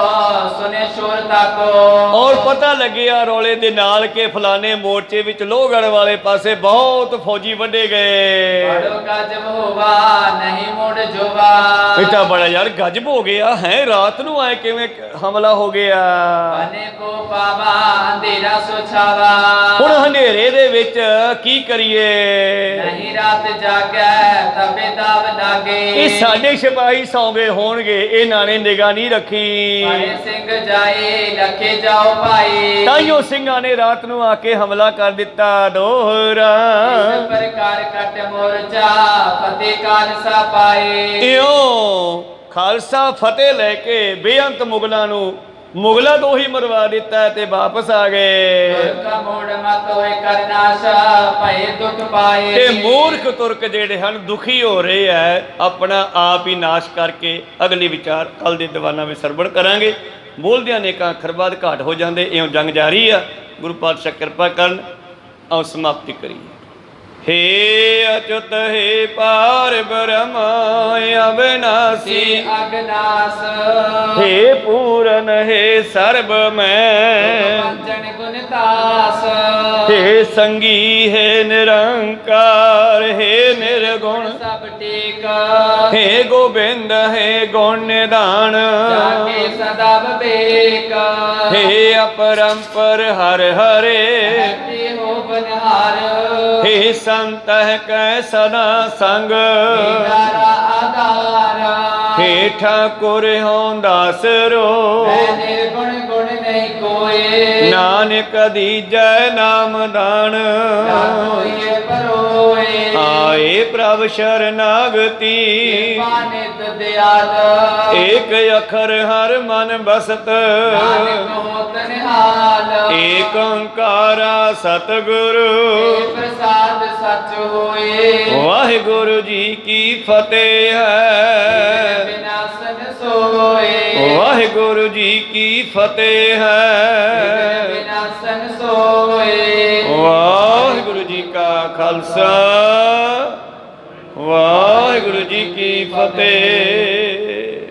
[SPEAKER 2] ਸੁਨੇ ਸ਼ੋਰ ਤਾਕੋ।
[SPEAKER 1] ਔਰ ਪਤਾ ਲੱਗਿਆ ਰੌਲੇ ਦੇ ਨਾਲ ਕਿ ਫਲਾਣੇ ਮੋਰਚੇ ਵਿੱਚ ਲੋਹਗੜ੍ਹ ਵਾਲੇ ਪਾਸੇ ਬਹੁਤ ਫੌਜੀ ਵੱਢੇ ਗਏ।
[SPEAKER 2] ਬੜੋ ਗਜਬ ਹੋਵਾ ਨਹੀਂ ਮੁੜ ਜੋਵਾ।
[SPEAKER 1] ਇਹ ਤਾਂ ਬੜਾ ਯਾਰ ਗਜਬ ਹੋ ਗਿਆ ਹੈ, ਰਾਤ ਨੂੰ ਆਏ ਕਿਵੇਂ ਹਮਲਾ ਹੋ ਗਿਆ।
[SPEAKER 2] ਬਨੇ ਕੋ ਪਾਵਾ ਅੰਧੇਰਾ ਸੋਛਾਵਾ।
[SPEAKER 1] ਹੁਣ ਹਨੇਰੇ ਦੇ ਵਿੱਚ ਕੀ ਕਰੀਏ।
[SPEAKER 2] ਨਹੀਂ ਰਾਤ ਜਾਗੈ ਤਬੇ ਦਾਵ ਲਾਗੇ।
[SPEAKER 1] ਇਹ ਸਾਡੇ ਸਿਪਾਹੀ ਸੌਂ ਗਏ ਹੋਣਗੇ, ਇਹਨਾਂ ਨੇ ਨਿਗਾਹ ਨਹੀਂ ਰੱਖੀ।
[SPEAKER 2] ਭਾਈ ਸਿੰਘ ਜਾਏ ਲਖੇ ਜਾਓ ਭਾਈ।
[SPEAKER 1] ਤਾਈਓ ਸਿੰਘਾਂ ਨੇ ਰਾਤ ਨੂੰ ਆ ਕੇ ਹਮਲਾ ਕਰ ਦਿੱਤਾ ਦੋਹਰਾ।
[SPEAKER 2] ਇਸ ਪ੍ਰਕਾਰ ਕੱਟ ਮੋਰਚਾ ਫਤਿਹ ਖਾਲਸਾ ਪਾਏ।
[SPEAKER 1] ਇਉਂ ਖਾਲਸਾ ਫਤਿਹ ਲੈ ਕੇ ਬੇਅੰਤ ਮੁਗਲਾਂ ਤੋਂ ਹੀ ਮਰਵਾ ਦਿੱਤਾ ਤੇ ਵਾਪਸ ਆ ਗਏ।
[SPEAKER 2] ਮੋੜ ਮਤ ਹੋਏ ਕਰਨਾਸ਼ ਭਏ ਦੁਖ ਪਾਏ।
[SPEAKER 1] ਤੇ ਮੂਰਖ ਤੁਰਕ ਜਿਹੜੇ ਹਨ ਦੁਖੀ ਹੋ ਰਹੇ ਐ, ਆਪਣਾ ਆਪ ਹੀ ਨਾਸ਼ ਕਰਕੇ। ਅਗਲੀ ਵਿਚਾਰ ਕੱਲ ਦੇ ਦੀਵਾਨਾਂ ਵਿੱਚ ਸਰਵਣ ਕਰਾਂਗੇ। ਬੋਲਦਿਆਂ ਨੇਕਾਂ ਅੱਖਰ ਬਾਅਦ ਘਾਟ ਹੋ ਜਾਂਦੇ। ਇਉਂ ਜੰਗ ਜਾਰੀ ਆ। ਗੁਰੂ ਪਾਤਸ਼ਾਹ ਕਿਰਪਾ ਕਰਨ। ਆਓ ਸਮਾਪਤੀ ਕਰੀਏ। हे अच्युत हे पार ब्रह्म अविनाशी
[SPEAKER 2] अगनास।
[SPEAKER 1] हे पूरन हे सर्व में
[SPEAKER 2] जन गुण दास।
[SPEAKER 1] हे संगी हे निरंकार हे निर्गुण
[SPEAKER 2] सब टेक।
[SPEAKER 1] हे गोविंद हे गुण निधान
[SPEAKER 2] जाके सदा विवेक।
[SPEAKER 1] हे अपरंपर हर हरे
[SPEAKER 2] हो बनहार।
[SPEAKER 1] हे संत कै सदा संग
[SPEAKER 2] आधार।
[SPEAKER 1] हे ठाकुर हों दास रो
[SPEAKER 2] निर्गुण गुण नहीं कोई।
[SPEAKER 1] नानक दीजै नाम दान आए प्रभ शरणागति।
[SPEAKER 2] नित दयाल
[SPEAKER 1] एक अखर हर मन बसत एक ओंकारा सतगुरु
[SPEAKER 2] प्रसाद सच होए।
[SPEAKER 1] वाहिगुरु जी की फतेह है।
[SPEAKER 2] विनाशन सोए।
[SPEAKER 1] वाहिगुरु जी की फतेह है।
[SPEAKER 2] विनाशन सोए।
[SPEAKER 1] वाहिगुरु जी का खालसा वाहिगुरु जी की फतेह।